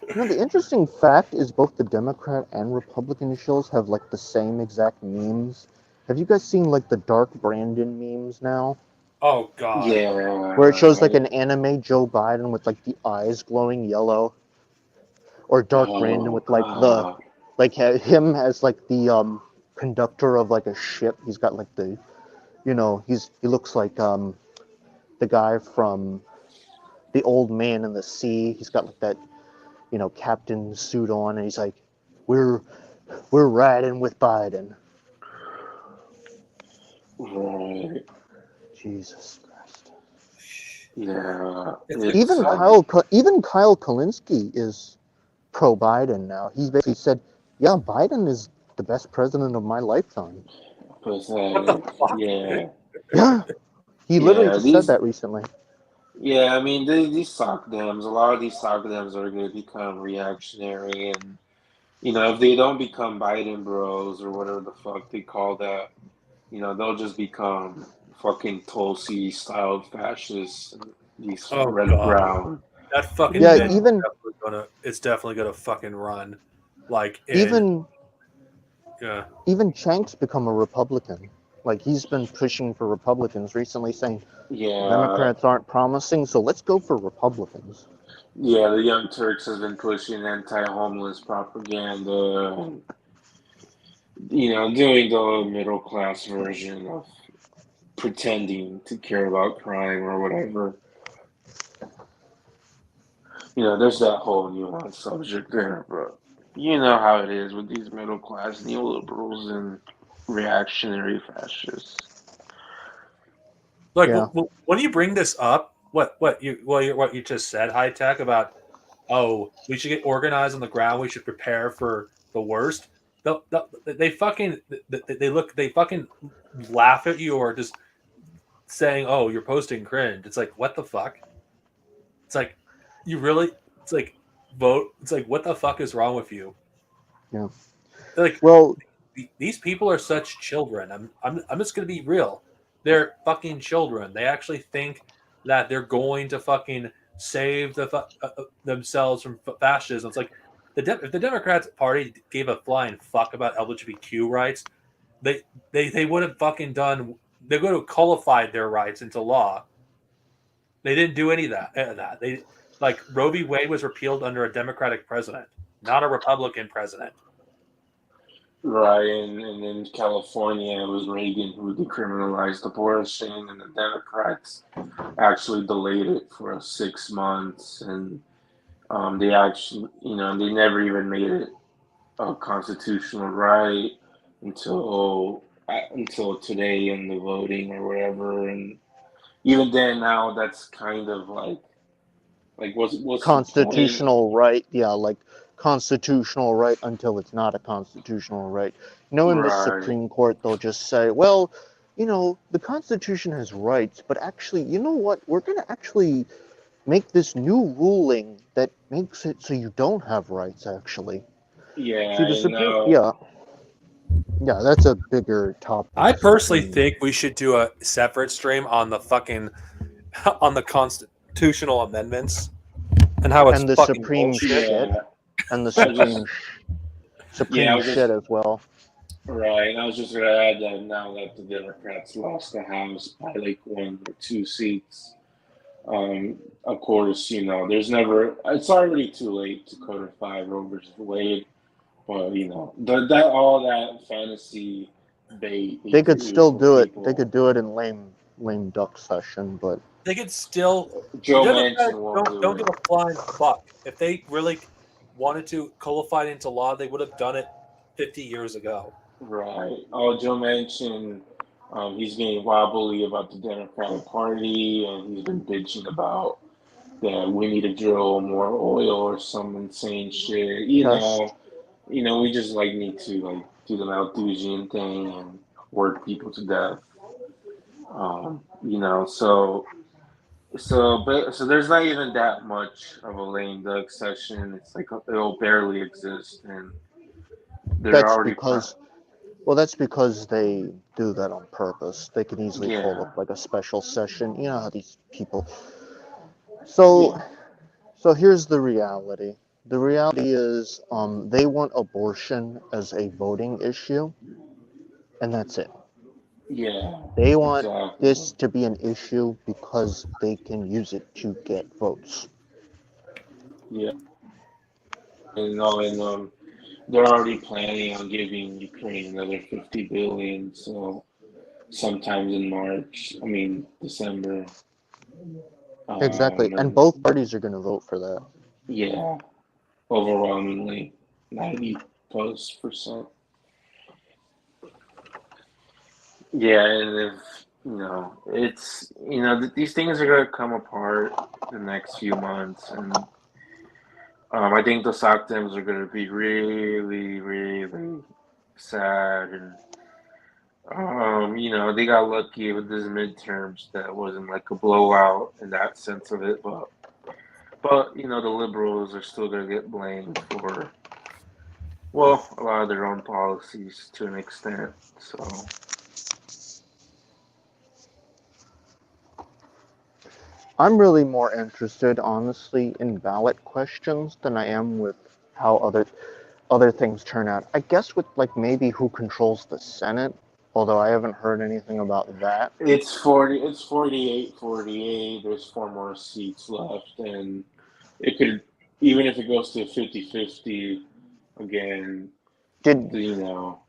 You know, the interesting fact is both the Democrat and Republican shows have like the same exact memes. Have you guys seen like the Dark Brandon memes now? Oh God. Where it shows like Yeah. an anime Joe Biden with like the eyes glowing yellow, or Dark Brandon Oh with like the God. him as like the conductor of like a ship. He's got like the he looks like the guy from The Old Man in the Sea. He's got like that captain suit on, and he's like, we're we're riding with Biden. Right. Jesus Christ. Yeah. It's It's Even Kyle Kalinske is pro Biden now. He basically said, "Yeah, Biden is the best president of my lifetime." what the pathetic. fuck, dude? Yeah. Yeah, he literally Yeah. just said These. that recently. Yeah. I mean, these sock dams. A lot of these sock dams are going to become reactionary, and if they don't become Biden bros or whatever the fuck they call that, they'll just become fucking Tulsi style fascists. And these Oh red God. brown. That fucking Yeah, bitch Yeah. is definitely gonna fucking run. Like in even yeah. even Chank's become a Republican. Like he's been pushing for Republicans recently, saying Yeah. Democrats aren't promising, so let's go for Republicans. Yeah. The Young Turks has been pushing anti-homeless propaganda. And, doing the middle class version of pretending to care about crime or whatever. There's that whole nuanced subject there, but you know how it is with these middle class neoliberals and reactionary fascists. Like Yeah, when you bring this up, what you just said, high tech about we should get organized on the ground, we should prepare for the worst. They fucking they fucking laugh at you or just saying, "Oh, you're posting cringe." It's like what the fuck? It's like you really. It's like vote. It's like what the fuck is wrong with you? yeah. Like Well, these people are such children. I'm just gonna be real. They're fucking children. They actually think that they're going to fucking save themselves from fascism. It's like if the Democrats Party gave a flying fuck about LGBTQ rights, they they would have fucking done. They would have qualified their rights into law. They didn't do any of that. They like Roe v. Wade was repealed under a Democratic president, not a Republican president. Right, and in California, it was Reagan who decriminalized abortion, and the Democrats actually delayed it for 6 months, and they actually, they never even made it a constitutional right until today in the voting or whatever, and even then, now that's kind of like what's the point? constitutional right, yeah, like constitutional right until it's not a constitutional right. In the Right. Supreme Court, they'll just say, well, the Constitution has rights, but actually, you know what? We're going to actually make this new ruling that makes it so you don't have rights, actually. See, Yeah, the and Supreme, now. yeah, that's a bigger topic. I personally Supreme think we should do a separate stream on the fucking on the constitutional amendments and how it's and the fucking Supreme bullshit. shit, Yeah, and the I was just, yeah, I Supreme was shit just as well. right. And I was just gonna add that now that the Democrats lost the House by like 1 or 2 seats, of course, there's never. It's already too late to codify Roe versus Wade, but that all that fantasy bait they They could do still for do it. They could people. do it in lame duck session, but They could still the Joe Manchin Democrats won't do don't give it. a flying fuck. If they really wanted to codify it into law, they would have done it 50 years ago. Right. Oh, Joe Manchin, he's getting wobbly about the Democratic Party, and he's been bitching about that we need to drill more oil or some insane shit. gosh, We just need to do the Malthusian thing and work people to death. So there's not even that much of a lame duck session. It's like it'll barely exist, and they're that's already because that's because they do that on purpose. They can easily call yeah, up like a special session. How these people. So yeah. so here's the reality. The reality is, they want abortion as a voting issue, and that's it. Yeah, They want exactly. this to be an issue because they can use it to get votes. Yeah, and they're already planning on giving Ukraine another 50 billion. So sometimes in March, I mean December. Exactly, and And both parties are going to vote for that. yeah, overwhelmingly, 90 plus percent. Yeah, and if it's these things are gonna come apart the next few months, and I think the Saktims are gonna be really, really sad, and they got lucky with this midterms that wasn't like a blowout in that sense of it, but the liberals are still gonna get blamed for well a lot of their own policies to an extent. So I'm really more interested, honestly, in ballot questions than I am with how other things turn out. I guess with like maybe who controls the Senate, although I haven't heard anything about that. it's 48-48. There's four more seats left, and it could even if it goes to 50-50 again. Did You know,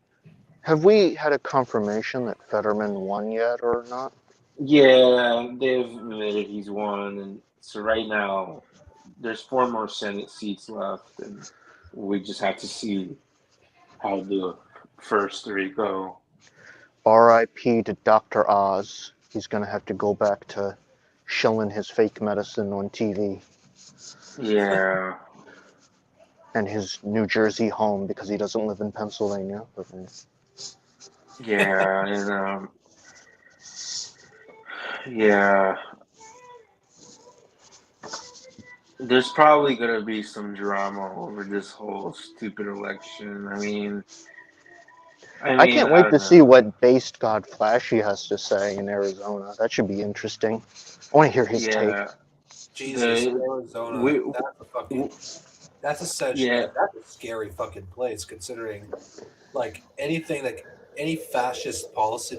have we had a confirmation that Fetterman won yet or not? yeah, they've admitted he's won, and so right now there's four more Senate seats left, and we just have to see how the first three go. R.I.P. to Dr. Oz. He's gonna have to go back to shilling his fake medicine on TV Yeah, and his New Jersey home because he doesn't live in Pennsylvania. yeah, and yeah. There's probably gonna be some drama over this whole stupid election. I I mean, can't I wait don't to see know. what based God Flashy has to say in Arizona. That should be interesting. I want to hear his take. Yeah, Jesus, the Arizona. we, That's that's essentially yeah, that's a scary fucking place considering like any fascist policy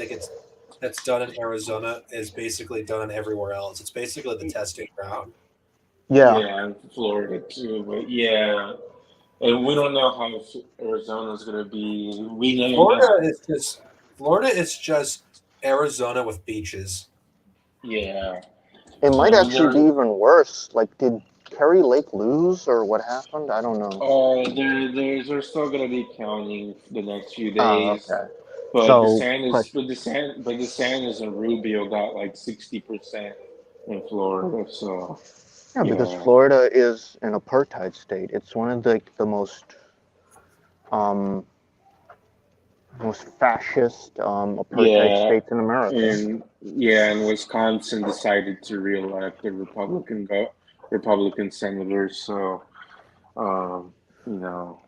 that's done in Arizona is basically done everywhere else. It's basically the testing ground. Yeah, yeah, and Florida too. But yeah, and we don't know how Arizona's gonna be. We know now. Florida is just Arizona with beaches. Yeah, it might and we actually be learned. even worse. Like, did Kerry Lake lose or what happened? I don't know. They're still gonna be counting the next few Oh, days. okay. So, But DeSantis and Rubio got like 60% in Florida. So yeah, because yeah, Florida is an apartheid state. It's one of the um, most fascist apartheid yeah, states in America. and Wisconsin decided to reelect the Republican senators. So um, you know,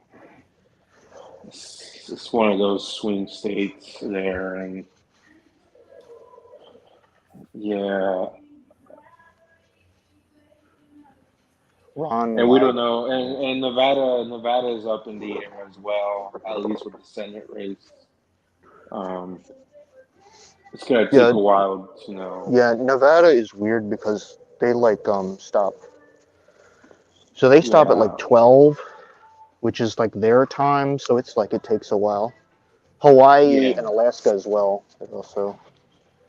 it's one of those swing states there, and yeah. Ron And we Wyden. don't know, and Nevada is up in the air as well, at least with the Senate race. Um, it's gonna take Yeah, a while to know. yeah. Nevada is weird because they like stop. So they stop at like Yeah, 12, which is like their time. So it's like it takes a while. Hawaii yeah, and Alaska as well. Also,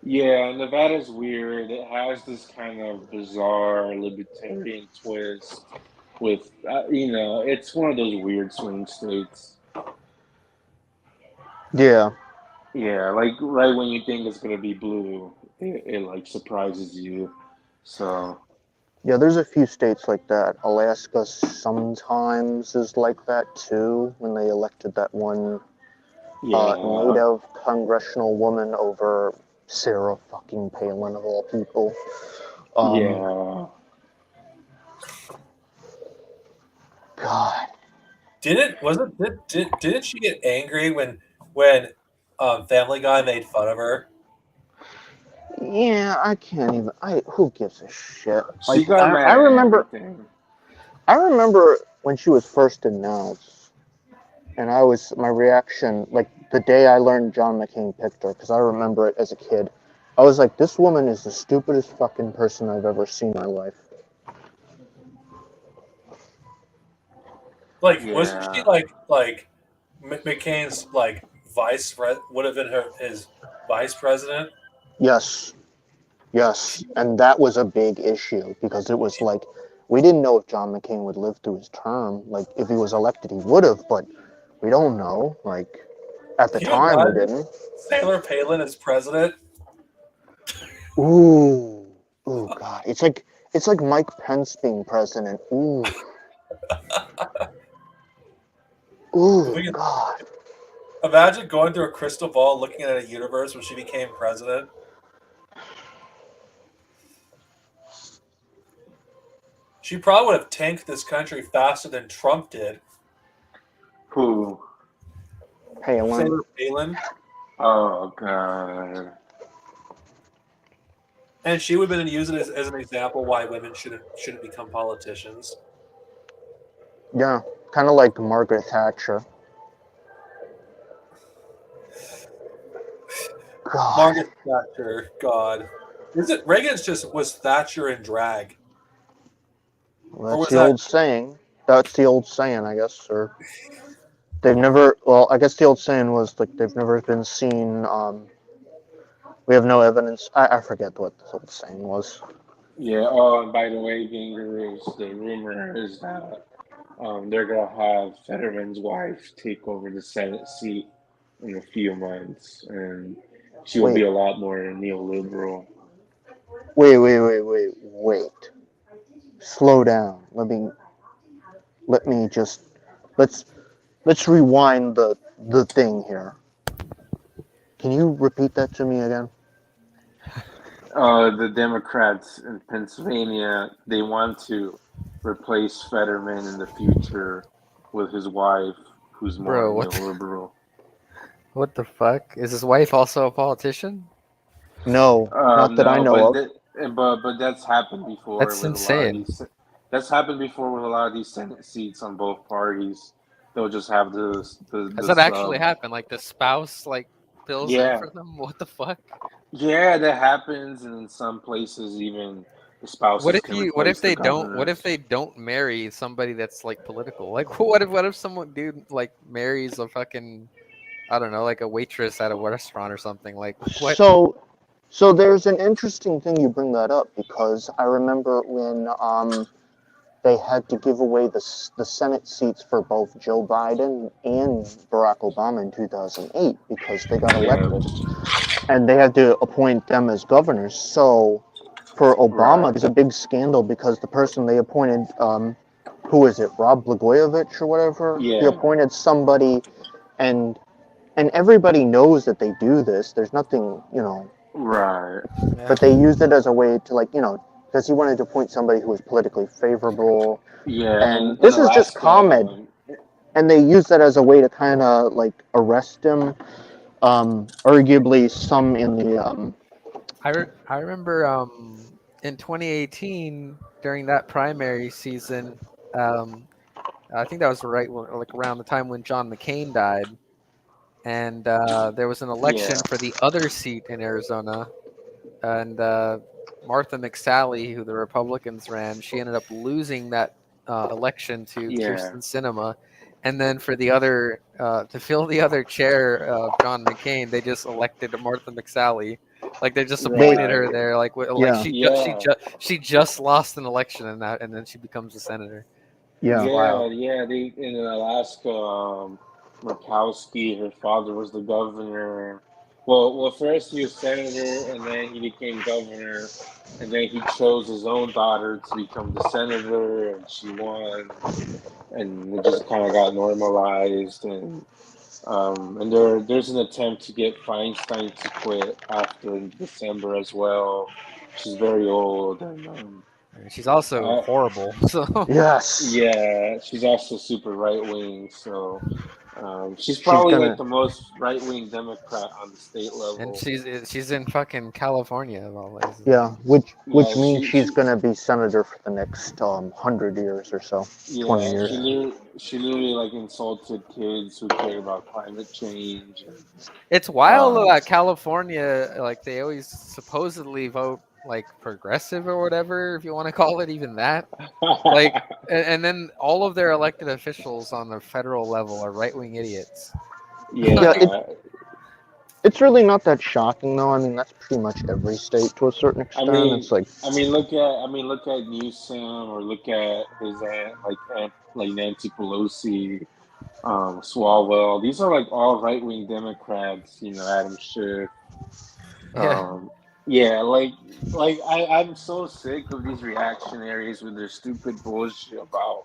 yeah. Nevada's weird. It has this kind of bizarre libertarian twist with, it's one of those weird swing states. yeah, Yeah, like right when you think it's gonna be blue, it like surprises you. So yeah. There's a few states like that. Alaska sometimes is like that too. When they elected that one yeah, native congressional woman over Sarah fucking Palin of all people. Um, yeah. God, Didn't she get angry when Family Guy made fun of her? yeah, I can't even. Who gives a shit? She Like got mad I at remember everything. I remember when she was first announced, and my reaction, like the day I learned John McCain picked her, because I remember it as a kid, I was like, this woman is the stupidest fucking person I've ever seen in my life. Like, wasn't she Yeah. like McCain's like would have been his vice president? Yes, yes, and that was a big issue because it was like we didn't know if John McCain would live through his term. Like if he was elected, he would have, but we don't know. Like at the Can you time, we imagine didn't. Sailor Palin as president? Ooh, ooh, God, it's like Mike Pence being president. Ooh, If we ooh, could God. imagine going through a crystal ball, looking at a universe where she became president. She probably would have tanked this country faster than Trump did. Who? Palin. Sailor Palin. Oh God. And she would have been used as an example why women shouldn't become politicians. Yeah, kind of like Margaret Thatcher. God, Margaret Thatcher, God. Is it Reagan's just was Thatcher in drag? well, Or that's was the that old saying. That's the old saying, I guess. Or they've never. Well, I guess the old saying was like they've never been seen. We have no evidence. I forget what the old saying was. Yeah. Oh, and by the way, Gingers, the rumor is that they're gonna have Fetterman's wife take over the Senate seat in a few months, and she will be Wait, a lot more neoliberal. wait. Slow down. Let me just let's let's rewind the thing here. Can you repeat that to me again? The Democrats in Pennsylvania, they want to replace Fetterman in the future with his wife, who's more Bro, neoliberal. what the fuck? Is his wife also a politician? No, not that I No, know but of. but that's happened before That's with a lot of insane. these. That's happened before with a lot of these Senate seats on both parties. They'll just have Has the that actually sub. happened? Like the spouse like fills in Yeah, for them? What the fuck? yeah, that happens, and in some places even the spouses can What if replace the they don't governor. marry somebody that's like political? Like what if someone dude like marries a fucking I don't know, like a waitress at a restaurant or something? Like what? So, so there's an interesting thing you bring that up because I remember when they had to give away the Senate seats for both Joe Biden and Barack Obama in 2008 because they got Yeah, elected, and they had to appoint them as governors. So, for Obama, right. there's a big scandal because the person they appointed, who is it, Rob Blagojevich or whatever, he Yeah, appointed somebody, and and everybody knows that they do this. There's nothing, right. Yeah. but they used it as a way to because he wanted to appoint somebody who was politically favorable, Yeah, and in this is just Alaska, comment, and they used that as a way to kind of like arrest him. Arguably, some in the I remember in 2018 during that primary season, um, I think that was like around the time when John McCain died, and there was an yeah, election for the other seat in Arizona, and Martha McSally, who the Republicans ran, she ended up losing that election to yeah, Kirsten Sinema, and then for the other to fill the other chair of John McCain, they just elected Martha McSally. Like they just they appointed her right. there, like yeah Yeah, she just lost an election in that, and then she becomes a senator. It's yeah wild. yeah. They in Alaska, Murkowski, her father was the governor. Well, first he was senator, and then he became governor, and then he chose his own daughter to become the senator, and she won, and it just kind of got normalized, and there's an attempt to get Feinstein to quit after December as well. She's very old, and She's also I, horrible. So yes yeah, she's also super right wing. So She's probably gonna- like the most right-wing Democrat on the state level. And she's in fucking California of all places. Yeah, which Yeah, means she's she gonna be senator for the next 100 years or so, 20 yeah, years. she literally like insulted kids who care about climate change. It's wild Um, that California, like they always supposedly vote like progressive or whatever, if you want to call it even that. Like, and then all of their elected officials on the federal level are right wing idiots. yeah, It's really not that shocking, though. I mean, that's pretty much every state to a certain extent. It's like, look at Newsom or look at his aunt, like Nancy Pelosi, Swalwell. These are like all right-wing Democrats. Adam Schiff. Yeah. Yeah, I'm so sick of these reactionaries with their stupid bullshit about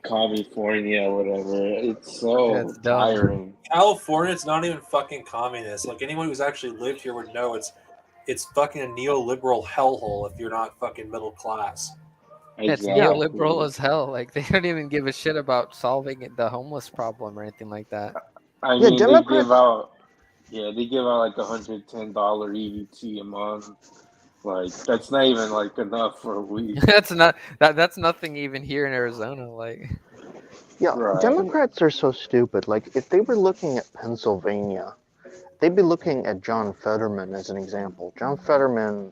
California or whatever. It's so It's dumb. tiring. California's not even fucking communist. Like anyone who's actually lived here would know it's fucking a neoliberal hellhole if you're not fucking middle class. It's Exactly. neoliberal as hell. Like they don't even give a shit about solving the homeless problem or anything like that. I Yeah, mean, Democrats- they give out like $110 EBT a month. Like that's not even like enough for a week. That's nothing even here in Arizona. Like yeah, Right. Democrats are so stupid. Like, if they were looking at Pennsylvania, they'd be looking at John Fetterman as an example. John Fetterman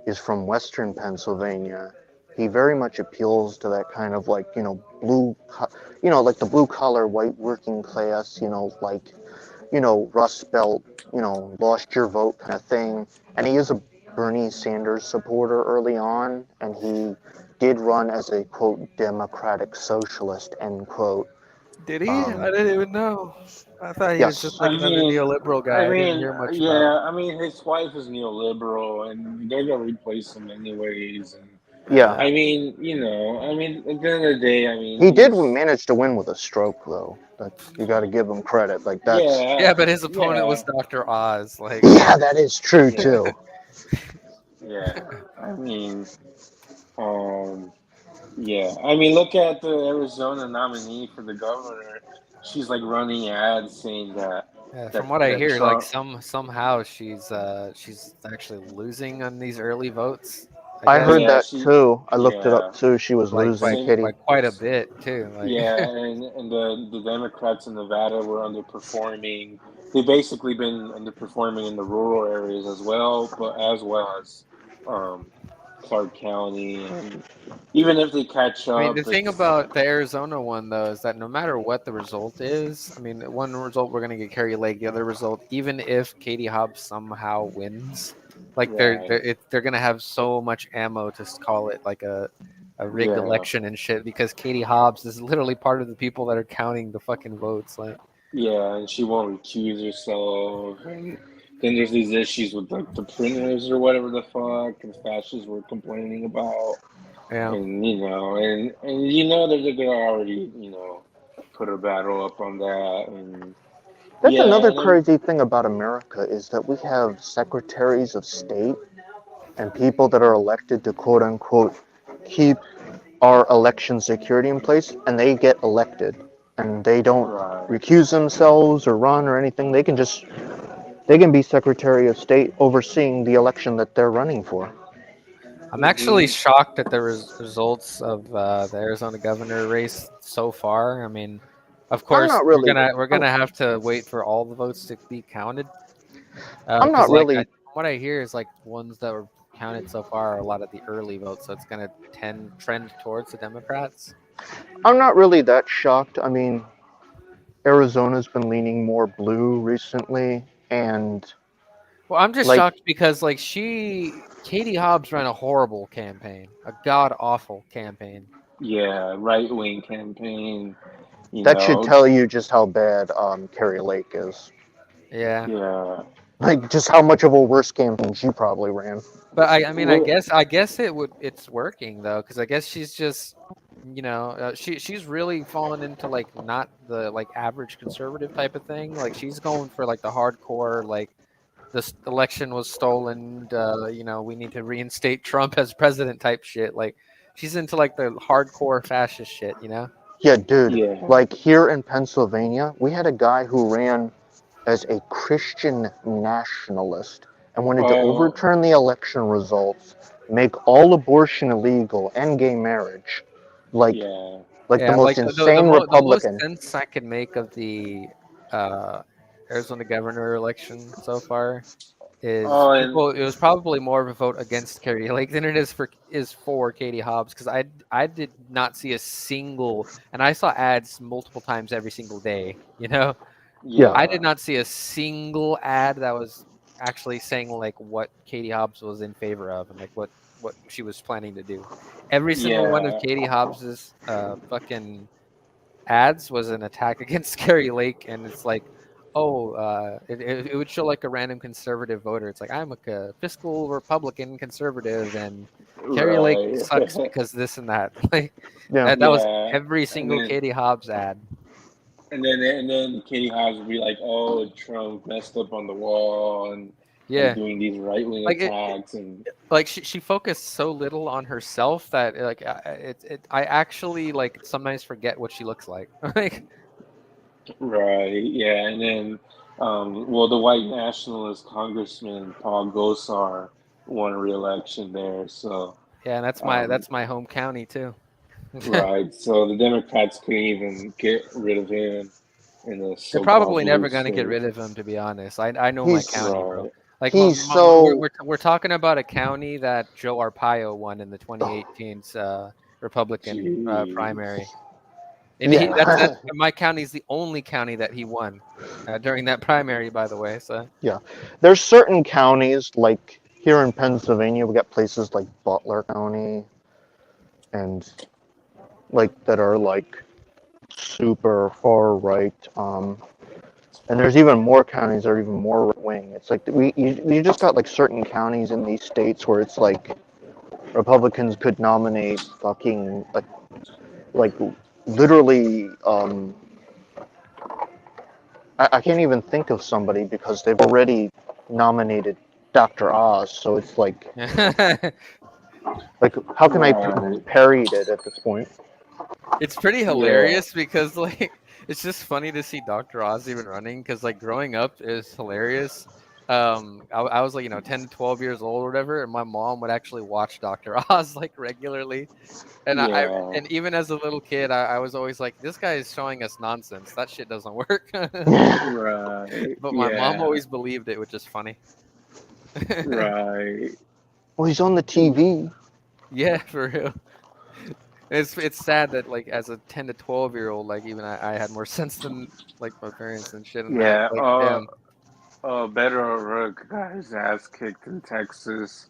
is from Western Pennsylvania. He very much appeals to that kind of like, like the blue collar white working class, like, Rust Belt, lost your vote kind of thing. And he is a Bernie Sanders supporter early on, and he did run as a quote democratic socialist end quote. did he? I didn't even know. I thought he was Yes. just like another neoliberal guy. I didn't hear much about. Yeah. I mean, his wife is neoliberal, and they're gonna replace him anyways. And Yeah. I mean, at the end of the day, I mean, He did manage to win with a stroke, though. That you got to give him credit. Like that's Yeah, but his opponent was Dr. Oz. Like, yeah, that is true Yeah. too. Yeah. I mean, yeah. I mean, look at the Arizona nominee for the governor. She's like running ads saying that. from what I hear, Trump, like somehow she's actually losing on these early votes. I guess. heard Yeah, that too. I looked it yeah. up too. She was like losing, Same- Katie. by quite a bit too. Like, Yeah, and the Democrats in Nevada were underperforming. They've basically been underperforming in the rural areas as well as Clark County. And even if they catch up, I mean, the thing about the Arizona one though is that no matter what the result is, I mean, one result we're gonna get Carrie Lake. The other result, even if Katie Hobbs somehow wins, like they're gonna have so much ammo to call it like a rigged election and shit because Katie Hobbs is literally part of the people that are counting the fucking votes. Like, yeah, and she won't recuse herself. And then there's these issues with like the printers or whatever the fuck the fascists were complaining about. yeah. And that they're gonna already put a battle up on that. And That's yeah, another and then, crazy thing about America is that we have secretaries of state and people that are elected to quote unquote keep our election security in place, and they get elected and they don't right. recuse themselves or run or anything. They can be Secretary of State overseeing the election that they're running for. I'm actually shocked at the results of the Arizona governor race so far. I mean, of course, not really- we're gonna have to wait for all the votes to be counted. I'm not 'Cause, like, really- from what I hear is like ones that were counted so far are a lot of the early votes, so it's gonna trend towards the Democrats. I'm not really that shocked. I mean, Arizona's been leaning more blue recently, and Well, I'm just Like- shocked because like Katie Hobbs ran a horrible campaign, a god awful campaign. Yeah, right wing campaign. that should tell you just how bad Carrie Lake is. Yeah. Yeah. Like, just how much of a worse campaign she probably ran. But I mean, Well- I guess it's working though, because I guess she's just, she's really fallen into like not the like average conservative type of thing. Like she's going for like the hardcore, like this election was stolen. We need to reinstate Trump as president type shit. Like she's into like the hardcore fascist shit. Yeah, dude. Yeah. Like here in Pennsylvania, we had a guy who ran as a Christian nationalist and wanted to Oh, overturn the election results, make all abortion illegal and gay marriage. Like yeah. like the Yeah, most like insane the most Republican. sense I could make of the uh, Arizona governor election so far is Oh, and people. It was probably more of a vote against Carrie Lake than it is for Katie Hobbs, because I did not see a single, and I saw ads multiple times every single day. You know, Yeah. I did yeah, not see a single ad that was actually saying like what Katie Hobbs was in favor of and like what she was planning to do. Every single one of yeah, Katie Hobbs's fucking ads was an attack against Carrie Lake, and it's like, oh, it would show like a random conservative voter. It's like I'm a fiscal Republican conservative, and Carrie Lake right. sucks because this and that. Like Yeah. that was Yeah, every and single then Katie Hobbs ad. Katie Hobbs would be like, "Oh, Trump messed up on the wall and like Yeah, doing these right wing like attacks and like she focused so little on herself that like I actually like sometimes forget what she looks like. Like right, yeah, and then well, the white nationalist Congressman Paul Gosar won re-election there, so yeah, and um, that's my home county too. right, so the Democrats couldn't even get rid of him in the They're so-called probably blue never gonna get state, rid of him, to be honest. I know my He's county, bro. right? Like he's so we're talking about a county that Joe Arpaio won in the 2018 Republican primary, Jeez. and he that's yeah. my county's the only county that he won during that primary, by the way. So Yeah. There's certain counties like here in Pennsylvania, we got places like Butler County and like that are like super far right. And there's even more counties that are even more right wing. It's like you just got like certain counties in these states where it's like Republicans could nominate fucking like literally I can't even think of somebody because they've already nominated Dr. Oz. So it's like how can I Right. parry it at this point? it's pretty Yeah. hilarious because like it's just funny to see Dr. Oz even running, because like growing up is hilarious. I was like 10 to 12 years old or whatever, and my mom would actually watch Dr. Oz like regularly. And Yeah. and even as a little kid, I was always like, this guy is showing us nonsense. That shit doesn't work. Right. But my mom Yeah. always believed it, which is funny. Right. Well, he's on the TV. Yeah, for real. It's sad that like as a 10 to 12-year-old, like even I had more sense than like my parents and shit, and that Yeah. like damn. Beto O'Rourke got his ass kicked in Texas,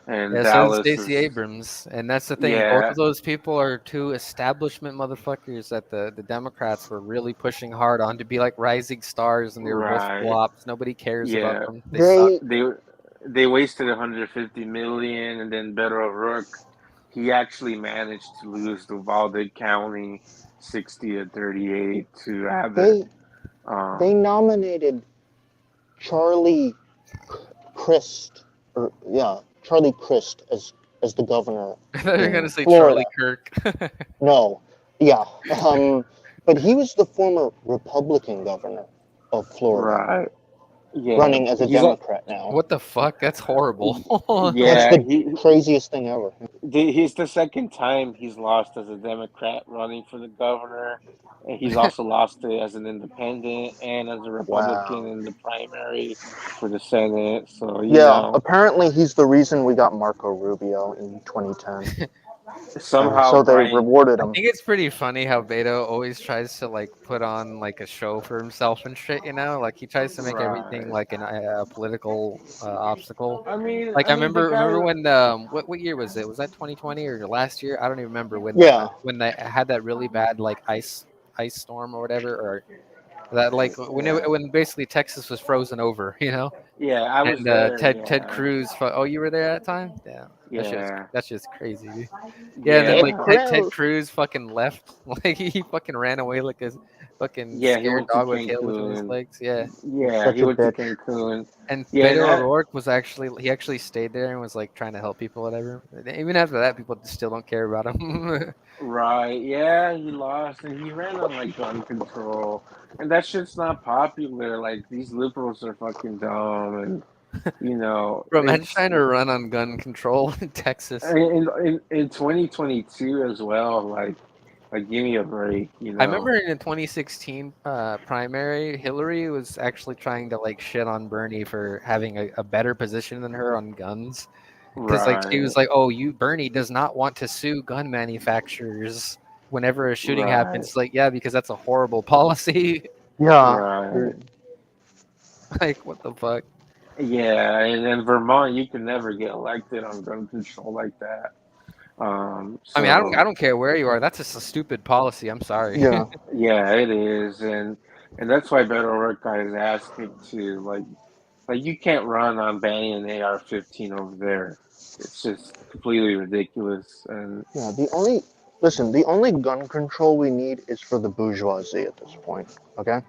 and Yeah, so did Dallas Stacey is. Abrams, and that's the thing. Both Yeah. of those people are two establishment motherfuckers that the Democrats were really pushing hard on to be like rising stars, and they were both Right. flops. Nobody cares about Yeah. them. They suck. They They wasted 150 million, and then Beto O'Rourke, he actually managed to lose the Uvalde County 60 to 38 to Abbott. they they Um, nominated Charlie Crist, or yeah, Charlie Crist as the governor I thought you were gonna in say Florida. Charlie Kirk. No, yeah, but he was the former Republican governor of Florida, right. Yeah. running as a He's a, Democrat now. What the fuck? That's horrible. That's yeah, the craziest thing ever. he's the second time he's lost as a Democrat running for the governor, and he's also lost it as an independent and as a Republican Wow. in the primary for the Senate. So, Yeah, apparently he's the reason we got Marco Rubio in 2010. somehow So they Brian, rewarded I him. think it's pretty funny how Beto always tries to like put on like a show for himself and shit. Like he tries to make everything right? like a political obstacle. I mean, the guy, Remember when what year was it? Was that 2020 or last year? I don't even remember Yeah, when they had that really bad like ice storm or whatever, or that like yeah, when basically Texas was frozen over. yeah, I was And there. Ted Yeah, Cruz. Oh, you were there at that time? Yeah, yeah, that's just crazy, dude. Yeah, and then Ted like yeah, Ted Cruz. Cruz fucking left. Like he fucking ran away like fucking Yeah, he scared went to dog with tail between his Cancun. legs. Yeah. Yeah, Such he a went to bitch. Cancun. And Yeah, Beto that O'Rourke was he actually stayed there and was like trying to help people, whatever. Even after that, people still don't care about him. right. Yeah, he lost, and he ran on like gun control, and that shit's not popular. Like these liberals are fucking dumb, and Bro, imagine it's trying to run on gun control in Texas. in 2022 as well. Like give me a break. I remember in the 2016 primary, Hillary was actually trying to like shit on Bernie for having a better position than her on guns. Because like she Right, was like, "Oh, Bernie does not want to sue gun manufacturers whenever a shooting right, happens." Like, yeah, because that's a horrible policy. Yeah. right. Like, what the fuck? Yeah, and in Vermont, you can never get elected on gun control like that. I mean, I So don't care where you are. That's just a stupid policy. I'm sorry. Yeah. yeah, it is, and that's why Beto O'Rourke got his ass kicked too. Like you can't run on banning an AR-15 over there. It's just completely ridiculous. And Yeah. The only gun control we need is for the bourgeoisie at this point. Okay.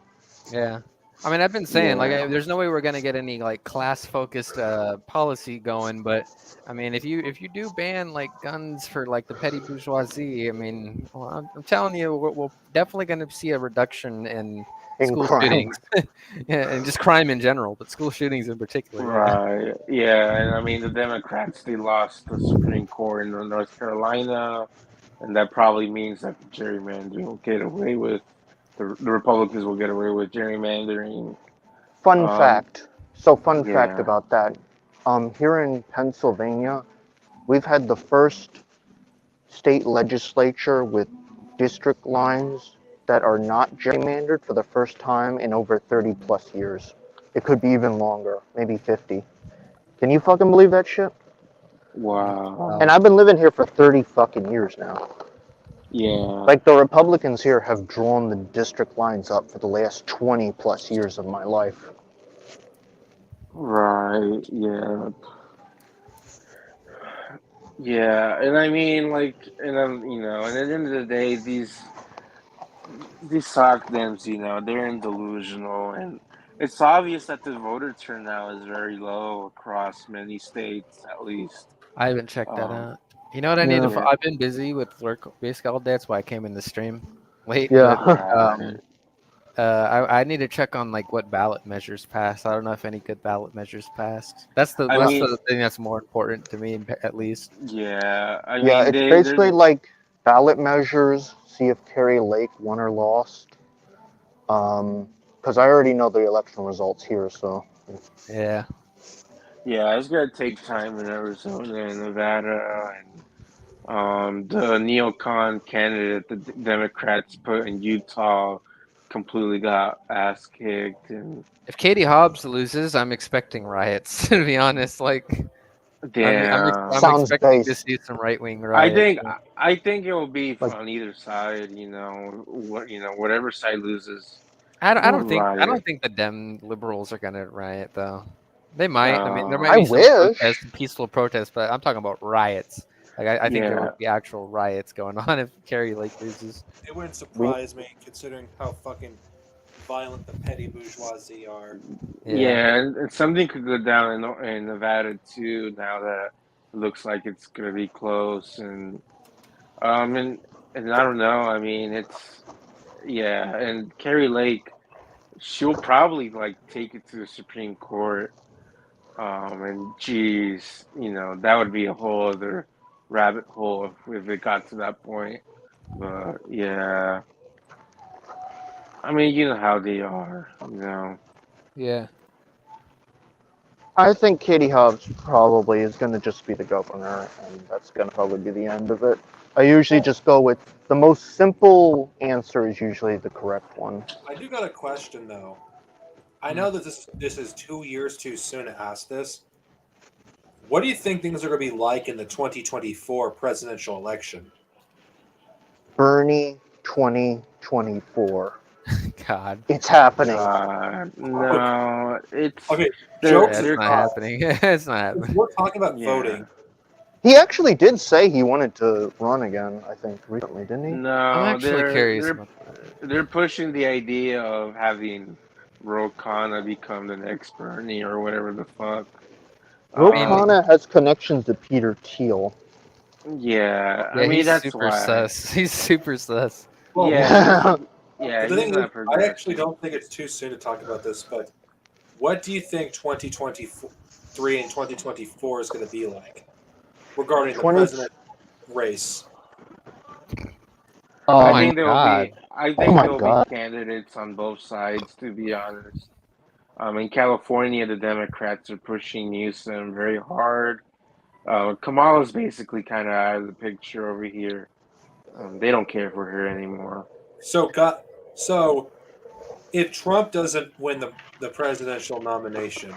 Yeah. I mean, I've been saying like, yeah, there's no way we're gonna get any like class-focused policy going. But I mean, if you do ban like guns for like the petty bourgeoisie, I mean, well, I'm telling you, we're definitely gonna see a reduction in In school crime. shootings, yeah, and just crime in general, but school shootings in particular. Yeah. right. Yeah, and I mean the Democrats they lost the Supreme Court in North Carolina, and that probably means that the gerrymandering will get away with. The Republicans will get away with gerrymandering. Fun Um, fact. So fun fact yeah. about that. Here in Pennsylvania, we've had the first state legislature with district lines that are not gerrymandered for the first time in over 30 plus years. It could be even longer, maybe 50. Can you fucking believe that shit? Wow. And I've been living here for 30 fucking years now. Yeah. Like the Republicans here have drawn the district lines up for the last 20 plus years of my life. Right. Yeah. Yeah. And I mean, like, and and at the end of the day, these sock dems, they're delusional, and it's obvious that the voter turnout is very low across many states, at least. I haven't checked that Um. out. You know what I need to? Yeah. Yeah. I've been busy with work basically all day. That's why I came in the stream late. But Yeah. Right. I need to check on like what ballot measures passed. I don't know if any good ballot measures passed. That's I mean, the thing that's more important to me, at least. yeah. I Yeah, mean, it's there's basically like ballot measures, see if Kerry Lake won or lost. Because I already know the election results here, so. Yeah. yeah, it's gonna take time in Arizona and Nevada, and the neocon candidate the Democrats put in Utah completely got ass kicked, and If Katie Hobbs loses, I'm expecting riots. To be honest, like I'm damn. Sounds expecting to based. see some right wing I riots. think I think it will be Like, on either side. Whatever side loses, I they'll I riot. don't think the Dem liberals are gonna riot though. They might. I mean, there might Uh, I be some wish. peaceful protests, but I'm talking about riots. Like I think there yeah, would be actual riots going on if Kerry Lake loses. It wouldn't We, surprise me considering how fucking violent the petty bourgeoisie are. Yeah. yeah, and something could go down in Nevada too. Now that it looks like it's gonna be close, um, and and I don't know. I mean, it's yeah, and Carrie Lake, she'll probably like take it to the Supreme Court. And geez, that would be a whole other rabbit hole if it got to that point. But yeah, I mean, you know how they are. Yeah. I think Katie Hobbs probably is going to just be the governor, and that's going to probably be the end of it. I usually just go with the most simple answer is usually the correct one. I do got a question though. I Hmm. know that this is 2 years too soon to ask this. What do you think things are going to be like in the 2024 presidential election? Bernie 2024. God. It's happening. No, it's Okay, they're jokes That's they're not aside, happening. It's not if happening. we're talking about yeah. voting, He actually did say he wanted to run again, I think, recently, didn't he? I'm No, actually curious about that. they're pushing the idea of having Ro Khanna become the next Bernie or whatever the fuck. Ro I mean, Khanna has connections to Peter Thiel. Yeah, I yeah, mean he's that's super why. sus. He's super sus. Well, Yeah, Yeah. yeah, the he's thing is, not I actually progressive. don't think it's too soon to talk about this, but what do you think 2023 and 2024 is going to be like regarding the 20. president race? Oh I my Um. think there will god. be I Oh think my there will be God. candidates on both sides, to be honest. In California, the Democrats are pushing Newsom very hard. Kamala's basically kind of out of the picture over here. They don't care for her anymore. So if Trump doesn't win the presidential nomination,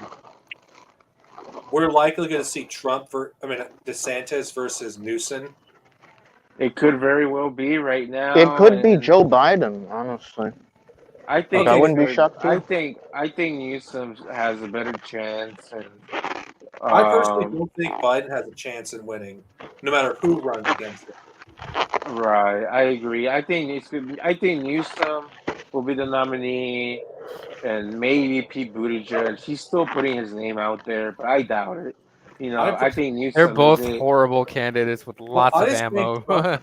we're likely going to see DeSantis versus Newsom. It could very well be right It now, could be and Joe Biden, honestly. I think Like, I Okay, it's wouldn't be going. shocked too. I think Newsom has a better chance, and I personally um, don't think Biden has a chance in winning, no matter who runs against him. right. I agree. I think it's good. I think Newsom will be the nominee, and maybe Pete Buttigieg. He's still putting his name out there, but I doubt it. I I think They're Newsom is both it. horrible candidates with well, lots of ammo. I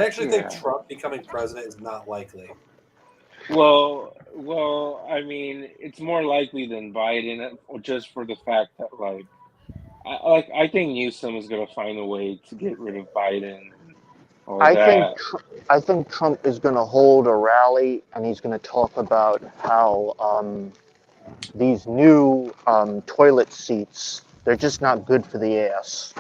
actually think Yeah. Trump becoming president is not likely. I mean, it's more likely than Biden, just for the fact that I think Newsom is going to find a way to get rid of Biden and all I think that. I think Trump is going to hold a rally and he's going to talk about how these new toilet seats, they're just not good for the ass.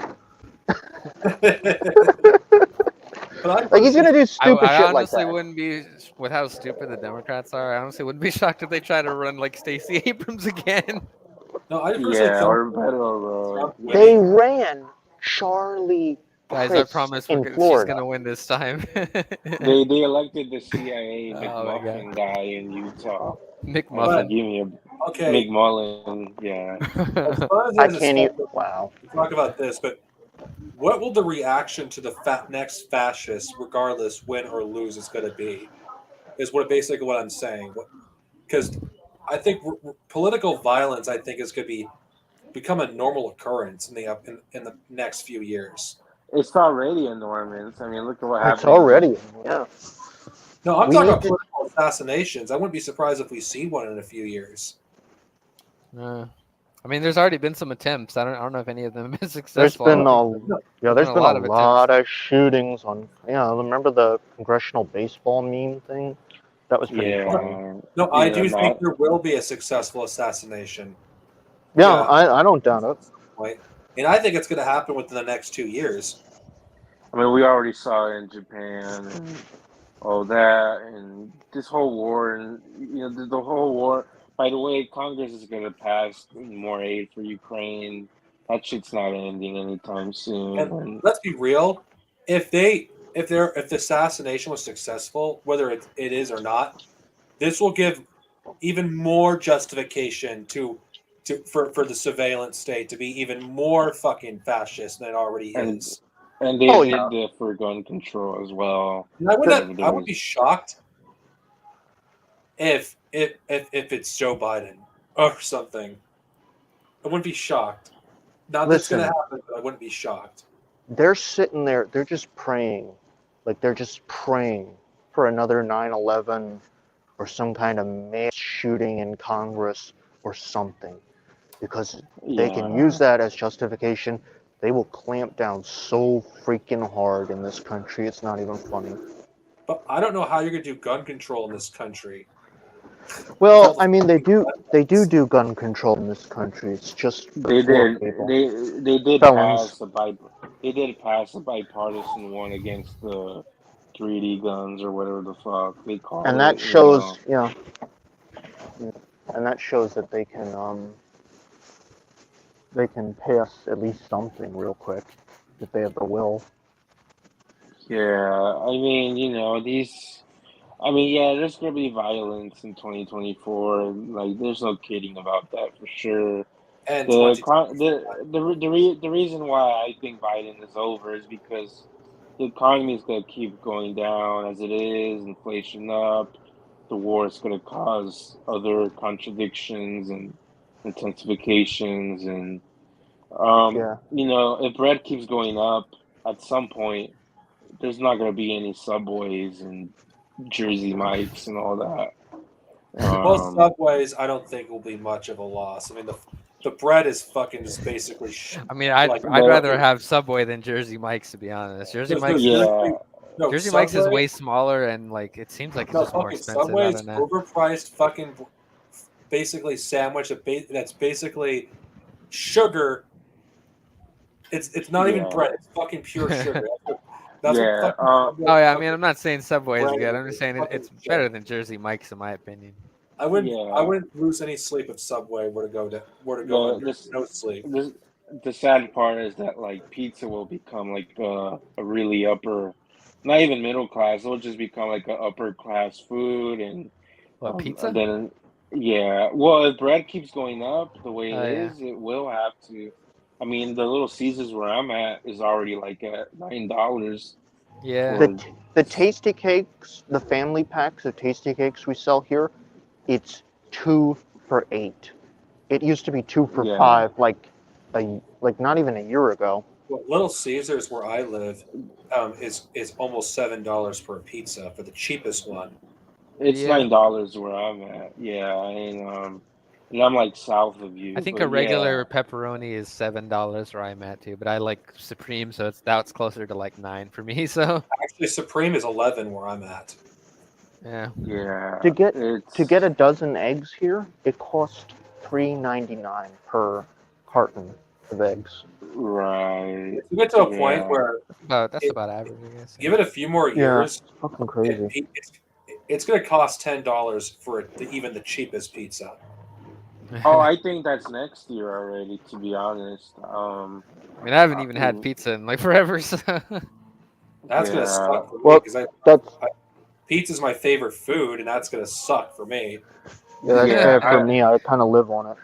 But I Like, he's going personally, to do stupid I shit like honestly that. wouldn't be, with how stupid the Democrats are. I honestly wouldn't be shocked if they try to run like Stacey Abrams again. no, I personally Yeah, don't or think better road. Trump They winning. Yeah. ran Charlie Guys, I Crist promise in she's Florida. gonna win this time. They elected the CIA Oh my god, McMuffin guy in Utah. But McMuffin. Give me a okay, McMullen. Yeah. as far as I there's a can't even. schedule, Wow. we talk about this, but what will the reaction to the next fascist, regardless win or lose, is going to be? Is basically what I'm saying. Because I think political violence, I think, is going to become a normal occurrence in the next few years. It's already enormous. I mean, look at what It's happened already. Yeah. No, I'm We talking need about to. political assassinations. I wouldn't be surprised if we see one in a few years. I mean, there's already been some attempts. I don't know if any of them have been There's successful. I been don't think a. No, Yeah, there's been there's a been a lot of attempts. lot of shootings on. Yeah, remember the congressional baseball meme thing? That was pretty funny. Yeah. no, I Yeah. do think Not. there will be a successful assassination. Yeah, Yeah, I don't doubt it. point. And I think it's going to happen within the next 2 years. I mean, we already saw it in Japan and all that, and this whole war, and the whole war. By the way, Congress is going to pass more aid for Ukraine. That shit's not ending anytime soon. And And let's be real, if the assassination was successful, whether it is or not, this will give even more justification for the surveillance state to be even more fucking fascist than it already and is. and they Oh did yeah. that for gun control as well. And I would There not, I would was be shocked if it's Joe Biden or something. I wouldn't be shocked. Not that it's going to Listen, happen, but I wouldn't be shocked. they're sitting there. They're just praying, like they're just praying for another 9/11 or some kind of mass shooting in Congress or something, because they can use yeah. that as justification. They will clamp down so freaking hard in this country. It's not even funny. But I don't know how you're going to do gun control in this country. With all Well, the I mean, they do they do guns. do gun control in this country. It's just for They poor did. people, They did felons, pass a bi. They did pass a bipartisan one against the 3D guns or whatever the fuck they call and that it. shows, and that shows that they can pass at least something real quick if they have the will. Yeah. I mean, these. I mean, yeah, there's gonna be violence in 2024. Like, there's no kidding about that for sure. and The 20. the reason why I think Biden is over is because the economy is going to keep going down as it is, inflation up. The war is going to cause other contradictions and intensifications, and Yeah. if bread keeps going up, at some point there's not going to be any Subways and Jersey Mikes and all that. Well, Subways, I don't think will be much of a loss. I mean, the bread is fucking just basically I mean, I'd like I'd rather the have Subway than Jersey Mike's, to be honest. Jersey Mike's is yeah, no Jersey Mike's is Subway. way smaller and like it seems like it's No, just more fucking expensive. I Subway's don't know. overpriced fucking basically sandwich that's basically sugar. It's not even yeah, bread. It's fucking pure sugar. That's what yeah. fucking Oh Subway yeah, I mean, fucking I'm not saying Subway is bread good. is. I'm just It's saying fucking it's better sugar. than Jersey Mike's in my opinion. I Yeah, wouldn't lose any sleep if Subway were to go the under. this No sleep. this the sad part is that like pizza will become like a really upper, not even middle class. It'll just become like a upper class food, What, and pizza? then yeah. Well, if bread keeps going up the way it Oh yeah. is, it will have to. I mean, the Little Caesars where I'm at is already like at $9 Yeah. The for. the tasty cakes, the family packs of tasty cakes we sell here, it's 2 for $8. It used to be 2 for Yeah. $5, like not even a year ago. Well, Little Caesars, where I live, is almost $7 for a pizza for the cheapest one. It's Yeah. $9 where I'm at. Yeah, and I'm like south of I you, think a but yeah, regular pepperoni is $7 where I'm at too, but I like Supreme, so that's closer to like 9 for me. So Actually, Supreme is 11 where I'm at. yeah. yeah, To get it's a dozen eggs here, it costs $3.99 per carton of eggs. right. If you get to a point Yeah, where That's it, about average, I guess. give it a few more Yeah, years, fucking crazy. it's going to cost $10 for even the cheapest pizza. oh, Yeah. I think that's next year already, to be honest. I mean, I haven't even had Mm, pizza in like forever, so That's going to yeah, suck for me Well, because that's pizza's my favorite food, and that's going to suck for me. yeah, that's yeah, bad for me. I kind of live on it.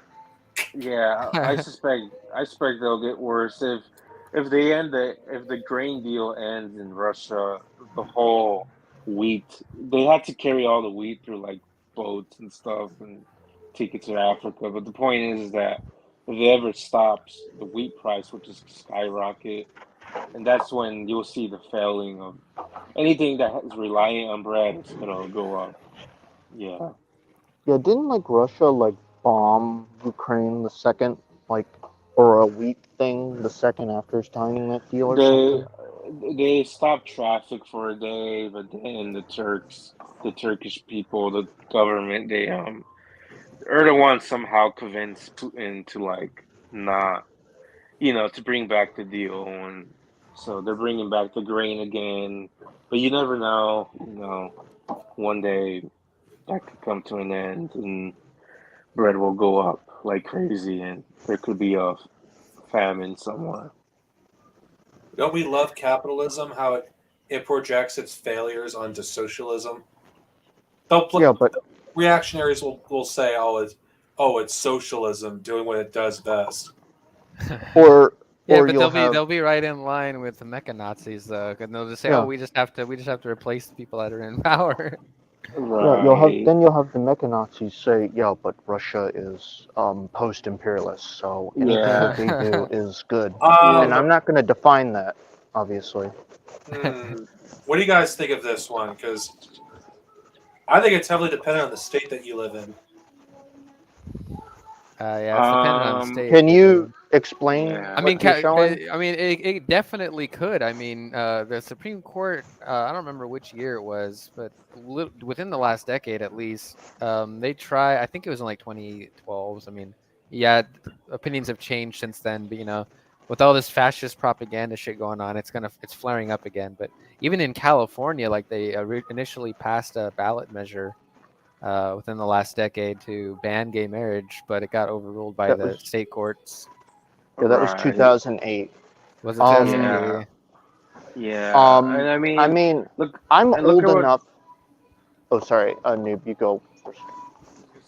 yeah. I suspect they'll get worse if the grain deal ends in Russia. The whole wheat, they had to carry all the wheat through like boats and stuff and take it to Africa. But the point is that if it ever stops, the wheat price will just skyrocket, and that's when you'll see the failing of anything that is reliant on bread is gonna go up. Yeah. Yeah, didn't like Russia like bomb Ukraine the second, like, or a wheat thing the second after signing that deal or They something? they stopped traffic for a day, but then the Turkish people, the government, Erdogan somehow convinced Putin to like not, to bring back the deal, and so they're bringing back the grain again. But you never know, one day that could come to an end, and bread will go up like crazy, and there could be a famine somewhere. Don't we love capitalism? How it projects its failures onto socialism. Yeah, but Reactionaries will say, it's socialism doing what it does best." or yeah, or but you'll they'll be have they'll be right in line with the mecha Nazis though, and they'll just say, "Oh, yeah we just have to replace the people that are in power." yeah Right. you'll have the mecha Nazis say, yeah, but Russia is post-imperialist, so anything that Yeah. they do is good, and Yeah. I'm not going to define that, obviously. What do you guys think of this one? Because I think it's heavily dependent on the state that you live in. Yeah, it's dependent on the state. Can you explain Yeah. I mean, what you're showing? it definitely could. I mean, the Supreme Court. I don't remember which year it was, but within the last decade at least, they try. I think it was in like 2012. I mean, yeah, opinions have changed since then. But with all this fascist propaganda shit going on, it's flaring up again. But even in California, like they initially passed a ballot measure within the last decade to ban gay marriage, but it got overruled by That the was state courts. that was Right. 2008. Was it Um, 2008? Yeah. Yeah. Yeah. And I mean, look, I'm and look old at what enough. Oh, sorry, Noob, you go first.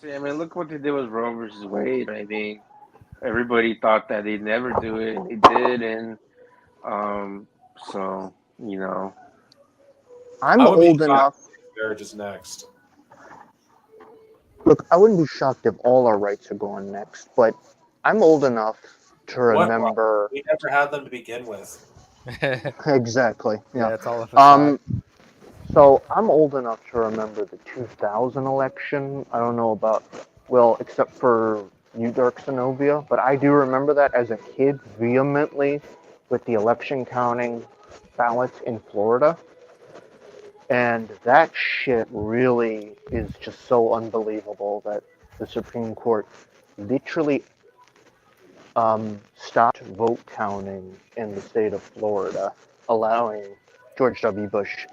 I mean, look what they did with Roe versus Wade. I mean, everybody thought that they'd never do it, and they did, and so you know, I'm I would be old shocked enough. if marriage is next. Look, I wouldn't be shocked if all our rights are going next, but I'm old enough to What? remember. We never had them to begin with. Exactly. Yeah, Yeah. it's all a facade. So I'm old enough to remember the 2000 election. I don't know about, well, except for you, Dark Zenobia, but I do remember that as a kid vehemently with the election counting ballots in Florida. And that shit really is just so unbelievable that the Supreme Court literally stopped vote counting in the state of Florida, allowing George W. Bush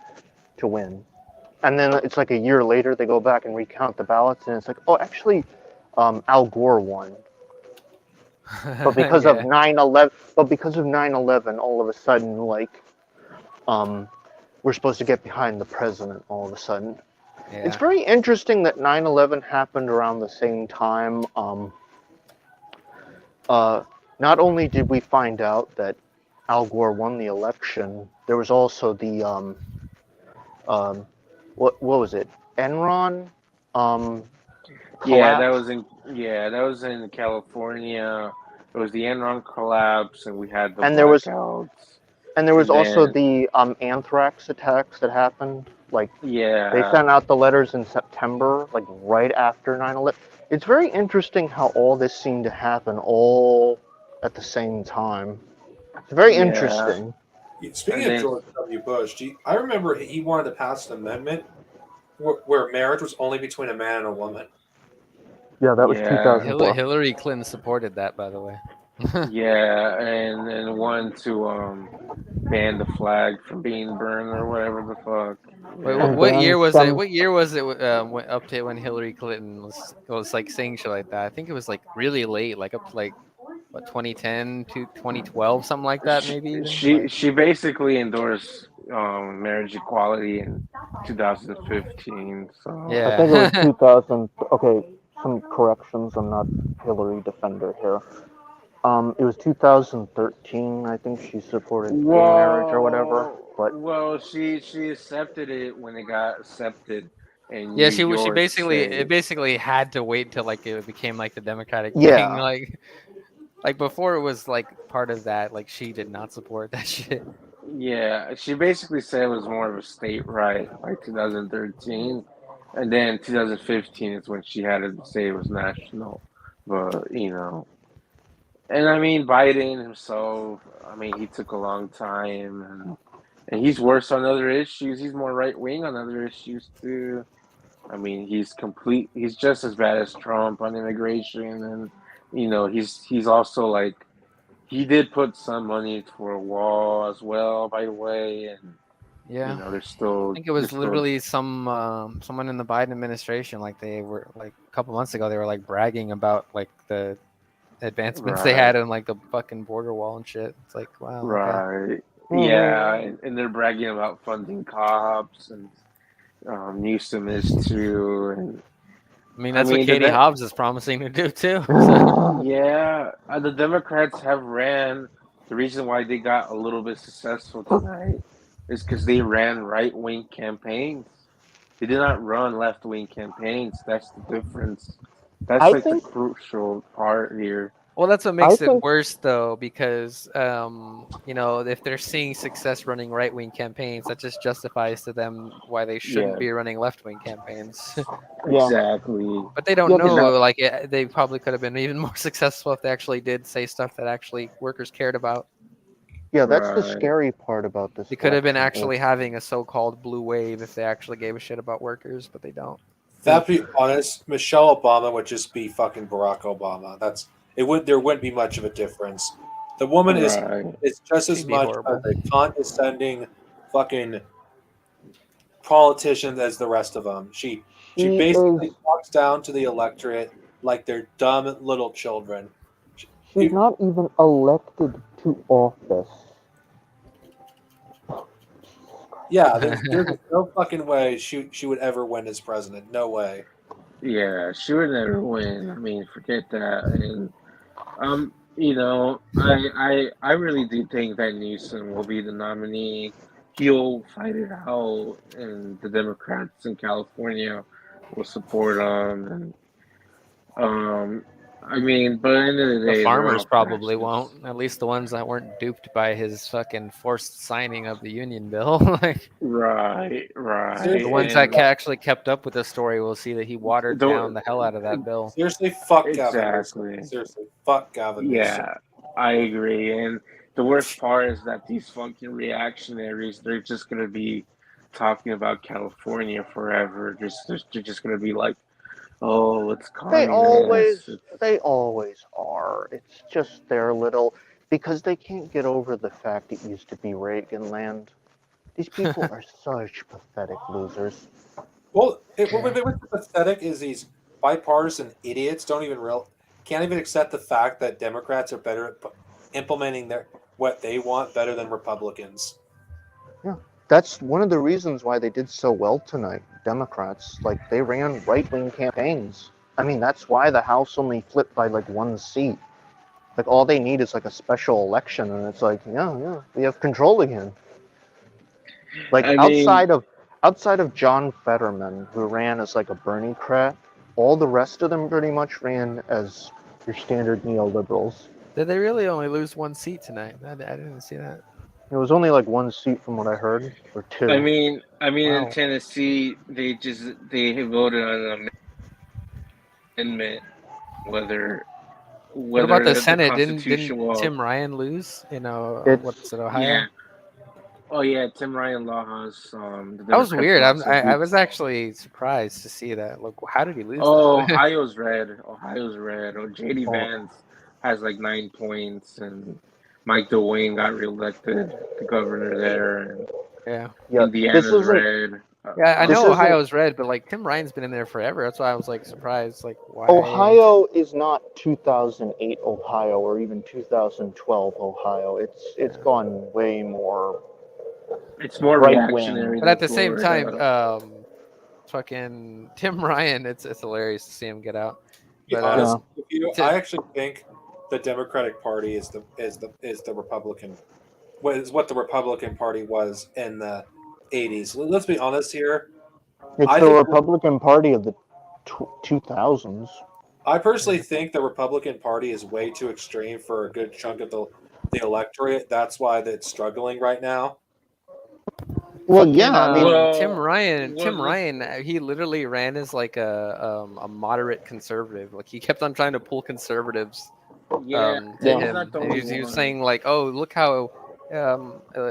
to win. And then it's like a year later, they go back and recount the ballots, and it's like, oh, actually, Al Gore won. But because of Yeah. 9/11, all of a sudden, like, we're supposed to get behind the president all of a sudden. It's Yeah. very interesting that 9/11 happened around the same time. Not only did we find out that Al Gore won the election, there was also the what was it? Enron yeah, collapse. that was in California. It was the Enron collapse, and we had the And there was blackouts, and there was and also then the anthrax attacks that happened. Like they yeah, sent out the letters in September, like right after 9/11. It's very interesting how all this seemed to happen all at the same time. It's very yeah, interesting. Speaking and of then George W. Bush, I remember he wanted to pass an amendment where marriage was only between a man and a woman. Yeah, that was yeah, 2004. Hillary Clinton supported that, by the way. yeah, and one to ban the flag from being burned or whatever the fuck. Wait, Yeah, what then year was it? some What year was it went up to when Hillary Clinton was like saying shit like that? I think it was like really late, like up to like what 2010 to 2012, something like that, maybe even. Like, she basically endorsed marriage equality in 2015. So I think it was yeah, 2000. Okay, some corrections. I'm not Hillary defender here. It was 2013. I think she supported gay marriage or whatever. But well, she accepted it when it got accepted in yeah. New She York basically it State. basically had to wait till like it became like the Democratic thing. yeah, Like before it was like part of that. Like she did not support that shit. Yeah, she basically said it was more of a state right, like 2013, and then 2015 is when she had to say it was national. But and I mean Biden himself, I mean he took a long time, and he's worse on other issues. He's more right wing on other issues too. I mean he's just as bad as Trump on immigration, and he's also like he did put some money for a wall as well, by the way, and Yeah. I think it there's was still literally someone in the Biden administration. Like they were like a couple months ago, they were like bragging about like the advancements they right, had in like the fucking border wall and shit. It's like, wow, okay. right, yeah, hmm and they're bragging about funding cops, and Newsom is too, and I mean, I that's what mean Katie Hobbs is promising to do too. So, yeah, the Democrats have ran. The reason why they got a little bit successful tonight is because they ran right wing campaigns. They did not run left wing campaigns. That's the difference. That's I like the think crucial part here. well, that's what I makes it think worse though, because if they're seeing success running right wing campaigns, that just justifies to them why they shouldn't Yeah, be running left wing campaigns. yeah, exactly. But they don't yeah, because know. Like they probably could have been even more successful if they actually did say stuff that actually workers cared about. yeah, that's the Right, scary part about this They could have been election is actually having a so-called blue wave if they actually gave a shit about workers, but they don't. yeah, That to be honest, Michelle Obama would just be fucking Barack Obama. There wouldn't be much of a difference. The woman right. is just as She'd be much of horrible. a condescending fucking politician as the rest of them. She she basically is. talks down to the electorate like they're dumb little children. She, She's not even elected to office. yeah, there's no fucking way she would ever win as president. No way. Yeah, she would never win. I mean, forget that. And I really do think that Newsom will be the nominee. He'll fight it out, and the Democrats in California will support him. And I mean, but at the end of the The day, they're farmers all probably fascists. won't. At least the ones that weren't duped by his fucking forced signing of the union bill. Like Right, right, the Seriously, ones that and actually kept up with the story will see that he watered down the the hell out of that bill. seriously, fuck Gavin Newsom. exactly. Seriously, fuck Gavin Newsom. Yeah, I agree. And the worst part is that these fucking reactionaries, they're just gonna be talking about California forever. They're just gonna be like, oh, it's communist. It's, They always are. It's just their little, because they can't get over the fact it used to be Reagan land. These people are such pathetic losers. Well, what's pathetic is these bipartisan idiots can't even accept the fact that Democrats are better at implementing what they want better than Republicans. Yeah, that's one of the reasons why they did so well tonight. Democrats, like, they ran right-wing campaigns. I mean, that's why the House only flipped by like one seat. Like, all they need is like a special election, and it's like, yeah, we have control again. Like, I mean, outside of John Fetterman, who ran as like a Bernie-crat, all the rest of them pretty much ran as your standard neoliberals. Did they really only lose one seat tonight? I didn't see that. It was only like one seat from what I heard, or two. in Wow. Tennessee, they voted on an amendment whether What about the the Senate? Didn't Constitution will, Tim Ryan lose? What It's is it, Ohio? yeah. Oh yeah, Tim Ryan Laws, the That was Democrats weird. lost a I huge. was actually surprised to see that. Look, how did he lose Oh, that? Ohio's red. Ohio's red. Oh, JD oh, Vance has like 9 points, and Mike DeWayne got reelected, the governor there, and Yeah. yeah. This Indiana's isn't. red. Yeah, I This know isn't. Ohio's red, but like Tim Ryan's been in there forever. That's why I was like surprised. Like, why? Ohio is not 2008 Ohio or even 2012 Ohio. It's Yeah. gone way more It's more right wing. reactionary But than at the same time, Florida. fucking Tim Ryan, it's hilarious to see him get out. To be But honest Yeah. with you, to, I actually think the Democratic Party is the Republican. Is what the Republican Party was in the 80s. Let's be honest here. It's I the think Republican Party of the 2000s. I personally think the Republican Party is way too extreme for a good chunk of the electorate. That's why it's struggling right now. Well, fucking yeah, I mean, Tim Well, Ryan, well, let's, he literally ran as like a moderate conservative. Like he kept on trying to pull conservatives yeah, to yeah. he's him, not the and only he was one. saying like, "Oh, look how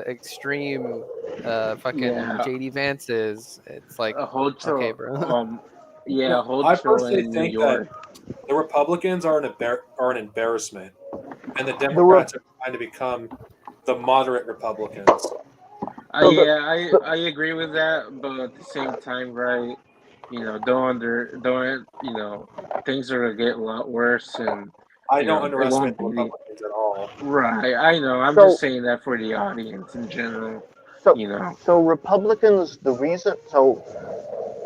extreme fucking Yeah, JD Vance is." It's like, okay, Hochul, bro. yeah, No, I Hochul personally in New think that York. the Republicans are an embarrassment, and the The Re- Democrats are trying to become the moderate Republicans. so the, Yeah, the I agree with that, but at the same time, right? Don't things are gonna get a lot worse, and I don't it underestimate won't the be Republicans at all. right. I know. I'm just so saying that for the audience in general. so You know. so Republicans.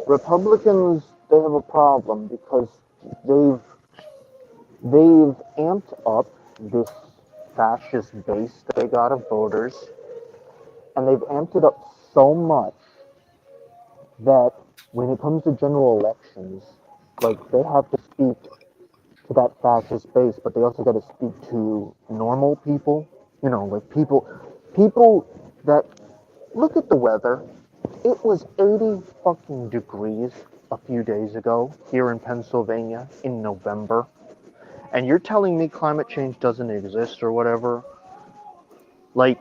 Republicans, they have a problem because they've they've amped up this fascist base that they got of voters, and they've amped it up so much that when it comes to general elections, like, they have to speak to that fascist base, but they also got to speak to normal people. Like, people that look at the weather. It was 80 fucking degrees a few days ago here in Pennsylvania in November, and you're telling me climate change doesn't exist or whatever? Like,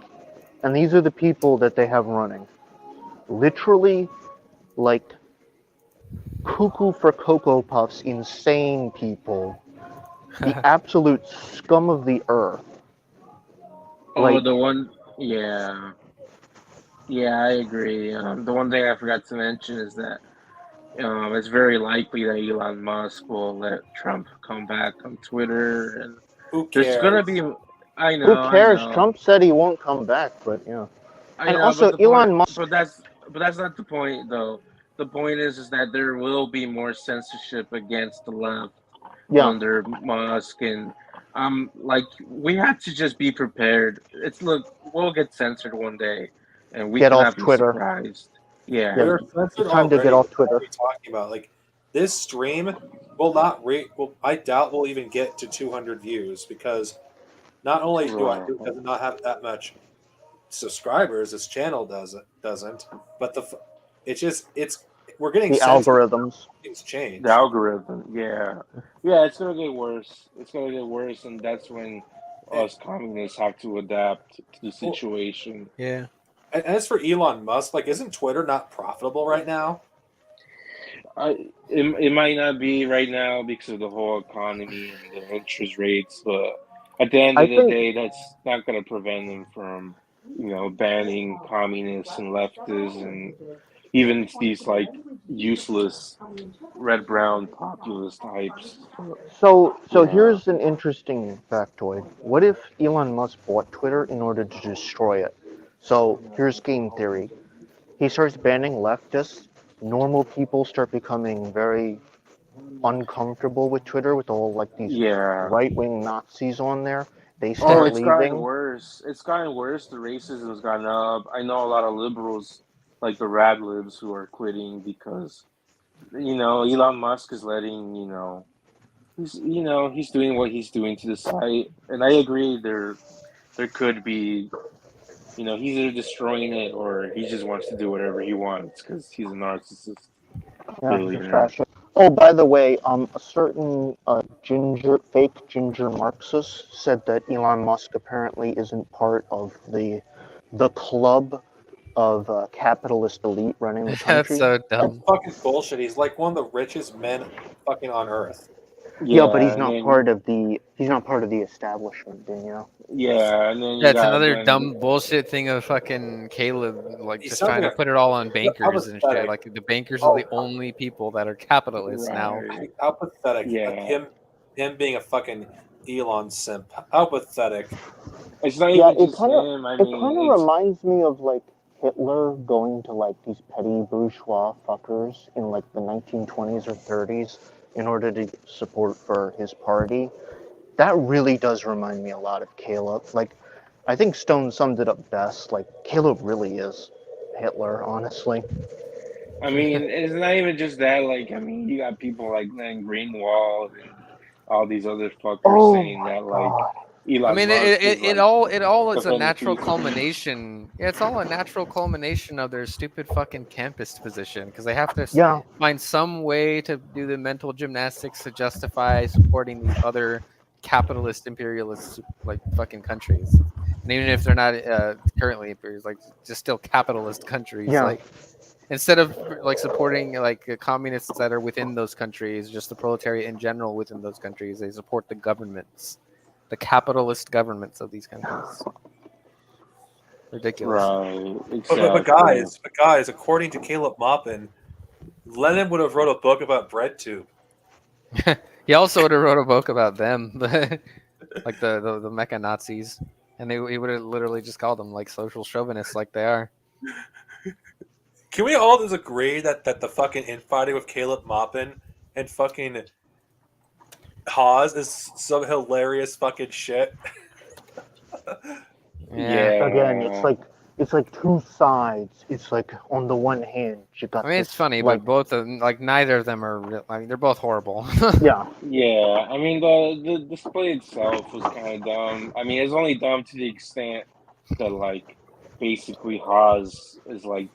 and these are the people that they have running. Literally, like, cuckoo for Cocoa Puffs, insane people. The absolute scum of the earth. Oh, Like, the one. Yeah. Yeah, I agree. The one thing I forgot to mention is that it's very likely that Elon Musk will let Trump come back on Twitter, and Who there's gonna cares? be. I who know, I cares? know, Trump said he won't come back, but yeah. I And know, but also, the point, Elon Musk, but that's not the point though. The point is that there will be more censorship against the left yeah, under Musk, and Like we have to just be prepared. Look, we'll get censored one day, and we Get off cannot be Twitter. surprised. Yeah, Yeah, We're censored it's time to get already. off What are Twitter. we talking about? Like this stream will not rate. Well, I doubt we'll even get to 200 views because not only right. does it not have that much subscribers, this channel doesn't, but it's we're getting The censored. algorithms. Things The change. algorithm, yeah, it's gonna get worse. It's gonna get worse, and that's when And, us communists have to adapt to the well, situation. Yeah. and as for Elon Musk, like, isn't Twitter not profitable right now? It might not be right now because of the whole economy and the interest rates, but at the end I of the think day, that's not gonna prevent them from, banning communists and leftists and even these like useless red brown populist types. so. So Yeah, here's an interesting factoid. What if Elon Musk bought Twitter in order to destroy it? So here's game theory. He starts banning leftists. Normal people start becoming very uncomfortable with Twitter with all like these yeah. right-wing Nazis on there. They Oh, start it's gotten leaving. worse. It's gotten worse. The racism's gotten up. I know a lot of liberals, like the rad libs, who are quitting because Elon Musk is letting he's doing what he's doing to the site, and I agree. There could be he's either destroying it or he just wants to do whatever he wants because he's a narcissist Yeah, he's a billionaire. fascist. Oh, by the way, a certain fake ginger Marxist said that Elon Musk apparently isn't part of the club of capitalist elite running the That's country. so That's dumb. fucking bullshit. He's like one of the richest men fucking on earth. Yeah, but Yeah, he's and not then part of the establishment, you know. yeah, and then Yeah, you it's got another Glenn. dumb bullshit thing of fucking Caleb, like He just sounds trying to like put it all on how bankers and shit. pathetic. Like the bankers are Oh, the only people that are capitalists now. Right. how pathetic. Yeah. Him being a fucking Elon simp. How pathetic. It's not Yeah, even just him. I it mean, kind of it's reminds me of like Hitler going to like these petty bourgeois fuckers in like the 1920s or 30s in order to get support for his party. That really does remind me a lot of Caleb. Like, I think Stone summed it up best. Like, Caleb really is Hitler, honestly. I mean, it's not even just that. Like, I mean, you got people like Glenn Greenwald and all these other fuckers Oh saying my that like god. I Elon mean, Musk is like it all is a defending natural free speech. culmination. Yeah, it's all a natural culmination of their stupid fucking campus position because they have to Yeah, find some way to do the mental gymnastics to justify supporting these other capitalist imperialist like fucking countries. And even if they're not currently imperialist, like just still capitalist countries, yeah. like instead of like supporting like communists that are within those countries, just the proletariat in general within those countries, they support the governments, the capitalist governments of these countries. Ridiculous. Right. But Exactly. guys, according to Caleb Maupin, Lenin would have wrote a book about breadtube. He also would have wrote a book about them, like the mecha Nazis, and he would have literally just called them like social chauvinists, like they are. Can we all just agree that the fucking infighting with Caleb Maupin and fucking Haas is some hilarious fucking shit? Yeah, Again, Yeah. it's like two sides. It's like on the one hand, you I got mean it's this funny, like but both of them, like neither of them are real. Like they're both horrible. yeah, Yeah. I mean, the display itself was kind of dumb. I mean, it's only dumb to the extent that like basically Haas is like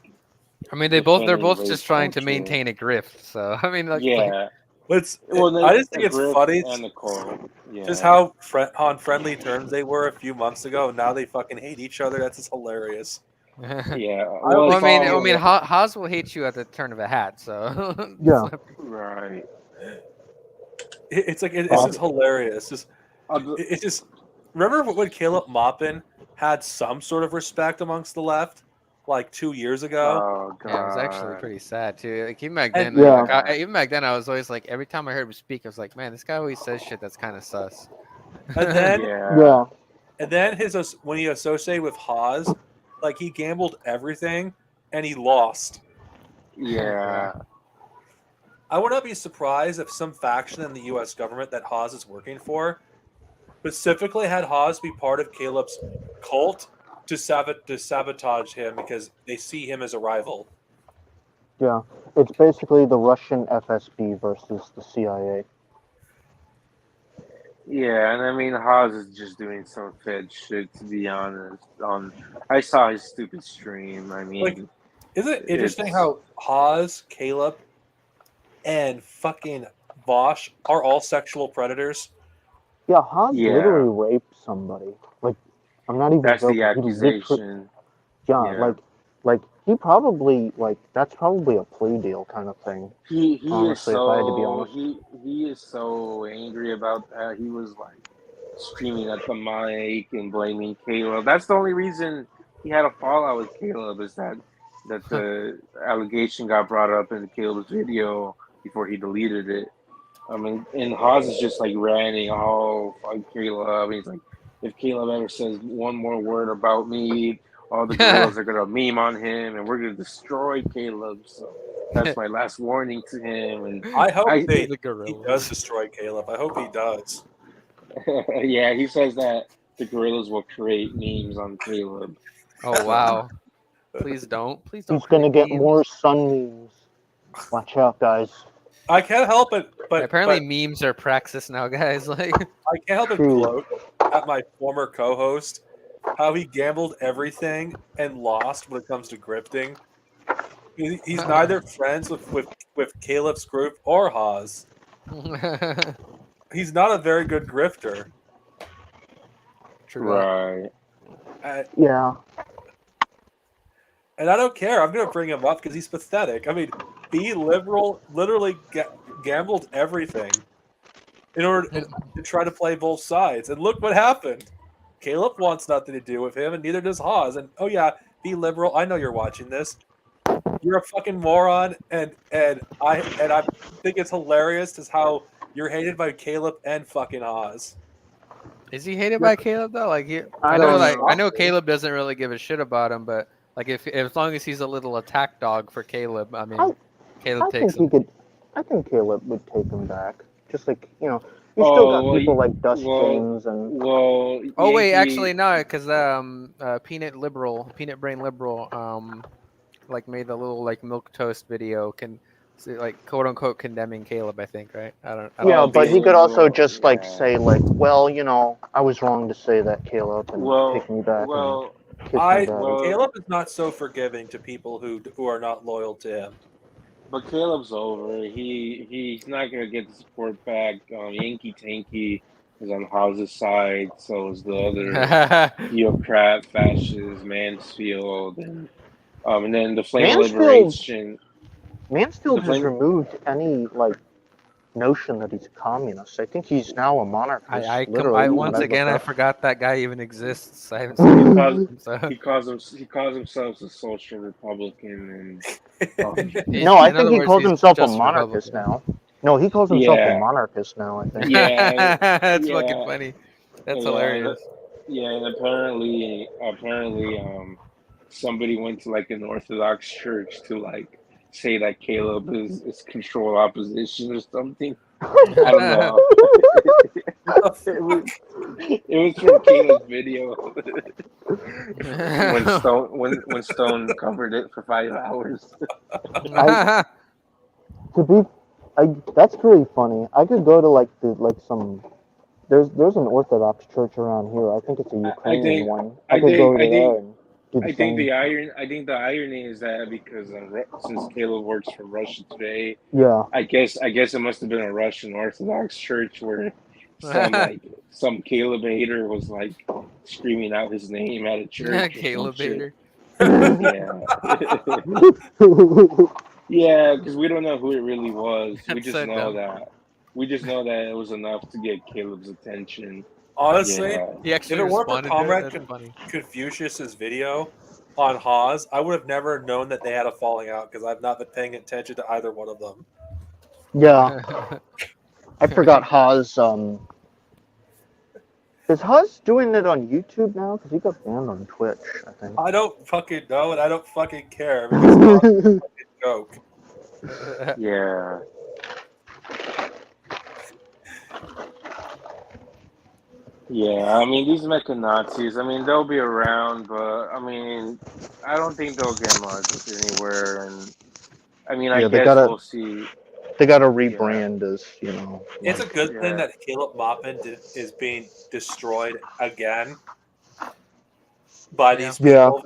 I mean they're defending both rape just trying to culture. maintain a grift. So I mean like Yeah. But Well, I it's just a think it's grift funny and a cult. just Yeah. how on friendly terms they were a few months ago. And now they fucking hate each other. That's just hilarious. Yeah. I Well, was it's thinking, I all mean, Haas will hate you at the turn of a hat. So yeah. right. it's like it's Uh, just hilarious. It's just remember when Caleb Maupin had some sort of respect amongst the left like 2 years ago, Oh yeah, it was actually God. pretty sad too. Like even back and then, yeah. even back then, I was always like, every time I heard him speak, I was like, man, this guy always says shit that's kind of sus. and then Yeah. Yeah. and then his when he associated with Haas, like he gambled everything and he lost. Yeah. I would not be surprised if some faction in the U.S. government that Haas is working for specifically had Haas be part of Caleb's cult to sabotage him because they see him as a rival. Yeah, it's basically the Russian FSB versus the CIA. Yeah, and I mean Haas is just doing some Fed shit, to be honest. I saw his stupid stream. I Like, mean, isn't it interesting it's how Haas, Caleb, and fucking Vosh are all sexual predators? Yeah, Haas yeah, literally raped somebody. Like, I'm not even that's the joking. He literally, accusation. yeah, Yeah, like he probably that's probably a plea deal kind of thing. he is Honestly, if I had to be so honest. he is so angry about that. He was like screaming at the mic and blaming Caleb. That's the only reason he had a fallout with Caleb is that the allegation got brought up in Caleb's video before he deleted it. I mean, and Haas is just like ranting, "Oh, fuck Caleb." He's like, "If Caleb ever says one more word about me, all the gorillas are gonna meme on him, and we're gonna destroy Caleb." So that's my last warning to him. And I hope I, he gorillas. does destroy Caleb. I hope he does. yeah, he says that the gorillas will create memes on Caleb. Oh wow! Please don't. Please don't. He's gonna create get memes. more sun memes. Watch out, guys. I can't help it, but Apparently, memes are praxis now, guys. Like, I can't help but True. gloat at my former co-host how he gambled everything and lost when it comes to grifting. He's neither friends with Caleb's group or Haas. He's not a very good grifter. true that. Right. Yeah. And I don't care. I'm going to bring him up because he's pathetic. I mean, Be Liberal literally gambled everything in order to try to play both sides. And look what happened. Caleb wants nothing to do with him, and neither does Haas. And oh yeah, Be Liberal. I know you're watching this. You're a fucking moron, and I think it's hilarious as how you're hated by Caleb and fucking Haas. Is he hated by Caleb though? Like, I I know, don't like, know. I know Caleb doesn't really give a shit about him, but like, if as long as he's a little attack dog for Caleb, I mean, Caleb I takes think he him. could. I think Caleb would take him back. Just like you still Oh, got well, people like Dust well, James and well. Oh wait, Yankee, actually no, because Peanut Brain Liberal, like made the little like milk toast video, like quote unquote condemning Caleb. I think, right? I don't yeah, know. but Be he could also Liberal, just yeah. say like, well, I was wrong to say that, Caleb, and take me back and kiss me back. Caleb is not so forgiving to people who are not loyal to him. But Caleb's over. He's not gonna get the support back. Yankee Tanky is on Haas's side. So is the other theocrat, fascist Mansfield, and then the Flame of Liberation. Mansfield The has Flame. removed any notion that he's a communist. I think he's now a monarchist. I literally, once when again I looked up. forgot that guy even exists. I haven't seen him. So. He calls himself a social Republican, and No, I In think other he words, calls he's himself a just monarchist Republican. now. No, he calls himself a yeah, monarchist now, I think. yeah, That's yeah, fucking funny. That's yeah, hilarious. yeah, and apparently, somebody went to like an Orthodox church to like say that Caleb is control opposition or something. I don't know. It was from Caleb's video when Stone covered it for 5 hours. That's really funny. I could go to some. There's an Orthodox church around here. I think it's a Ukrainian one. I could go to there and do the same. I think the irony is that because since Caleb works for Russia Today, Yeah. I guess it must have been a Russian Orthodox church where some Caleb hater was like screaming out his name at a church. Caleb hater. Yeah. Yeah, because we don't know who it really was. We just so know dumb. that. We just know that it was enough to get Caleb's attention. Honestly, Yeah. He actually if it weren't for responded to Comrade it. That's funny. Confucius's video on Haas, I would have never known that they had a falling out because I've not been paying attention to either one of them. Yeah. I forgot Haas. Is Haas doing it on YouTube now? Because he got banned on Twitch, I think. I don't fucking know, and I don't fucking care because Haas is a fucking joke. Yeah. Yeah, I mean, these mecha Nazis, I mean, they'll be around, but I mean, I don't think they'll get much anywhere. And I mean, I Yeah, guess we'll see. they gotta Yeah, rebrand as It's a like good thing yeah, that Caleb Maupin is being destroyed again by Yeah. these yeah. people.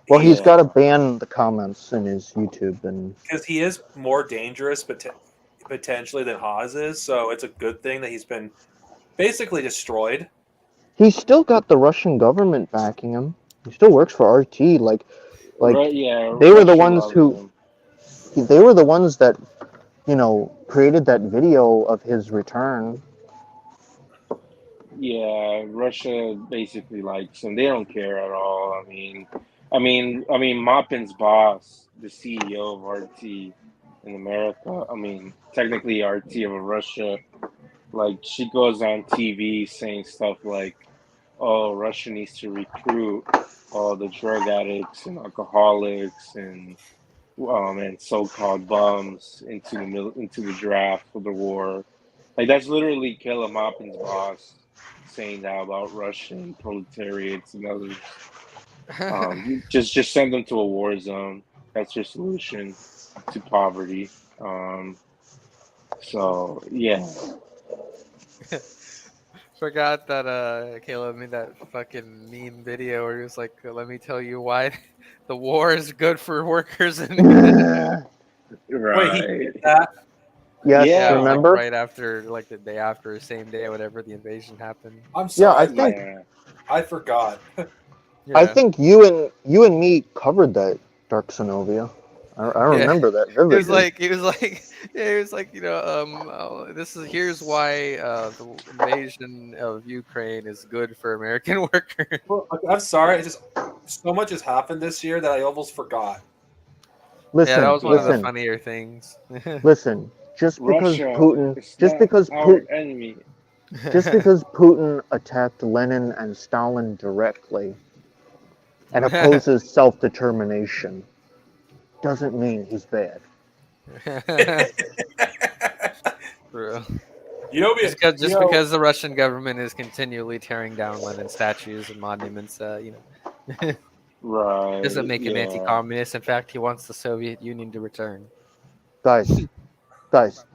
Well, he's He got yeah, to ban the comments in his YouTube, and because he is more dangerous, potentially than Haas is. So it's a good thing that he's been basically destroyed. he's still got the Russian government backing him. He still works for RT. Like Yeah. they were the Russia ones loves who him. they were the ones that created that video of his return. Yeah, Russia basically likes him. They don't care at all. I mean, Maupin's boss, the CEO of RT in America. I mean, technically RT of Russia. Like she goes on TV saying stuff like, "Oh, Russia needs to recruit all the drug addicts and alcoholics and so-called bums into into the draft for the war." Like that's literally Caleb Maupin's boss saying that about Russian proletariats and others. Just send them to a war zone. That's your solution to poverty. So yeah, Forgot that Caleb made that fucking meme video where he was like, "Let me tell you why the war is good for workers." And Wait, he did right. that? Yes, yeah, it was Yeah, like remember? right after, like the day after, or same day, whatever the invasion happened. I'm Yeah, I sorry, think yeah, I forgot. I Yeah, think you and me covered that Dark Sonovia. I yeah. remember that It was vividly. like yeah, it was like this is here's why the invasion of Ukraine is good for American workers. Well, I'm sorry. It just so much has happened this year that I almost forgot. Yeah, that Listen, was one of the yeah. listen, funnier things. listen. Russia is not our enemy. Just because Putin attacked Lenin and Stalin directly and opposes self-determination doesn't mean he's bad. True. You know, you Just know, because the Russian government is continually tearing down Lenin statues and monuments, doesn't Right, make him yeah. anti-communist. In fact, he wants the Soviet Union to return. Guys,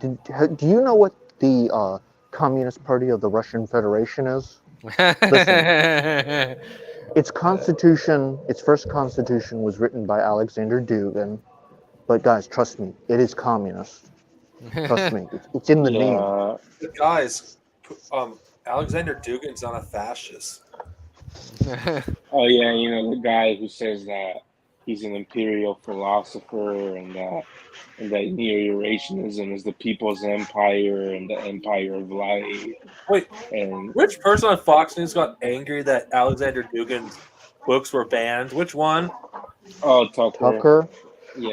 do you know what the Communist Party of the Russian Federation is? Listen, its first constitution was written by Alexander Dugin, but guys, trust me, it is communist. Trust me, it's in the name. Yeah. guys, Alexander Dugin's not a fascist. Oh yeah, you know, the guy who says that he's an imperial philosopher and that Neo-Eurasianism is the people's empire and the empire of light. Wait, And which person on Fox News got angry that Alexander Dugin's books were banned? Which one? oh, Tucker. Tucker.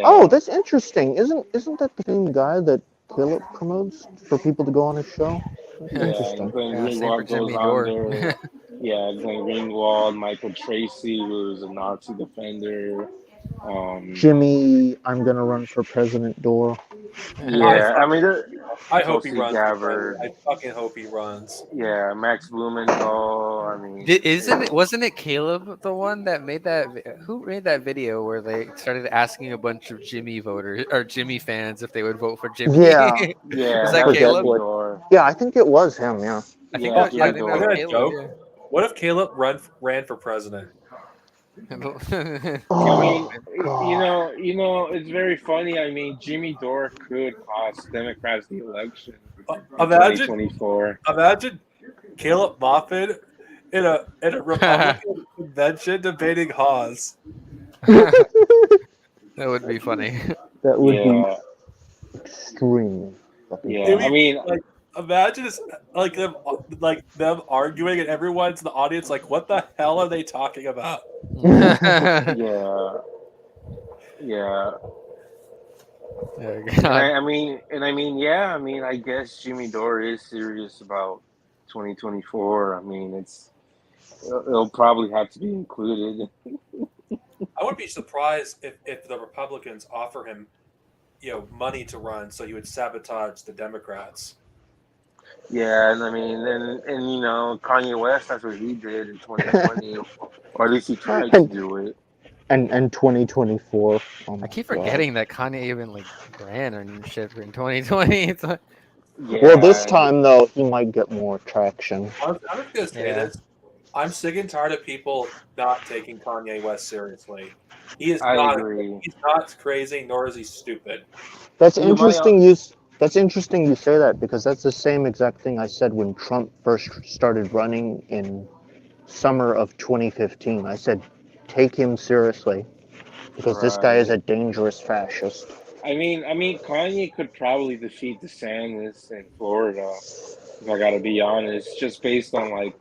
Oh, Yeah. that's interesting. Isn't that the same guy that Caleb promotes for people to go on his show? That's Yeah, interesting. Glenn Yeah, same for Greenwald goes Jimmy on Dore. there. Yeah, Glenn Greenwald, Michael Tracy, who's a Nazi defender. Um, Jimmy, I'm gonna run for president. Door. I yeah, I mean, fucking, I hope he Tulsi runs for president. Gabbard. I fucking hope he runs. Yeah, Max Blumenthal. I mean, Wasn't it Caleb the one that made that? Who made that video where they started asking a bunch of Jimmy voters or Jimmy fans if they would vote for Jimmy? Yeah, Was yeah, I that that was forget Caleb? Jimmy what. Dore. Yeah, I think it was him. Yeah. Yeah, Oh, Yeah, I Jimmy think I that was got Dore. a Caleb. joke. What if Caleb ran for president? Yeah. I Oh mean, God. it's very funny. I mean, Jimmy Dore could cost Democrats the election in Imagine, 2024. imagine Caleb Maupin in a Republican convention debating Hawes. That That would be funny. would be Yeah, extremely fucking yeah. It'd funny. I be mean, like imagine it's like them arguing and everyone's in the audience like, what the hell are they talking about? yeah, yeah. Oh, And God. yeah. I mean, I guess Jimmy Dore is serious about 2024. I mean, it'll probably have to be included. I would be surprised if the Republicans offer him, money to run so he would sabotage the Democrats. Yeah, and I mean, and you know, Kanye West, that's what he did in 2020, or at least he tried to and do it. and 2024. Oh I my keep god. forgetting that Kanye even like ran and shit in 2020. It's like, Well, this Yeah, time though, he might get more traction. I'm just gonna say yeah, this. I'm sick and tired of people not taking Kanye West seriously. He is I not. agree. He's not crazy, nor is he stupid. That's You might, interesting. That's interesting you say that because that's the same exact thing I said when Trump first started running in summer of 2015. I said, take him seriously because this guy is right. a dangerous fascist. I mean, Kanye could probably defeat DeSantis in Florida, if I gotta be honest, just based on like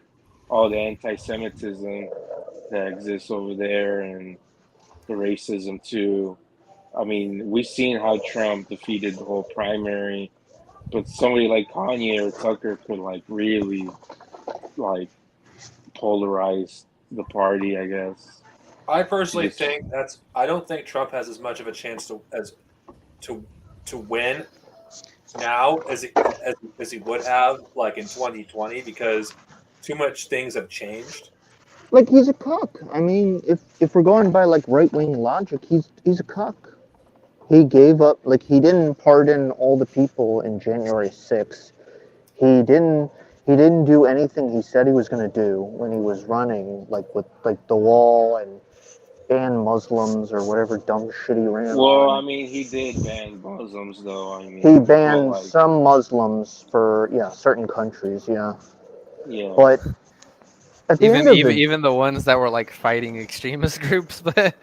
all the anti-Semitism that exists over there and the racism too. I mean, we've seen how Trump defeated the whole primary, but somebody like Kanye or Tucker could like really like polarize the party, I guess. I To personally just think that's. I don't think Trump has as much of a chance to to win now as he would have like in 2020 because too much things have changed. Like he's a cuck. I mean, if we're going by like right wing logic, he's a cuck. He gave up. Like he didn't pardon all the people in January 6th. He didn't. He didn't do anything he said he was going to do when he was running, like with like the wall and ban Muslims or whatever dumb shit he ran well, I on. mean, he did ban Muslims though. I He mean, but banned like, some Muslims for certain countries, yeah. yeah, But at the end even of even the even the ones that were like fighting extremist groups, but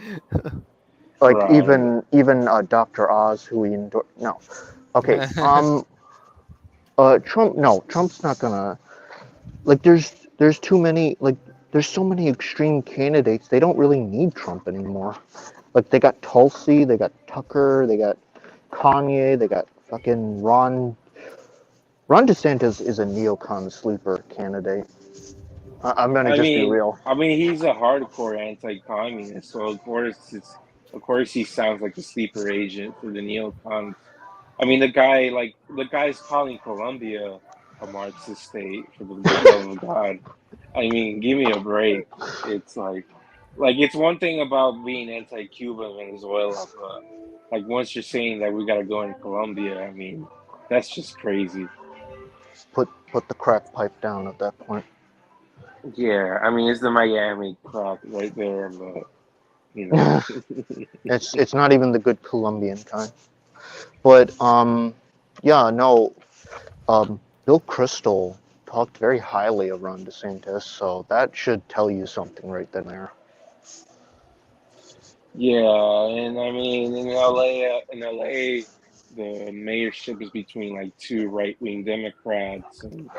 like right. even Dr. Oz who he endorsed. No, okay. Trump. No, Trump's not gonna like. There's too many like. There's so many extreme candidates. They don't really need Trump anymore. Like they got Tulsi, they got Tucker, they got Kanye, they got fucking Ron. Ron DeSantis is a neocon sleeper candidate. I'm gonna I just be mean, real. I mean, he's a hardcore anti-communist, so of course, he sounds like a sleeper agent for the neocons. I mean, the guy's calling Colombia a Marxist state for the love of God. I mean, give me a break. It's like it's one thing about being anti-Cuba and Venezuela, but like once you're saying that we gotta go in Colombia, I mean, that's just crazy. Put the crack pipe down at that point. Yeah, I mean, it's the Miami crack right there, but you know, It's not even the good Colombian kind. But yeah, no. Bill Kristol talked very highly of Ron DeSantis, so that should tell you something right then there. yeah, and I mean, in LA, the mayorship is between like two right-wing Democrats, and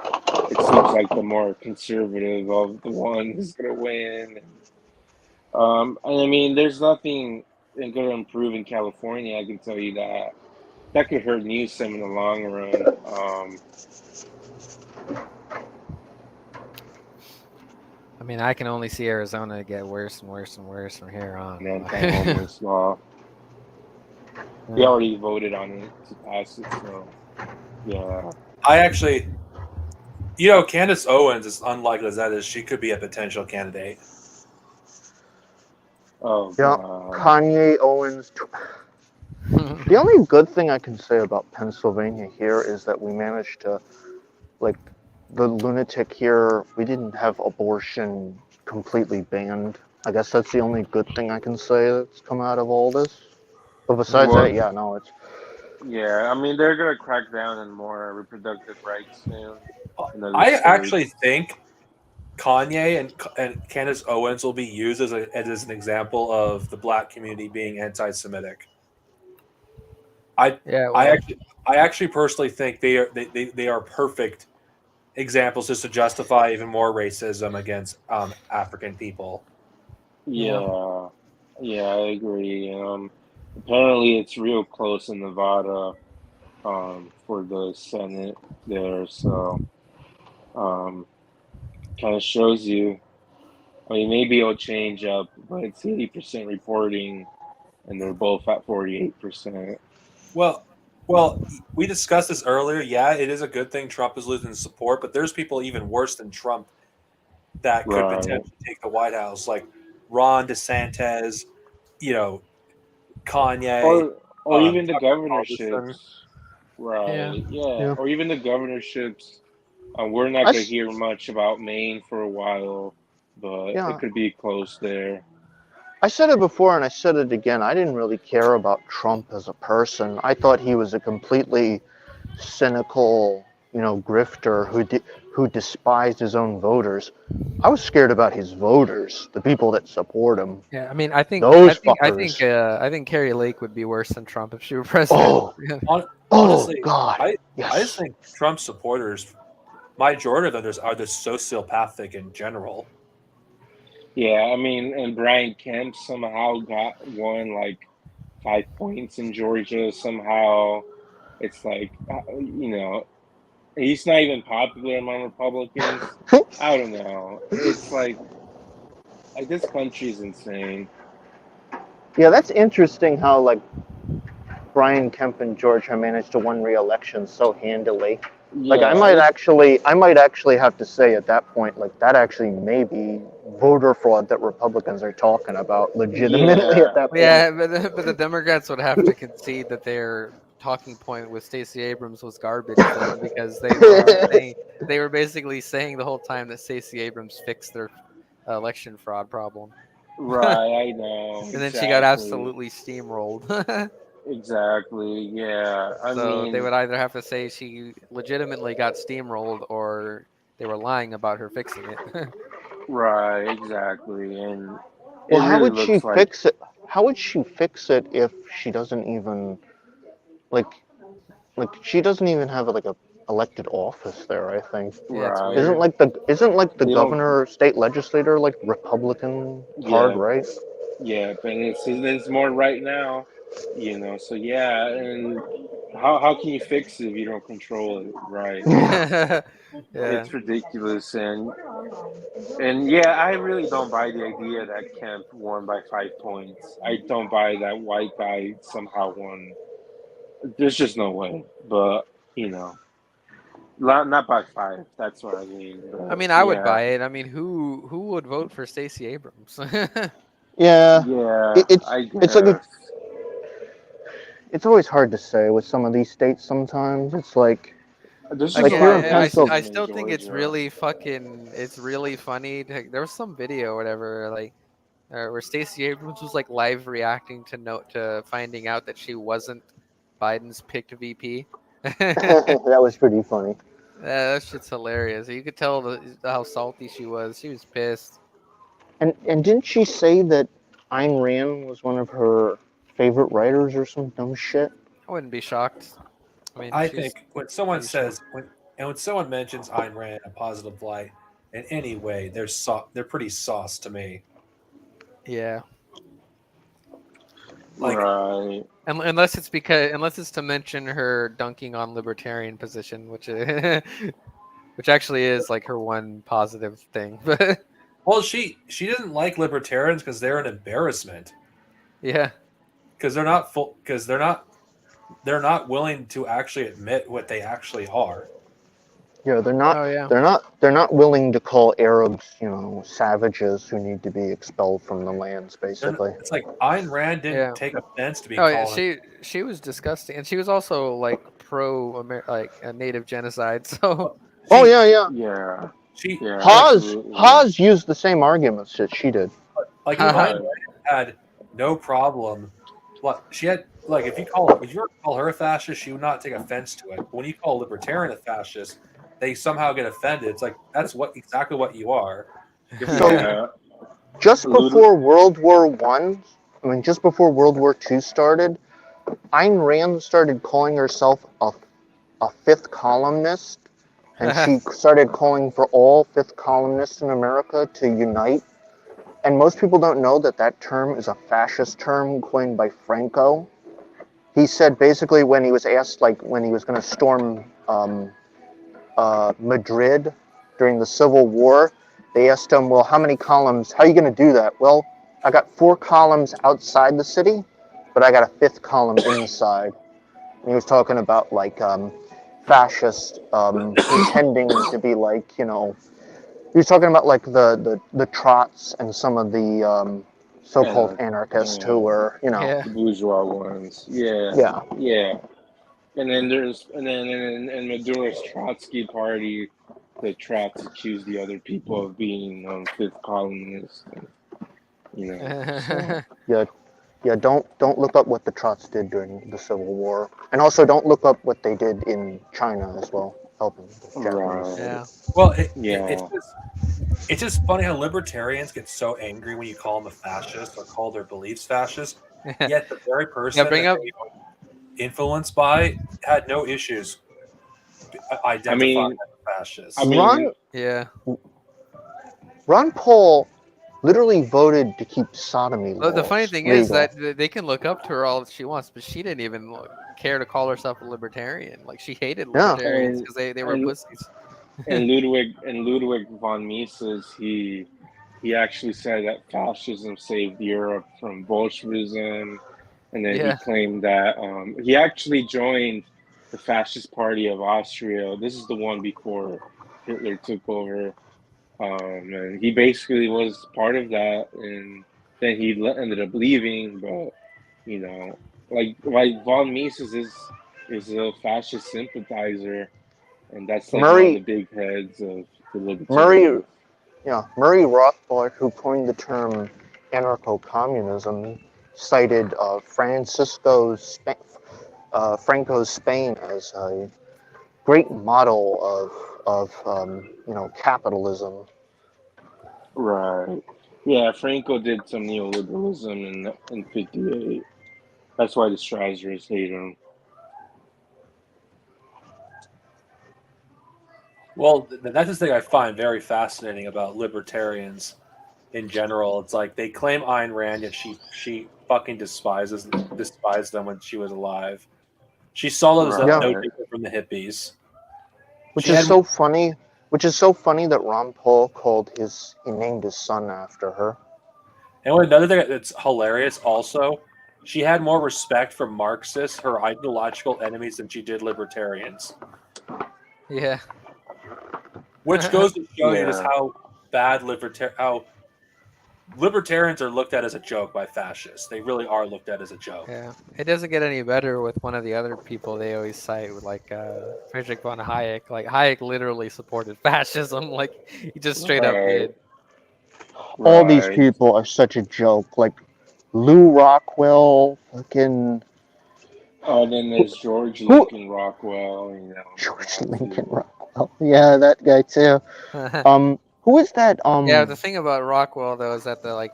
it seems like the more conservative of the one is gonna win. And I mean, there's nothing going to improve in California. I can tell you that. That could hurt Newsom in the long run. I mean, I can only see Arizona get worse and worse and worse from here An on. anti-homeless law. They already voted on it to pass it, so yeah. I actually, you know, Candace Owens, as unlikely as that is, she could be a potential candidate. Oh Yeah, god. Kanye Owens. The only good thing I can say about Pennsylvania here is that we managed to, like, the lunatic here, we didn't have abortion completely banned. I guess that's the only good thing I can say that's come out of all this. But besides Well, that, yeah, no, it's yeah. I mean, they're gonna crack down on more reproductive rights soon in other I actually states. think Kanye and Candace Owens will be used as an example of the black community being anti-Semitic. I Yeah, I well, actually I actually personally think they are perfect examples just to justify even more racism against African people. yeah. Yeah, yeah, I agree. Apparently, it's real close in Nevada for the Senate there. So, um, kind of shows you. I mean, maybe it'll change up, but it's 80% reporting, and they're both at 48%. Well, Well, we discussed this earlier. Yeah, it is a good thing Trump is losing support, but there's people even worse than Trump that could Right. potentially take the White House, like Ron DeSantis, you know, Kanye, Or even the Tucker Carlson. governorships. Yeah. Right. Yeah. Yeah. Or even the governorships. We're not I gonna s- hear much about Maine for a while, but it yeah. could be close there. I said it before and I said it again. I didn't really care about Trump as a person. I thought he was a completely cynical, grifter who despised his own voters. I was scared about his voters, the people that support him. Yeah, I mean, I think, I Those think, I think, fuckers. I think Carrie Lake would be worse than Trump if she were president. Oh, oh Honestly, God. I just Yes. think Trump supporters, majority of them, are just sociopathic in general. Yeah, I mean, and Brian Kemp somehow won like 5 points in Georgia. Somehow, it's like he's not even popular among Republicans. I don't know. It's like this country is insane. Yeah, that's interesting how like Brian Kemp and Georgia managed to win re-election so handily. Like Yeah, I might actually have to say at that point, like that actually may be voter fraud that Republicans are talking about legitimately at yeah, that point. Yeah, but the Democrats would have to concede that their talking point with Stacey Abrams was garbage then, because they were basically saying the whole time that Stacey Abrams fixed their election fraud problem, and right. I know then she got exactly, absolutely steamrolled. exactly. Yeah, I So they mean, would either have to say she legitimately got steamrolled, or they were lying about her fixing it. right, exactly, and Well, it really looks like how would she fix it if she doesn't even like she doesn't even have like a elected office there, I think. Yeah, it's right. weird. Isn't like the They don't. governor or state legislator like Republican hard Yeah, right? yeah, and it's more right now, So yeah, and how can you fix it if you don't control it? Right. Yeah. It's ridiculous, and yeah, I really don't buy the idea that Kemp won by 5 points. I don't buy that white guy somehow won. There's just no way. But not by five. That's what I mean. I But mean, I would yeah, buy it. I mean, who would vote for Stacey Abrams? Yeah. yeah, I It's like guess. it's always hard to say with some of these states sometimes. It's There's just Like, a like lot here of in I Pennsylvania. racism in still think Georgia. it's really funny. There was some video or whatever, like, where Stacey Abrams was like live reacting to finding out that she wasn't Biden's picked VP. That was pretty funny. That shit's hilarious. You could tell how salty she was. She was pissed. And didn't she say that Ayn Rand was one of her favorite writers or some dumb shit? I wouldn't be shocked. I mean, I she's think when someone pretty smart. says when someone mentions Ayn Rand in a positive light in any way, they're pretty sauce to me. Yeah. Like Right. Unless it's to mention her dunking on libertarian position, which which actually is like her one positive thing. But well, she doesn't like libertarians because they're an embarrassment. yeah, Because they're not willing to actually admit what they actually are. Yeah, oh yeah, they're not willing to call Arabs, savages who need to be expelled from the lands, basically. It's like Ayn Rand didn't yeah. take offense to be Oh yeah, calling. she was disgusting, and she was also like pro like a native genocide. So Oh She yeah, yeah. Yeah. she Yeah. like Absolutely. Used the same arguments that she did. like Ayn Rand Right. had no problem. Like she had like if you call her a fascist, she would not take offense to it. But when you call a libertarian a fascist, they somehow get offended. It's like that's exactly what you are. You're So fucking Yeah. just Lut- before World War One, just before World War Two started, Ayn Rand started calling herself a fifth columnist, and she started calling for all fifth columnists in America to unite. And most people don't know that that term is a fascist term coined by Franco. He said basically when he was asked, like when he was going to storm Madrid during the Civil War, they asked him, well, how many columns? How are you going to do that? Well, I got 4 columns outside the city, but I got a 5th column inside. He was talking about like fascist pretending to be like, you know, he was talking about like the Trots and some of the so-called anarchists who were, you know, Yeah. the bourgeois ones. Yeah, yeah. yeah. And then in Maduro's Trotsky party, the Trots accused the other people of being fifth columnists. And, you know, so Yeah, don't look up what the Trots did during the Civil War, and also don't look up what they did in China as well, helping the Japanese. right. Yeah. Well, Yeah. it's just funny how libertarians get so angry when you call them a fascist or call their beliefs fascist. Yet the very person bring that up. they were influenced by had no issues I identifying mean, as a fascist. I mean, Yeah. Ron Paul literally voted to keep sodomy Well, laws the funny thing is legal. that they can look up to her all that she wants, but she didn't even care to call herself a libertarian. Like she hated Yeah. libertarians and because they were and pussies. and Ludwig von Mises, he actually said that fascism saved Europe from Bolshevism, and then he Yeah. claimed that he actually joined the Fascist Party of Austria. This is the one before Hitler took over, and he basically was part of that, and then he ended up leaving. But you know, like von Mises is a fascist sympathizer, and that's like one of the Murray big heads of the Murray libertarians. Murray Rothbard, who coined the term anarcho-communism, cited Franco's Spain as a great model of you know, capitalism. Right. Yeah, Franco did some neoliberalism in '58. That's why the Strasers hate him. Well, that's the thing I find very fascinating about libertarians in general. It's like they claim Ayn Rand, yet she fucking despised them when she was alive. She saw them as Yeah. no Right. different from the hippies. Which She is had so funny. Which is so funny that Ron Paul he named his son after her. And another thing that's hilarious also, she had more respect for Marxists, her ideological enemies, than she did libertarians. Yeah. Which goes to show you just Yeah. how bad libertarians are looked at as a joke by fascists. They really are looked at as a joke. Yeah. It doesn't get any better with one of the other people they always cite, with like Friedrich von Hayek. Like Hayek literally supported fascism. Like he just straight up Right. did. All these Right. people are such a joke. Like Lou Rockwell, fucking Oh, then there's George who? Lincoln Rockwell. You know, George that Lincoln too. Rockwell. Yeah, that guy too. Who is that? Yeah, the thing about Rockwell though is that the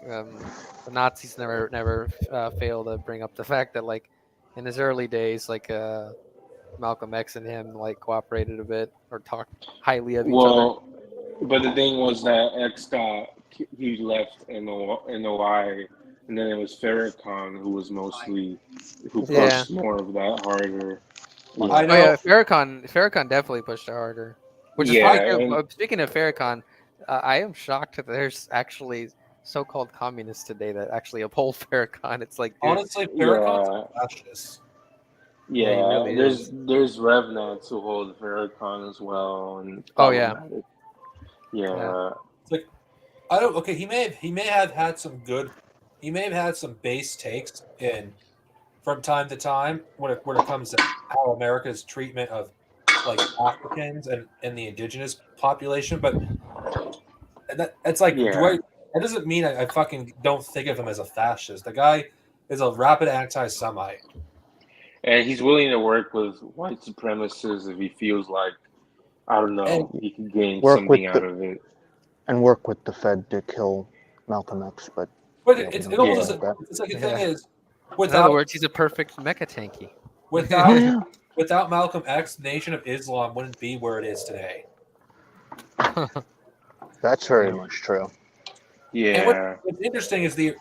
Nazis never fail to bring up the fact that like in his early days, like Malcolm X and him like cooperated a bit or talked highly of each other. Well, but the thing was that X got he left NOI, and then it was Farrakhan who was who Yeah. pushed more of that harder. I Yeah. Oh yeah, know. Farrakhan definitely pushed it harder. Which is funny. Yeah, and Speaking of Farrakhan, I am shocked that there's actually so-called communists today that actually uphold Farrakhan. It's like, dude, Honestly, Farrakhan's yeah, a fascist. yeah, he yeah. really is. There's Revenants who hold Farrakhan as well, and Oh yeah, problematic. yeah, Yeah, It's like I don't. Okay, he may have had some good. He may have had some base takes in from time to time when it comes to how America's treatment of like Africans and the indigenous population, but it's like yeah. that doesn't mean I fucking don't think of him as a fascist. The guy is a rapid anti-Semite. And he's willing to work with white supremacists if he feels like, I don't And know, he can gain work with something the out of it. Fed to kill Malcolm X, but but you know, we it don't almost care Yeah, doesn't. about It's like the thing yeah. is In other without words, he's a perfect mecha tanky. without that. without Malcolm X, the Nation of Islam wouldn't be where it is today. That's very Yeah. much true. And yeah, what's interesting is the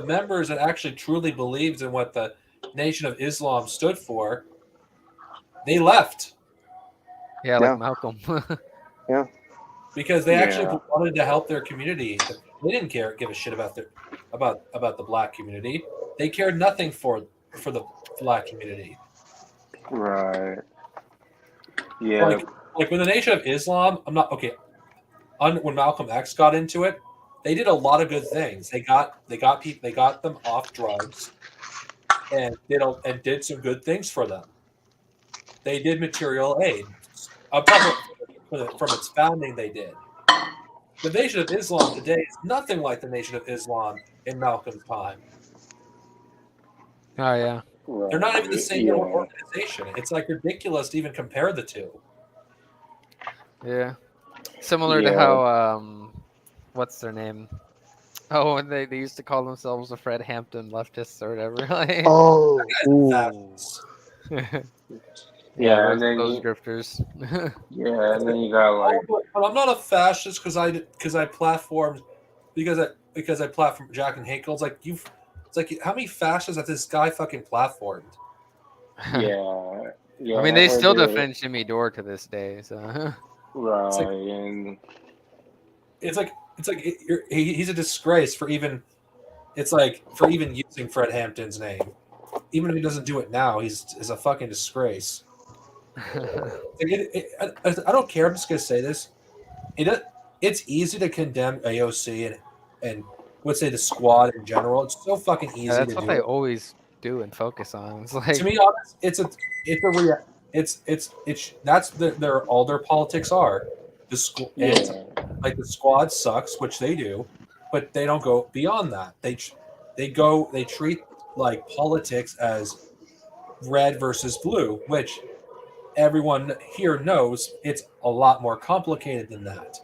members that actually truly believed in what the Nation of Islam stood for, they left Yeah, like Yeah, Malcolm. yeah. because they actually yeah, wanted to help their community. They didn't give a shit about the black community. They cared nothing for the black community. Right. Yeah. Like when the Nation of Islam, I'm not okay. When Malcolm X got into it, they did a lot of good things. They got people, they got them off drugs, and did some good things for them. They did material aid. I'm talking from its founding. They did. The Nation of Islam today is nothing like the Nation of Islam in Malcolm's time. Oh yeah. They're not even the Right. same Yeah. organization. It's like ridiculous to even compare the two. Yeah. Similar to Yeah. how what's their name? Oh, and they used to call themselves the Fred Hampton leftists or whatever. Like, Oh, ooh. Fascists. Yeah, and then those you, grifters. yeah, and then you got like, But I'm not a fascist because I platformed because I platformed Jack and Hinkle. It's like it's like how many fascists have this guy fucking platformed? yeah, yeah. I mean, I they heard still they were- defend Jimmy Dore to this day. So right, like- and It's like he's a disgrace for even. It's like for even using Fred Hampton's name, even if he doesn't do it now, is a fucking disgrace. I don't care. I'm just gonna say this. It's easy to condemn AOC and let's say the squad in general. It's so fucking easy yeah, that's to what do they it. always do and focus on. It's like To be honest, that's all their politics are. It's yeah, like the squad sucks, which they do, but they don't go beyond that. They treat like politics as red versus blue, which everyone here knows it's a lot more complicated than that.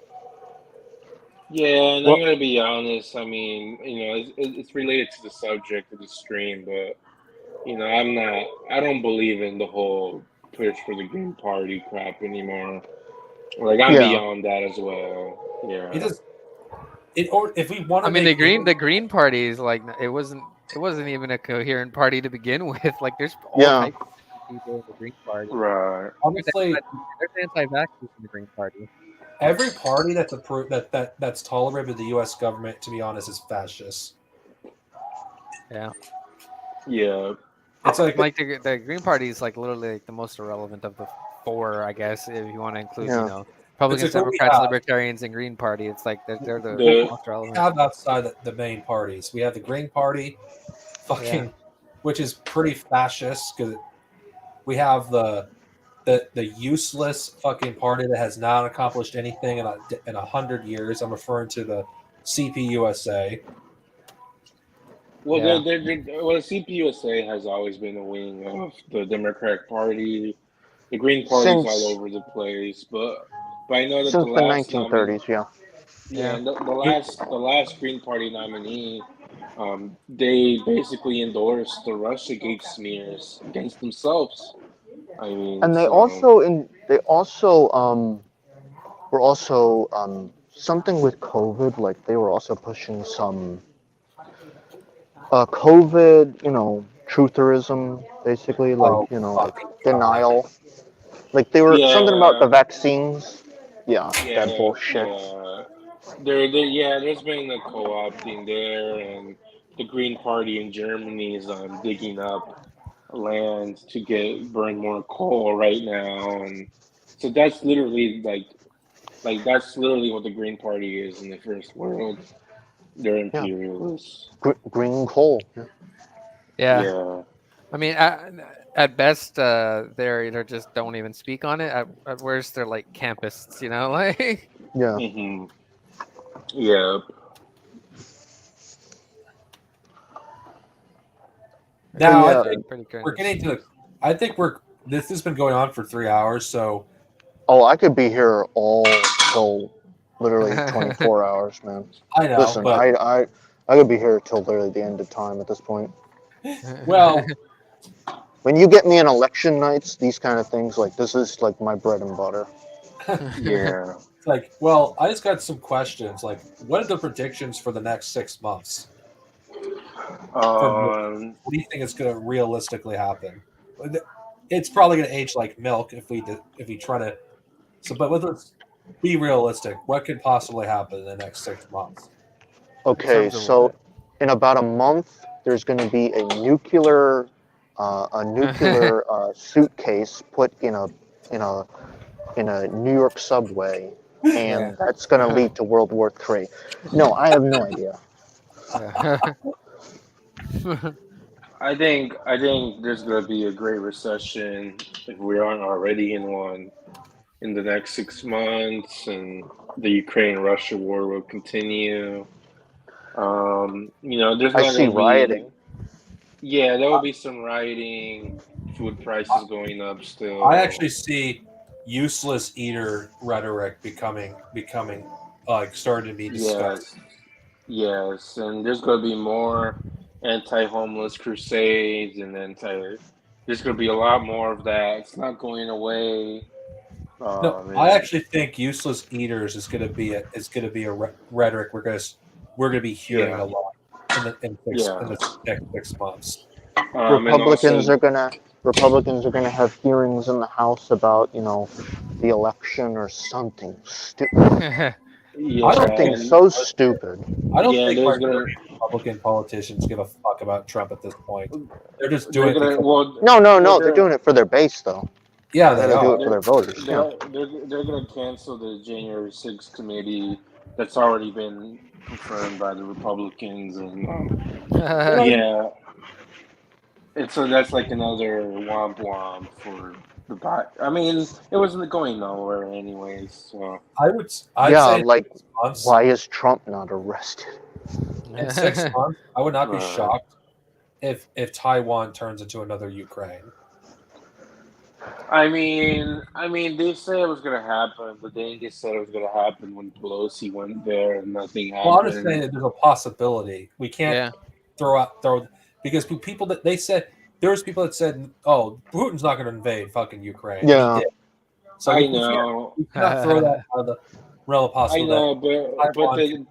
yeah. And Well- I'm gonna be honest. I mean, it's related to the subject of the stream, but I don't believe in the whole push for the Green Party crap anymore. Like I'm Yeah. beyond that as well. Yeah. It is. Or if we want I to mean, make the Green Party is like it wasn't even a coherent party to begin with. Like there's all Yeah. types of people in the Green Party. Right. honestly, There's anti-vaxxers in the Green Party. every party that's approved that's tolerated by the U.S. government, to be honest, is fascist. Yeah, Yeah. It's like like the Green Party is like literally like the most irrelevant of the four, I guess, if you want to include Yeah. Republicans, like what we Democrats, have. Libertarians, and Green Party. It's like they're the The- most we relevant. have outside the main parties. We have the Green Party, fucking, which is pretty fascist because we have the useless fucking party that has not accomplished anything in 100 years. I'm referring to the CPUSA. Well, Yeah. the CPUSA has always been a wing of the Democratic Party. The Green Party's Since- all over the place, but I know that Since the the last 1930s, yeah. yeah, and the last Green Party nominee, they basically endorsed the RussiaGate smears against themselves. I mean, And they so, were also something with COVID, like they were also pushing some COVID, trutherism, basically, like, Oh, like fucking God. denial. Like they were something about the vaccines. Yeah, yeah, that bullshit. yeah. There's been a co-opting there, and the Green Party in Germany is digging up land to burn more coal right now, and so that's literally that's literally what the Green Party is in the first world. They're imperialists. Green coal. Yeah. Yeah. I mean, at best, they either just don't even speak on it. At worst, they're like campists, like. Yeah. Mm-hmm. Yeah. Now Yeah. I think Pretty cringe. we're getting to. I think this has been going on for 3 hours, so Oh, I could be here all till literally 24 hours, man. I know. Listen, but I could be here till literally the end of time at this point. well, When you get me in election nights, these kind of things, like this is like my bread and butter. Yeah. it's like, well, I just got some questions. Like, what are the predictions for the next 6 months? What do you think is going to realistically happen? It's probably going to age like milk if we try to. So, but let's be realistic. What could possibly happen in the next 6 months? Okay, terms of so what? in about a month, there's going to be a nuclear a nuclear suitcase put in a New York subway, and that's going to lead to World War III. No, I have no idea. I think there's gonna be a great recession if we aren't already in one in the next 6 months, and the Ukraine-Russia war will continue. There's I not see gonna be rioting. yeah, there will be some rioting, food prices going up I still. actually see useless eater rhetoric becoming like starting to be discussed. Yes, yes, and there's gonna be more anti-homeless crusades and anti. There's gonna be a lot more of that. It's not going away. No, I And actually think useless eaters is going to be rhetoric we're going to be hearing yeah, a lot in yeah. the next 6 months. And Republicans also, are gonna Republicans are gonna have hearings in the House about the election or something stupid. I don't yeah, think Something and so stupid. I don't yeah, think there's gonna majority of Republican politicians give a fuck about Trump at this point. They're just they're doing it gonna because well No, no, they're no. They're gonna doing it for their base, though. yeah, They they gotta do are. it for their voters. Yeah. they're gonna cancel the January 6th committee that's already been confirmed by the Republicans, and yeah, and so that's like another womp womp for the bot. I mean, it wasn't going nowhere anyways. So I'd Yeah, say like, 6 months. why is Trump not arrested? In 6 months, I would not be right. shocked if Taiwan turns into another Ukraine. I mean, they said it was gonna happen, but they just said it was gonna happen when Pelosi went there and nothing Well, I'm just saying happened. that there's a possibility. We can't Yeah. throw because people that they said there was people that said, "Oh, Putin's not going to invade fucking Ukraine," and he Yeah. did. So I we can't know, we cannot throw that out of the realm of I possibility know, that but Taiwan.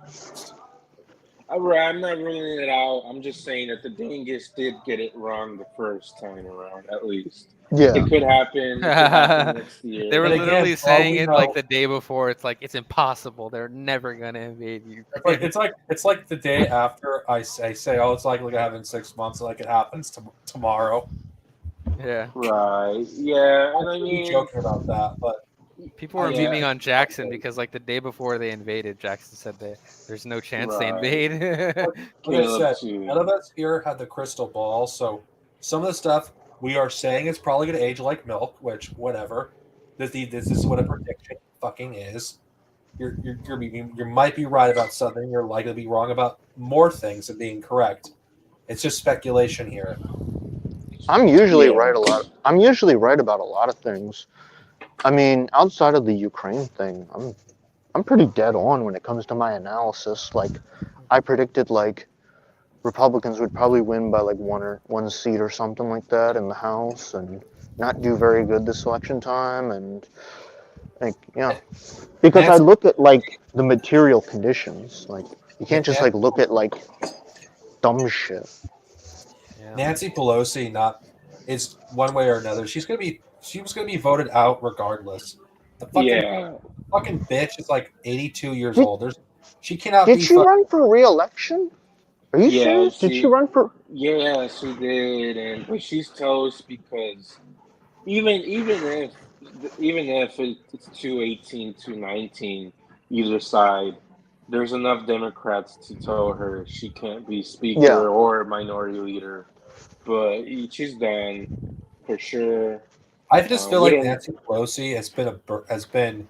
I'm not ruling it out. I'm just saying that the Dingus did get it wrong the first time around, at least. Yeah. It could happen. It could happen next They were year. And again, literally for all saying we it like know, the day before. It's like it's impossible. They're never gonna invade you. it's like the day after I say, "Oh, it's likely to happen in 6 months," like it happens tomorrow. Yeah. Right. Yeah, I'm and I really mean, joking about that, but People I were think yeah, memeing on Jackson because like the day before they invaded, Jackson said that there's no chance they right. invade. like I Caleb said, none too. of us here had the crystal ball, so some of the stuff we are saying is probably going to age like milk, which whatever. This is what a prediction fucking is. You might be right about something. You're likely to be wrong about more things than being correct. It's just speculation here. I'm usually Yeah. right a lot. I'm usually right about a lot of things. I mean, outside of the Ukraine thing, I'm pretty dead on when it comes to my analysis. Like, I predicted like Republicans would probably win by like one seat or something like that in the House, and not do very good this election time, and like because I Nancy, look at like the material conditions. Like, you can't just Nancy, like look at like dumb shit. Yeah. Nancy Pelosi not is one way or another. She was gonna be voted out regardless. The Yeah. fucking bitch is like 82 years Did old. She cannot did be she fucking. run for re-election? Are you Yeah, serious? Did she run for? she did, and but she's toast because even if it's 218, 219 either side, there's enough Democrats to tell her she can't be Yeah. speaker or minority leader. But she's done for sure. I just feel We like don't. Nancy Pelosi has been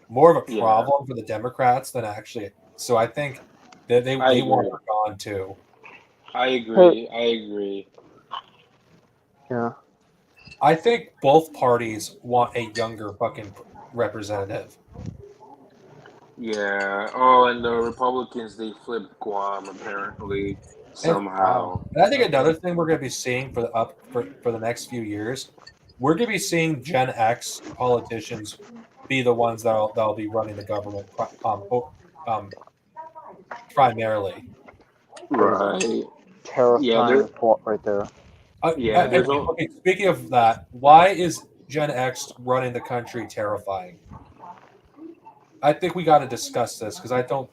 more of a Yeah, problem for the Democrats than actually. So I think that I they want agree. her gone too. I Her. agree. I agree. Yeah. I think both parties want a younger fucking representative. Yeah. Oh, and the Republicans they flipped Guam apparently And, Wow. somehow. and I think Okay. another thing we're going to be seeing for the next few years, we're going to be seeing Gen X politicians be the ones that'll be running the government um, primarily. There's a Right. Yeah. terrifying thought right there. Yeah. Okay, speaking of that, why is Gen X running the country terrifying? I think we got to discuss this because I don't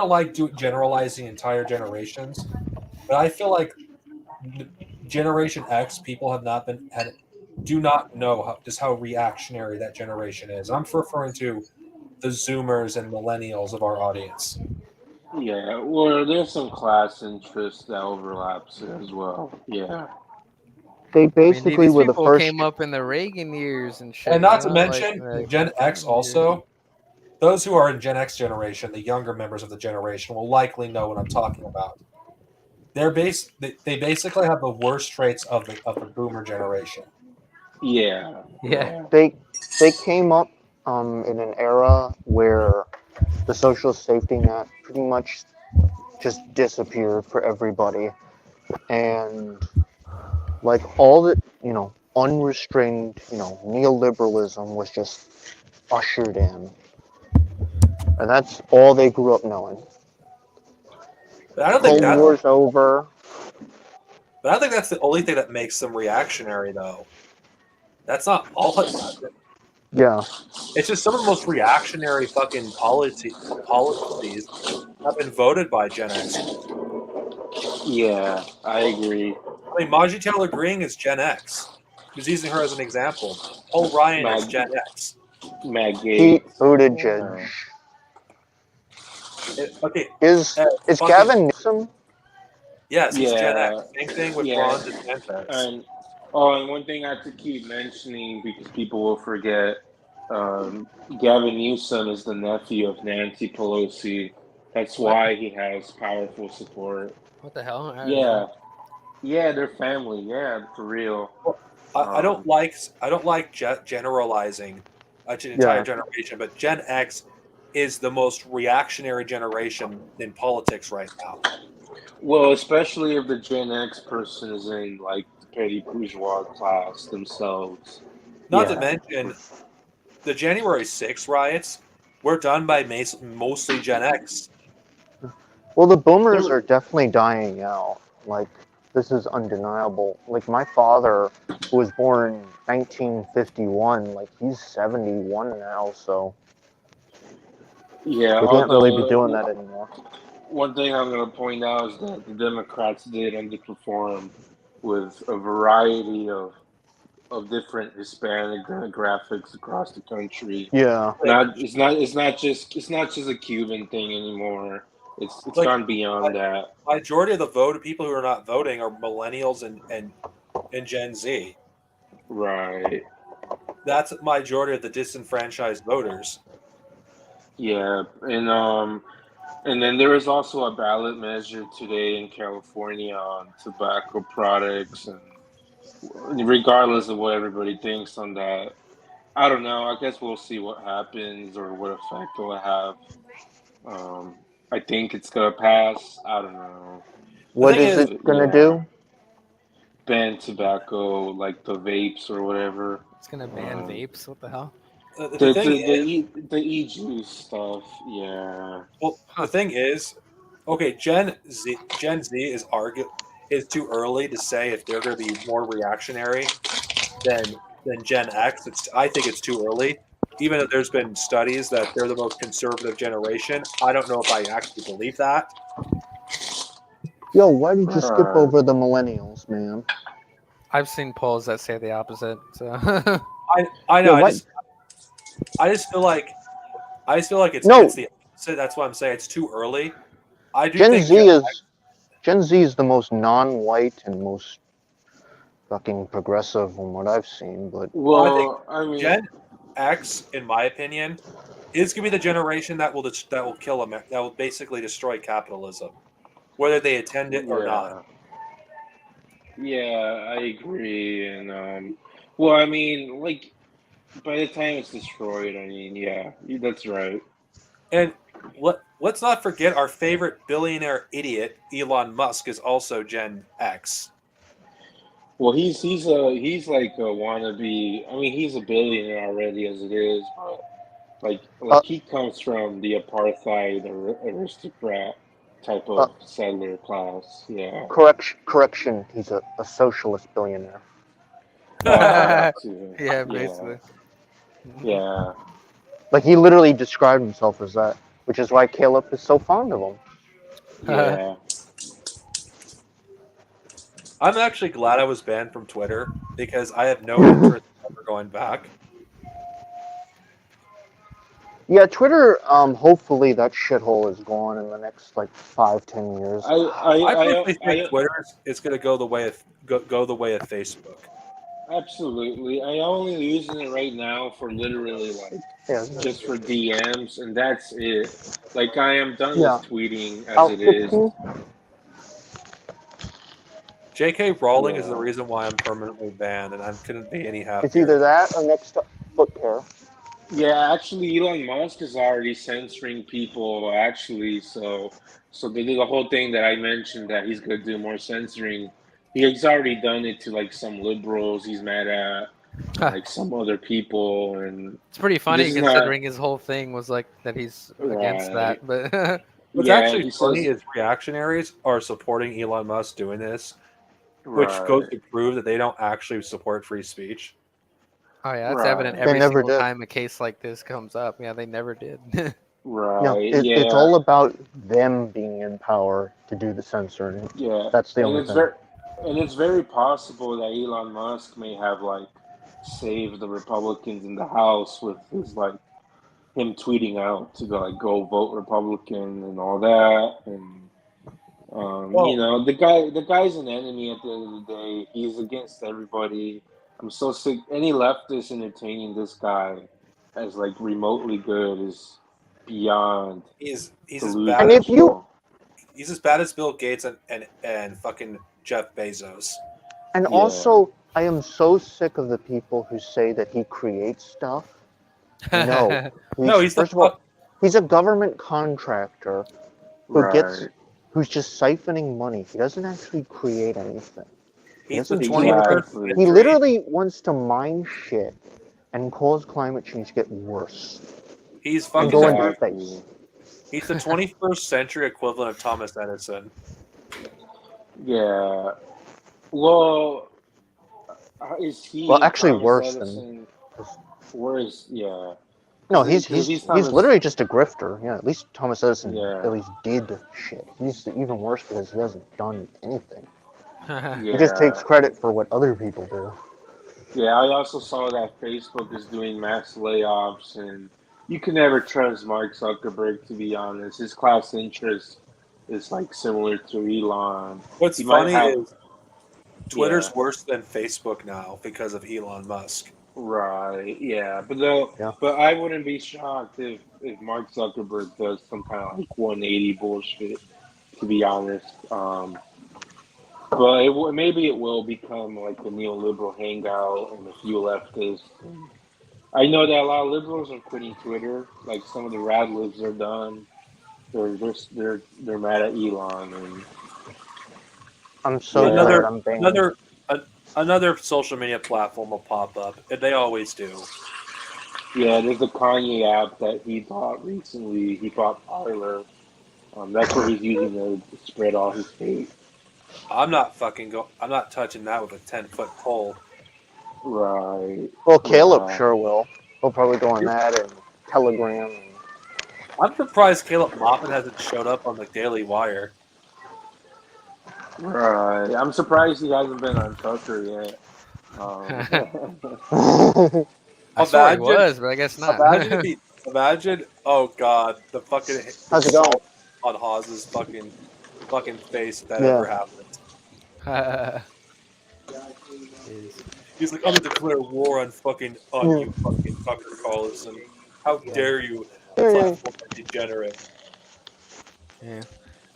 like generalizing entire generations, but I feel like Generation X people have not been do not know just how reactionary that generation is. I'm referring to the Zoomers and Millennials of our audience. Yeah, well, there's some class interest that overlaps as well. Yeah. They I mean, basically these were the people first. came up in the Reagan years and shit. And not to you know, mention like Gen X Clinton years. also. Those who are in Gen X generation, the younger members of the generation, will likely know what I'm talking about. They basically have the worst traits of the Boomer generation. Yeah. Yeah. They came up in an era where the social safety net pretty much just disappeared for everybody, and like all the unrestrained neoliberalism was just ushered in, and that's all they grew up knowing. But I don't think Cold that. War's over. But I don't think that's the only thing that makes them reactionary, though. That's not all it does. Yeah, It's just some of the most reactionary fucking policies have been voted by Gen X. Yeah, I agree. I mean, Marjorie Taylor Greene is Gen X. Who's using her as an example? Paul Ryan is Mag, Gen X. Mag Pete Gates. Buttigieg Okay, is fucking Gavin Newsom. yes, he's Gen Yeah, X. Same thing with yeah. Ron DeSantis. And and one thing I have to keep mentioning because people will forget, Gavin Newsom is the nephew of Nancy Pelosi. That's What? why he has powerful support. What the hell? I don't Yeah, know. yeah, they're family. Yeah, for real. I don't like generalizing an entire Yeah, generation, but Gen X is the most reactionary generation in politics right now. Well, especially if the Gen X person is in like the petty bourgeois class themselves. Not to yeah. mention the January 6th riots were done by mostly Gen X. Well, the boomers are definitely dying out. Like, this is undeniable. Like, my father, who was born 1951, like, he's 71 now, so Yeah, they can't really be although doing that anymore. one thing I'm going to point out is that the Democrats did underperform with a variety of different Hispanic demographics across the country. Yeah, It's not just a Cuban thing anymore. It's Like, gone beyond that. majority of the people who are not voting are millennials and Gen Z. Right. That's the majority of the disenfranchised voters. Yeah, and then there was also a ballot measure today in California on tobacco products, and regardless of what everybody thinks on that, I don't know. I guess we'll see what happens or what effect it will have. Um, I think it's gonna pass. I don't know. The what thing is is, it gonna Yeah, do? ban tobacco, like the vapes or whatever. It's gonna ban Um, vapes. What the hell? the thing is, the e juice stuff. Yeah. well, the thing is, okay, Gen Z is too early to say if they're going to be more reactionary than Gen X. I think it's too early. Even if there's been studies that they're the most conservative generation, I don't know if I actually believe that. Yo, why did you skip Right. over the millennials, man? I've seen polls that say the opposite. So I know. Yo, what? I just feel like it's No, the opposite. That's why I'm saying it's too early. I do Gen think Z is Gen Z is the most non-white and most fucking progressive from what I've seen. But I think Well, I mean, Gen X, in my opinion, is going to be the generation that will kill them. That will basically destroy capitalism, whether they attend it or not. yeah, yeah, I agree. And well, I mean, like by the time it's destroyed, I mean, yeah, that's right. And let's not forget our favorite billionaire idiot, Elon Musk, is also Gen X. Well, he's like a wannabe. I mean, he's a billionaire already as it is, but uh, he comes from the apartheid aristocrat type uh, of settler class. Yeah. correction, he's a socialist billionaire. Oh, that too. yeah, Yeah. basically. Yeah. Like he literally described himself as that, which is why Caleb is so fond of him. Yeah. I'm actually glad I was banned from Twitter because I have no interest in ever going back. Yeah, Twitter. Hopefully that shithole is gone in the next like 5-10 years. I personally think Twitter is going to go the way of go the way of Facebook. Absolutely. I only using it right now for literally like Yeah. just for DMs, and that's it. Like I am done Yeah. with tweeting as Out it is. 15. J.K. Rowling is the Yeah. reason why I'm permanently banned, and I couldn't be any happier. It's either that or next foot care. Yeah, actually, Elon Musk is already censoring people. Actually, so they did the whole thing that I mentioned that he's gonna do more censoring. He's already done it to like some liberals. He's mad at and like some other people, and It's pretty funny this is considering not his whole thing was like that he's against right. that. But What's Yeah, actually he funny says is reactionaries are supporting Elon Musk doing this, which goes right, to prove that they don't actually support free speech. oh yeah, that's evident right, They every never single did. time a case like this comes up. Yeah, they never did. No, right. it's Yeah, all about them being in power to do the censoring. yeah, That's the and only it's thing. very possible that Elon Musk may have like saved the Republicans in the House with his like him tweeting out to like go vote Republican and all that, and you Well, know the guy's an enemy at the end of the day. He's against everybody. I'm so sick. Any leftist entertaining this guy as like remotely good is beyond he's as bad And as if you delusional. he's as bad as Bill Gates and fucking Jeff Bezos. and Yeah, also, I am so sick of the people who say that he creates stuff. No, No, he's the first of all, fuck. he's a government contractor right. who's just siphoning money. He doesn't actually create anything. He He's the doesn't do 21st anything. Exactly. He century. literally wants to mine shit and cause climate change to get worse He's and fucking go the into first. Exactly. space. He's the 21st century equivalent of Thomas Edison. Yeah. Well, is Well, he actually, Thomas worse than. Edison? Where is yeah? No, Because he's Thomas. literally just a grifter. Yeah, at least Thomas Edison Yeah. at least did shit. He's even worse because he hasn't done anything. Yeah. He just takes credit for what other people do. Yeah, I also saw that Facebook is doing mass layoffs, and you can never trust Mark Zuckerberg, to be honest. His class interest is like similar to Elon. What's He might funny have, is yeah, Twitter's worse than Facebook now because of Elon Musk. right, yeah. Yeah. But I wouldn't be shocked if Mark Zuckerberg does some kind of like 180 bullshit, to be honest. But maybe it will become like the neoliberal hangout and a few leftists. I know that a lot of liberals are quitting Twitter. Like some of the rad libs are done. They're mad at Elon, and I'm so yeah, glad I'm banned. Another social media platform will pop up, and they always do. yeah. There's a Kanye app that he bought recently. He bought Parler. That's where he's using to spread all his hate. I'm not touching that with a 10-foot pole. Right. Well, Caleb Yeah. sure will. He'll probably go on that and Telegram. And... I'm surprised Caleb Moffat hasn't showed up on the Daily Wire. Right. I'm surprised he hasn't been on Tucker yet. I swear he Imagine- was, but I guess not. Imagine, oh god, the fucking How's it going? salt on Hawes's fucking face if that Yeah. ever happened. He's like, I'm gonna declare war on you fucking Tucker Carlson. How dare you, platform degenerate. Yeah.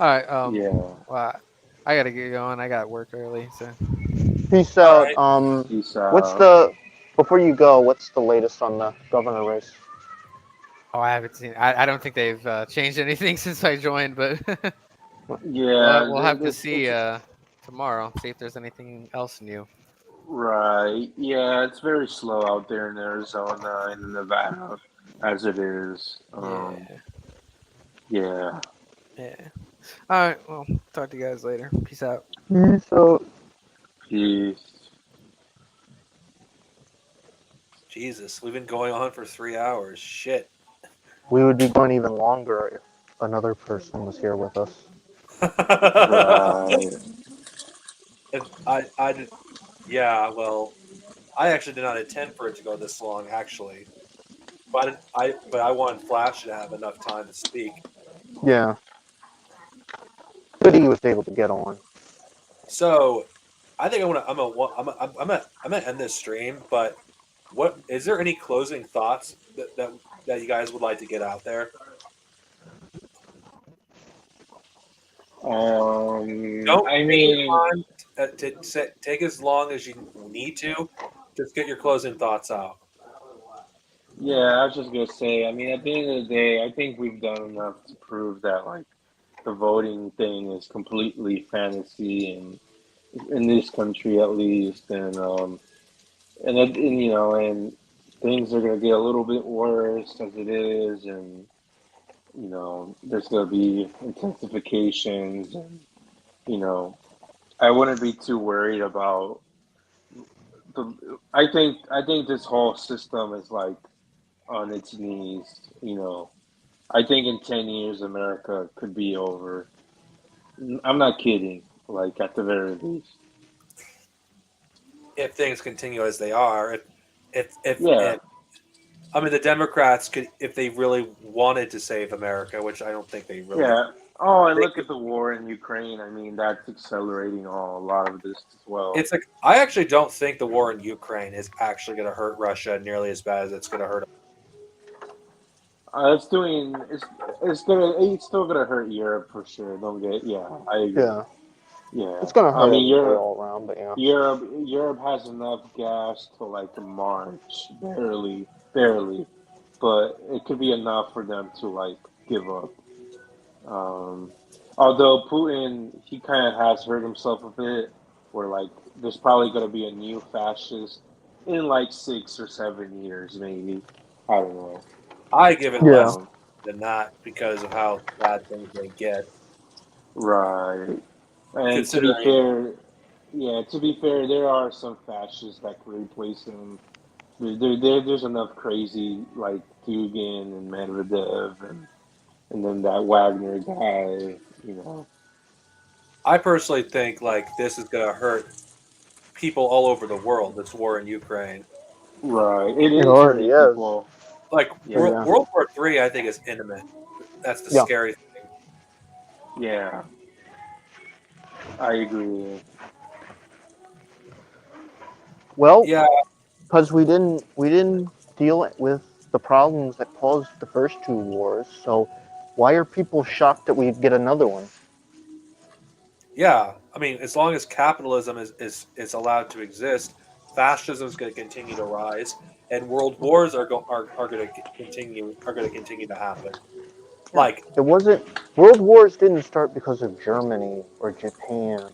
All right. yeah. Well, I gotta get going. I got work early, so. Peace out. Alright. Peace out. What's the before you go? What's the latest on the governor race? Oh, I haven't seen. I don't think they've changed anything since I joined, but Yeah. we'll have to see tomorrow. See if there's anything else new. Right. Yeah, it's very slow out there in Arizona and in Nevada, as it is. Yeah. Yeah. All right. Well, talk to you guys later. Peace out. Peace out. Peace. Jesus, we've been going on for 3 hours. Shit. We would be going even longer if another person was here with us. Right. Yeah, well, I actually did not intend for it to go this long, actually. But I wanted Flash to have enough time to speak. Yeah. But he was able to get on. So, I think I'm gonna end this stream. But what is there any closing thoughts that you guys would like to get out there? Don't I take your mean, time take as long as you need to. Just get your closing thoughts out. yeah, I was just gonna say. I mean, at the end of the day, I think we've done enough to prove that like the voting thing is completely fantasy, and in this country at least, and things are gonna get a little bit worse as it is, and there's gonna be intensifications, and you know, I wouldn't be too worried about the. I think this whole system is like on its knees. I think in 10 years America could be over. I'm not kidding. Like at the very least. If things continue as they are, Yeah, if I mean the Democrats could, if they really wanted to save America, which I don't think they really yeah. Oh, and they look could. at the war in Ukraine. I mean, that's accelerating a lot of this as well. It's like I actually don't think the war in Ukraine is actually going to hurt Russia nearly as bad as it's going to hurt. It's doing. It's still gonna hurt Europe for sure. Don't get. Yeah, I agree. Yeah. Yeah, It's gonna I hurt mean everybody Europe. all around, but yeah. Europe has enough gas to like March, barely, barely, but it could be enough for them to like give up. Um, Although Putin, he kind of has hurt himself a bit, where like there's probably going to be a new fascist in like 6 or 7 years, maybe. I don't know. I give it Yeah. less Um, than that because of how bad things may get. right. And to be Considering, fair, yeah, to be fair, there are some fascists that could replace him. There's enough crazy like Dugin and Medvedev and then that Wagner guy, you know. I personally think like this is going to hurt people all over the world. This war in Ukraine, Right. It It is already hurting is. people. like But Yeah. yeah. World War III, I think is imminent. That's the Yeah. scary thing. Yeah. I agree. Well, Yeah, because we didn't deal with the problems that caused the first two wars, so why are people shocked that we get another one? yeah. I mean, as long as capitalism is allowed to exist, fascism is going to continue to rise, and world wars are going to continue to happen. Yeah. Like, It wasn't World Wars didn't start because of Germany or Japan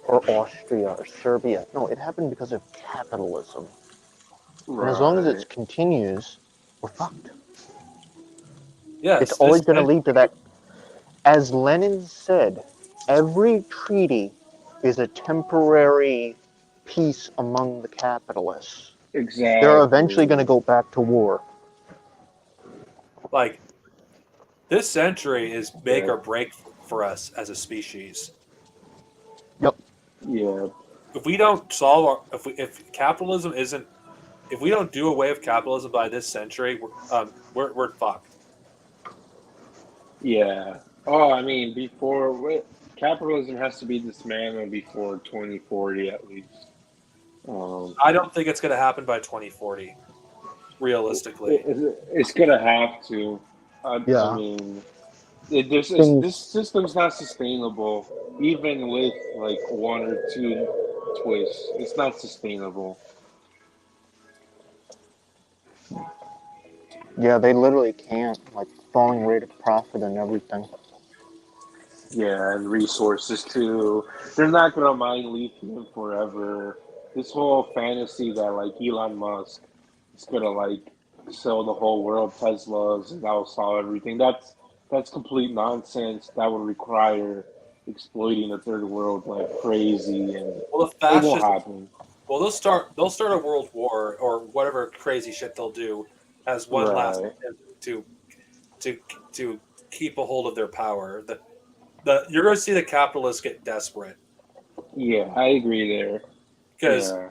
or Austria or Serbia. No, it happened because of capitalism. And as long as it Right. continues, we're fucked. It's yes, always going to lead to that. As Lenin said, every treaty is a temporary peace among the capitalists. They're eventually going to Exactly. go back to war. like this century is make Yeah. or break for us as a species. Yep. Yeah. If we don't solve our, if capitalism isn't, if we don't do away with capitalism by this century, we're fucked. Yeah. Oh, I mean, capitalism has to be dismantled before 2040 at least. Um, I don't think it's going to happen by 2040, realistically. it's gonna have to. I Yeah. mean, this Things. system's not sustainable, even with like one or two twists. It's not sustainable. Yeah, they literally can't. Like falling rate of profit and everything. Yeah, and resources too. They're not gonna mine lithium forever. This whole fantasy that like Elon Musk is gonna like sell the whole world Teslas and that'll solve everything. That's complete nonsense. That would require exploiting the third world like crazy, and Well, the it won't fascists, happen. well, they'll start a world war or whatever crazy shit they'll do as one last Right. attempt to to keep a hold of their power. The you're going to see the capitalists get desperate. Yeah, I agree there. Because Yeah.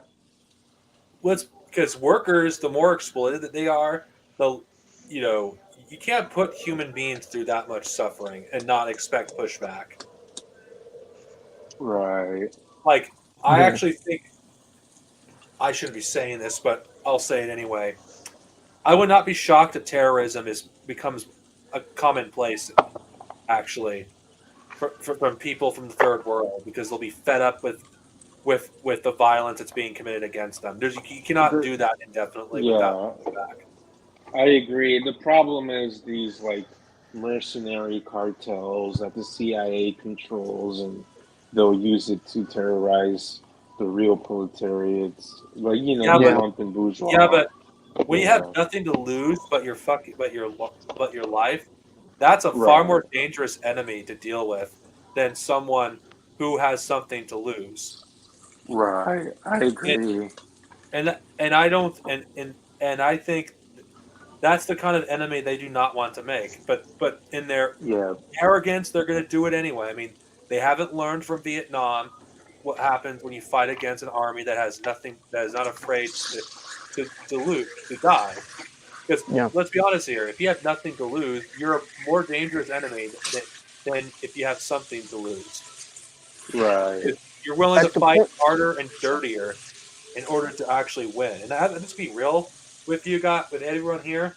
because workers, the more exploited that they are, the you can't put human beings through that much suffering and not expect pushback. Right. Like, I Yeah. actually think I shouldn't be saying this, but I'll say it anyway. I would not be shocked if terrorism becomes a commonplace, actually, from people from the third world, because they'll be fed up with the violence that's being committed against them. You cannot The, do that indefinitely without yeah, pushback. I agree. The problem is these like mercenary cartels that the CIA controls, and they'll use it to terrorize the real proletariats, like Yeah, the but Yeah. lumpen yeah, bourgeois. but when you have Yeah. nothing to lose but your life, that's a far Right. more dangerous enemy to deal with than someone who has something to lose. Right. I And agree. and I don't and I think that's the kind of enemy they do not want to make. But in their Yeah. arrogance, they're going to do it anyway. I mean, they haven't learned from Vietnam what happens when you fight against an army that has nothing, that is not afraid to lose, to die. Because Yeah. let's be honest here, if you have nothing to lose, you're a more dangerous enemy than if you have something to lose. Right. You're willing to At the fight point. harder and dirtier in order to actually win. And let's be real with you, with everyone here.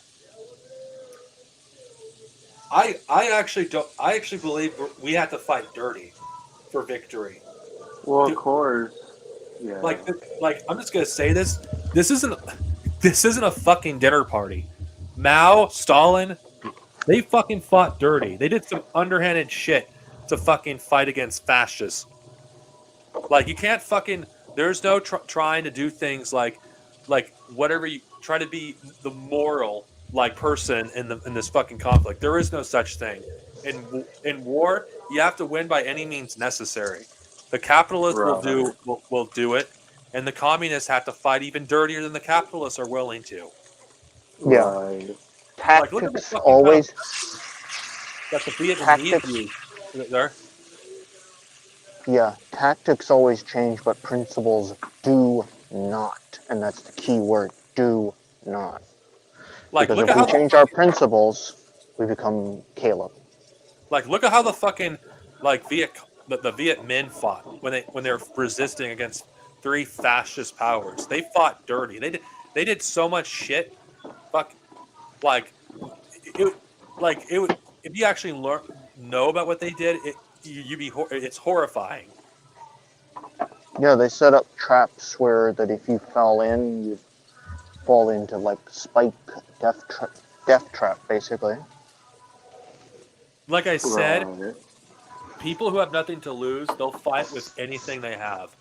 I actually don't. I actually believe we have to fight dirty for victory. Well, of To, course. Yeah. like I'm just gonna say this. This isn't this isn't a fucking dinner party. Mao, Stalin, they fucking fought dirty. They did some underhanded shit to fucking fight against fascists. Like you can't fucking. There's no trying to do things like whatever you try to be the moral like person in this fucking conflict. There is no such thing. In war, you have to win by any means necessary. The capitalists Right. will do it, and the communists have to fight even dirtier than the capitalists are willing to. Yeah. Right. Like look at the Tactics fucking kind of always. that the Vietnamese Tactics. use there. Yeah. Tactics always change, but principles do not. And that's the key word. Do not. Like Because look if at we how the change our principles, we become Caleb. look at how the fucking like the Viet Minh fought when they were resisting against three fascist powers. They fought dirty. They did so much shit. Fuck, like it it would if you actually know about what they did, it's horrifying. Yeah, they set up traps where that if you fell in, you fall into like spike death trap basically. Like I said, Right. people who have nothing to lose, they'll fight with anything they have: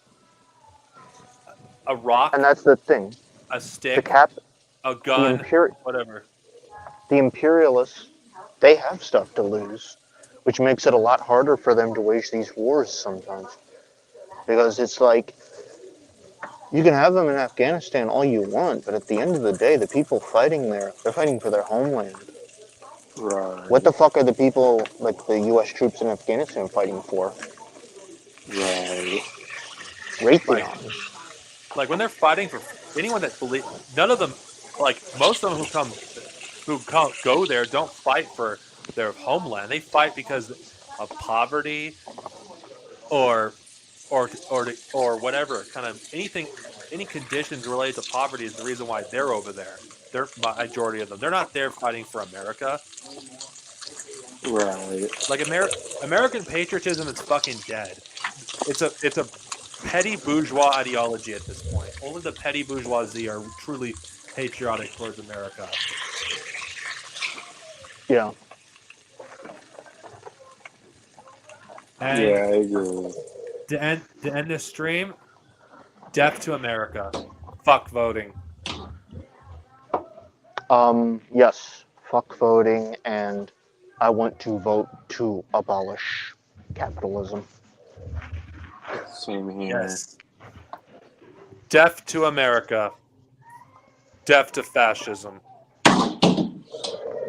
a And rock, that's the thing. a The stick, cap, a the gun, whatever. the imperialists, they have stuff to lose, which makes it a lot harder for them to wage these wars sometimes. Because it's like you can have them in Afghanistan all you want, but at the end of the day, the people fighting there, they're fighting for their homeland. What Right. the fuck are the people like the U.S. troops in Afghanistan fighting for? Right. Like Raytheon. like when they're fighting for anyone that believe none of them like most of them who go there don't fight for their homeland. They fight because of poverty or or whatever kind of anything, any conditions related to poverty is the reason why they're over there. They're majority of them. They're not there fighting for America. Right. Like American patriotism is fucking dead. It's a petty bourgeois ideology at this point. Only the petty bourgeoisie are truly patriotic towards America. Yeah. And Yeah, I agree. to end this stream, death to America. Fuck voting. Yes. Fuck voting, and I want to vote to abolish capitalism. Same here. Yes. Death to America. Death to fascism.